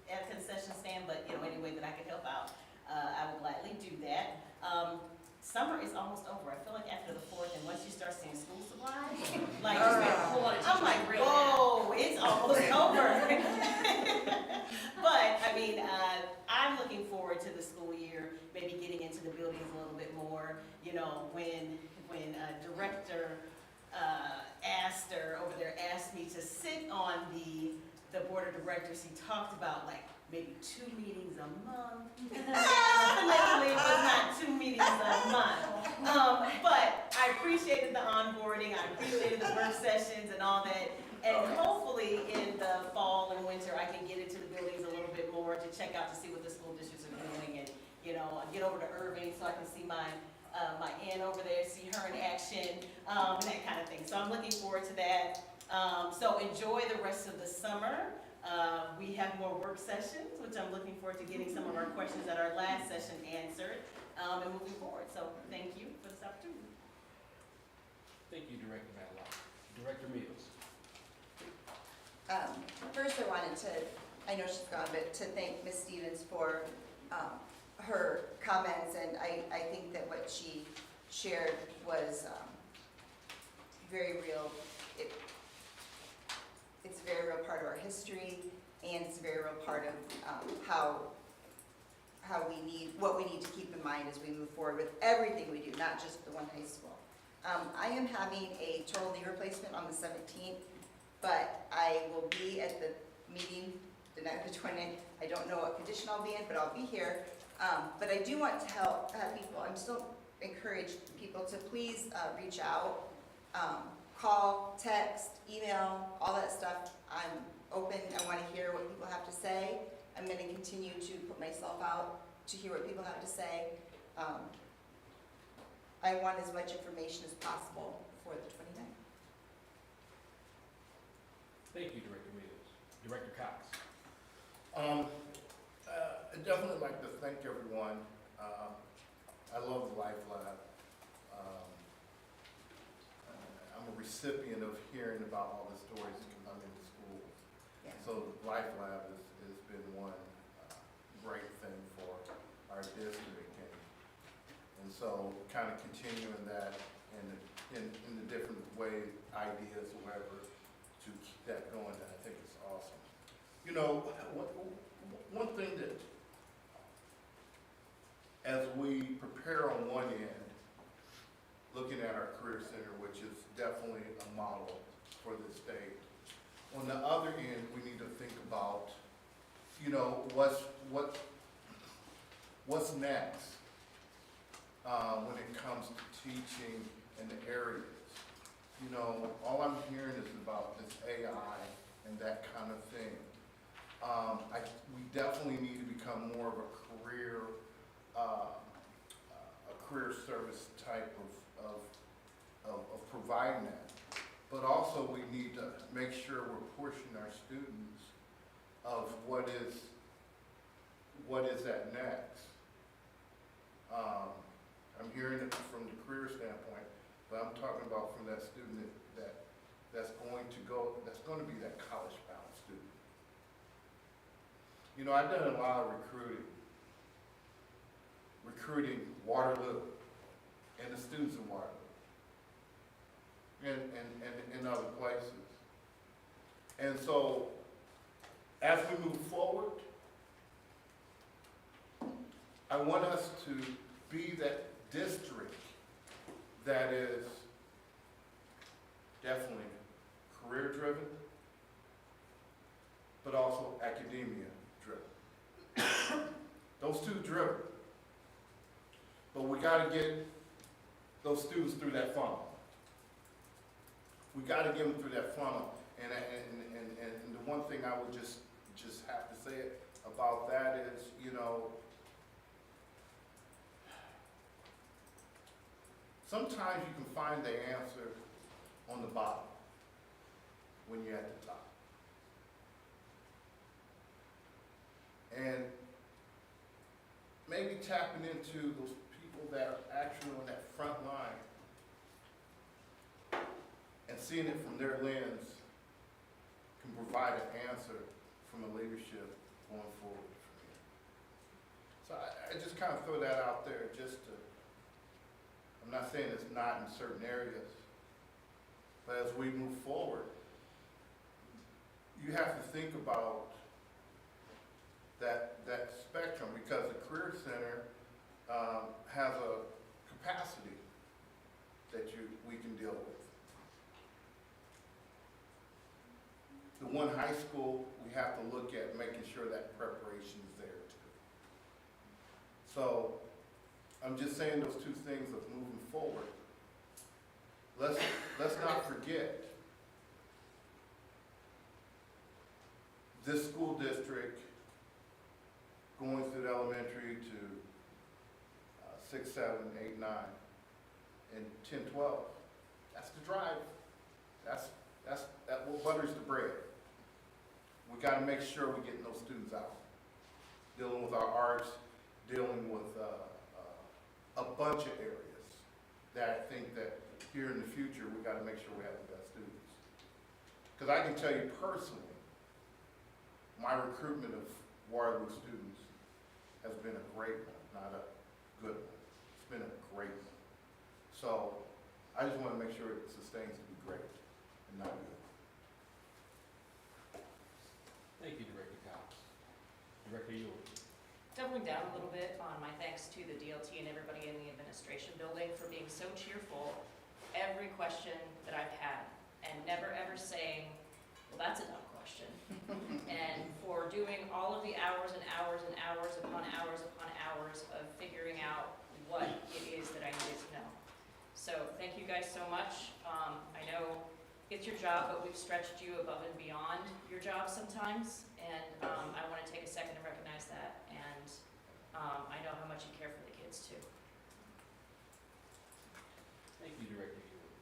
at a concession stand, but, you know, any way that I can help out, I would gladly do that. Summer is almost over. I feel like after the 4th, and once you start seeing school supplies, like, I'm like, whoa, it's almost over. But, I mean, I'm looking forward to the school year, maybe getting into the buildings a little bit more. You know, when Director Astor over there asked me to sit on the board of directors, he talked about, like, maybe 2 meetings a month. Definitely was not 2 meetings a month. But I appreciated the onboarding, I appreciated the work sessions and all that. And hopefully in the fall and winter, I can get into the buildings a little bit more to check out to see what the school districts are doing, and, you know, get over to Irving so I can see my aunt over there, see her in action, and that kind of thing. So I'm looking forward to that. So enjoy the rest of the summer. We have more work sessions, which I'm looking forward to getting some of our questions at our last session answered, and moving forward. So thank you for this opportunity. Thank you, Director Mallett. Director Mills. First I wanted to, I know she's gone, but to thank Ms. Stevens for her comments, and I think that what she shared was very real. It's a very real part of our history, and it's a very real part of what we need to keep in mind as we move forward with everything we do, not just the one high school. I am having a total knee replacement on the 17th, but I will be at the meeting the night of the 29th. I don't know what condition I'll be in, but I'll be here. But I do want to help people. I'm still encourage people to please reach out, call, text, email, all that stuff. I'm open. I want to hear what people have to say. I'm going to continue to put myself out to hear what people have to say. I want as much information as possible before the 29th. Thank you, Director Mills. Director Cox. I'd definitely like to thank everyone. I love the Life Lab. I'm a recipient of hearing about all the stories that come into schools. Yeah. So the Life Lab has been one great thing for our district, and so kind of continuing that in the different way, ideas, or whatever, to keep that going, I think it's awesome. You know, one thing that, as we prepare on one end, looking at our career center, which is definitely a model for the state, on the other end, we need to think about, you know, what's next when it comes to teaching in the areas. You know, all I'm hearing is about this AI and that kind of thing. We definitely need to become more of a career service type of providing that. But also we need to make sure we're pushing our students of what is that next. I'm hearing it from the career standpoint, but I'm talking about from that student that's going to be that college-bound student. You know, I've done a lot of recruiting Waterloo and the students in Waterloo and other places. And so, as we move forward, I want us to be that district that is definitely career-driven, but also academia-driven. Those two driven. But we got to get those students through that funnel. We got to get them through that funnel. And the one thing I would just have to say about that is, you know, sometimes you can find the answer on the bottom when you're at the top. And maybe tapping into those people that are actually on that front line and seeing it from their lens can provide an answer from the leadership going forward from here. So I just kind of throw that out there just to, I'm not saying it's not in certain areas, but as we move forward, you have to think about that spectrum, because the Career Center has a capacity that we can deal with. The one high school, we have to look at making sure that preparation is there too. So I'm just saying those two things of moving forward. Let's not forget this school district going through the elementary to 6, 7, 8, 9, and 10, 12. That's the drive. That what butters the bread. We got to make sure we're getting those students out, dealing with our arts, dealing with a bunch of areas that I think that here in the future we got to make sure we have the best students. Because I can tell you personally, my recruitment of Waterloo students has been a great one, not a good one. It's been a great one. So I just want to make sure it sustains to be great and not good. Thank you, Director Cox. Director Ewell. Doubling down a little bit on my thanks to the DLT and everybody in the administration building for being so cheerful every question that I've had, and never ever saying, well, that's a dumb question. And for doing all of the hours and hours and hours upon hours of figuring out what it is that I needed to know. So thank you guys so much. I know it's your job, but we've stretched you above and beyond your job sometimes, and I want to take a second to recognize that, and I know how much you care for the kids too. Thank you, Director Ewell.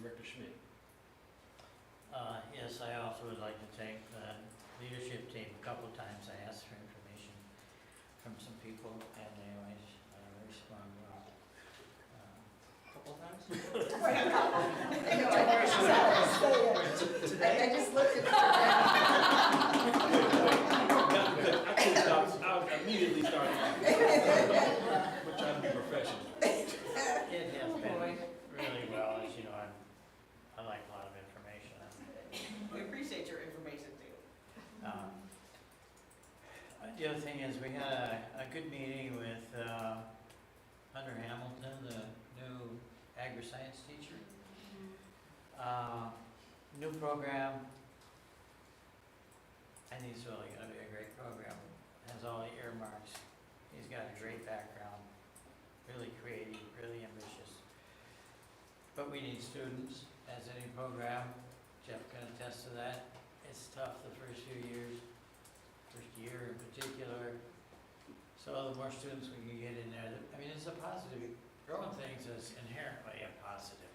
Director Schmidt. Yes, I also would like to thank the leadership team. A couple of times I asked for information from some people, and they always respond well. A couple of times? I just looked at I couldn't stop. I immediately started. We're trying to be professional. thing is, we had a good meeting with Hunter Hamilton, the new agri-science teacher. New program. I think it's really gonna be a great program. Has all the earmarks. He's got a great background, really creative, really ambitious. But we need students, as any program. Jeff can attest to that. It's tough the first few years, first year in particular. So the more students we can get in there, I mean, it's a positive, growing things is inherently a positive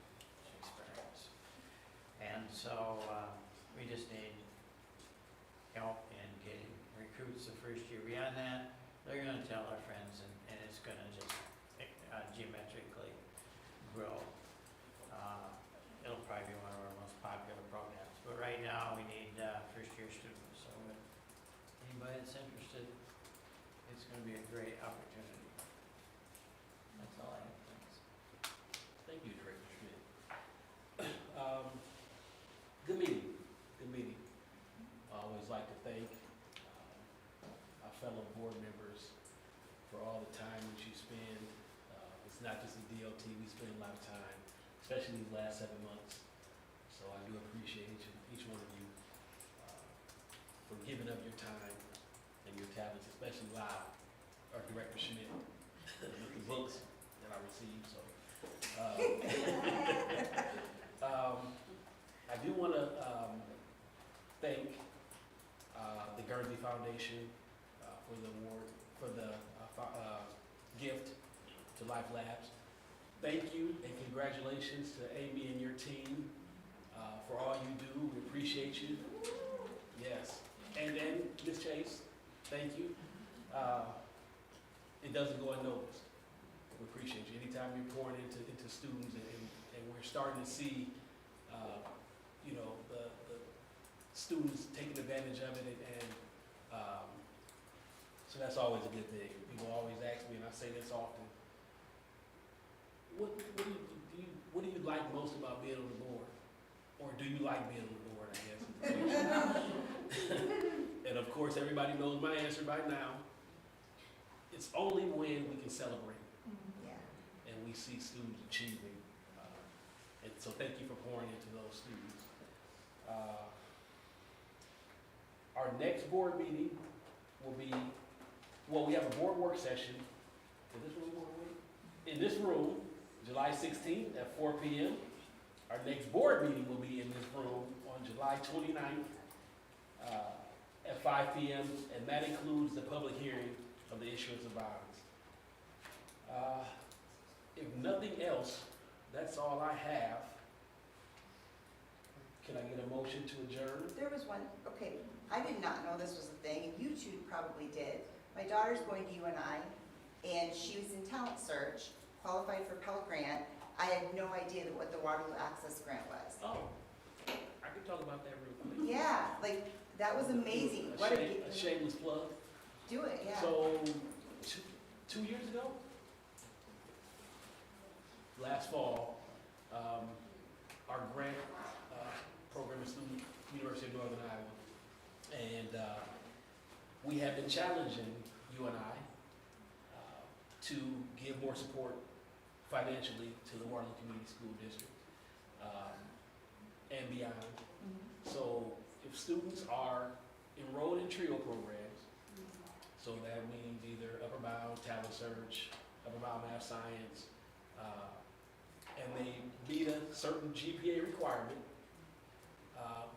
experience. And so, we just need help in getting recruits the first year. Beyond that, they're gonna tell their friends and it's gonna just geometrically grow. It'll probably be one of our most popular programs. But right now, we need first year students. So if anybody that's interested, it's gonna be a great opportunity. That's all I have, thanks. Thank you, Director Schmidt. Good meeting, good meeting. I always like to thank our fellow board members for all the time that you spend. It's not just the DOT, we spend a lot of time, especially these last 7 months. So I do appreciate each one of you for giving up your time and your talents, especially our Director Schmidt, with the books that I received, so. I do want to thank the Guernsey Foundation for the award, for the gift to Life Labs. Thank you and congratulations to Amy and your team for all you do. We appreciate you. Yes. And Ms. Chase, thank you. It doesn't go unnoticed. We appreciate you. Anytime you're pouring into students and we're starting to see the students taking advantage of it and so that's always a good thing. People always ask me, and I say this often, what do you like most about being on the board? Or do you like being on the board, I guess. And of course, everybody knows my answer by now. It's only when we can celebrate and we see students achieving. And so thank you for pouring into those students. Our next board meeting will be, we have a board work session. In this room, July 16th at 4 p.m. Our next board meeting will be in this room on July 29th at 5 p.m. and that includes the public hearing of the issuance of bonds. If nothing else, that's all I have. Can I get a motion to adjourn? There was one, okay, I did not know this was a thing, and you two probably did. My daughter's going to UNI, and she was in talent search, qualified for Pell Grant. I had no idea what the Waterloo Access Grant was. Oh, I can talk about that real quick. Yeah, like, that was amazing. What A shameless plug. Do it, yeah. So, 2 years ago, last fall, our grant program is through University of Northern Iowa, and we have been challenging UNI to give more support financially to the Waterloo Community School District and beyond. So if students are enrolled in TRIO programs, so that means either upper bound talent search, upper bound math science, and they meet a certain GPA requirement,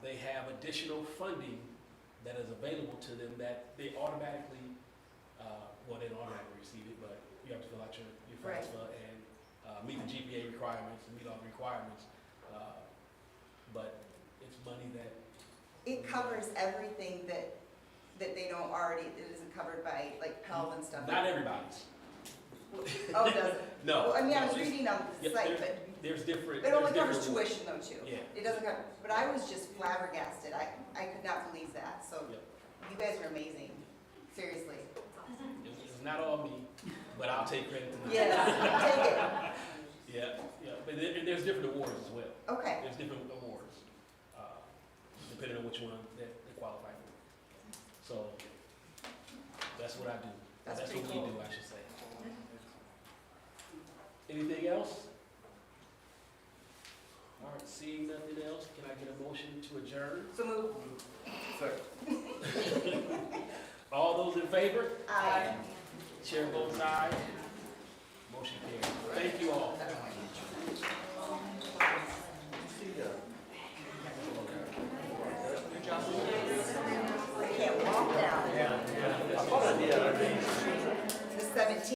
they have additional funding that is available to them that they automatically, they don't automatically receive it, but you have to fill out your FAFSA and meet the GPA requirements and meet all the requirements. But it's money that... It covers everything that they don't already, it isn't covered by like Pell and stuff. Not everybody's. Oh, does it? No. Well, I mean, I was reading on the site, but there's different... it only covers tuition though, too. Yeah. It doesn't cover, but I was just flabbergasted. I could not believe that. So you guys are amazing. Seriously. It's not all me, but I'll take credit to that. Yes, take it. Yeah. But there's different awards as well. Okay. There's different awards, depending on which one they qualify for. So That's what I do. That's That's pretty what we cool. do, I should say. Anything else? All right, seeing nothing else, can I get a motion to adjourn? So move. Second. All those in favor? Aye. Chair votes aye. Motion carries. Thank you all. Can't walk now. I thought I did.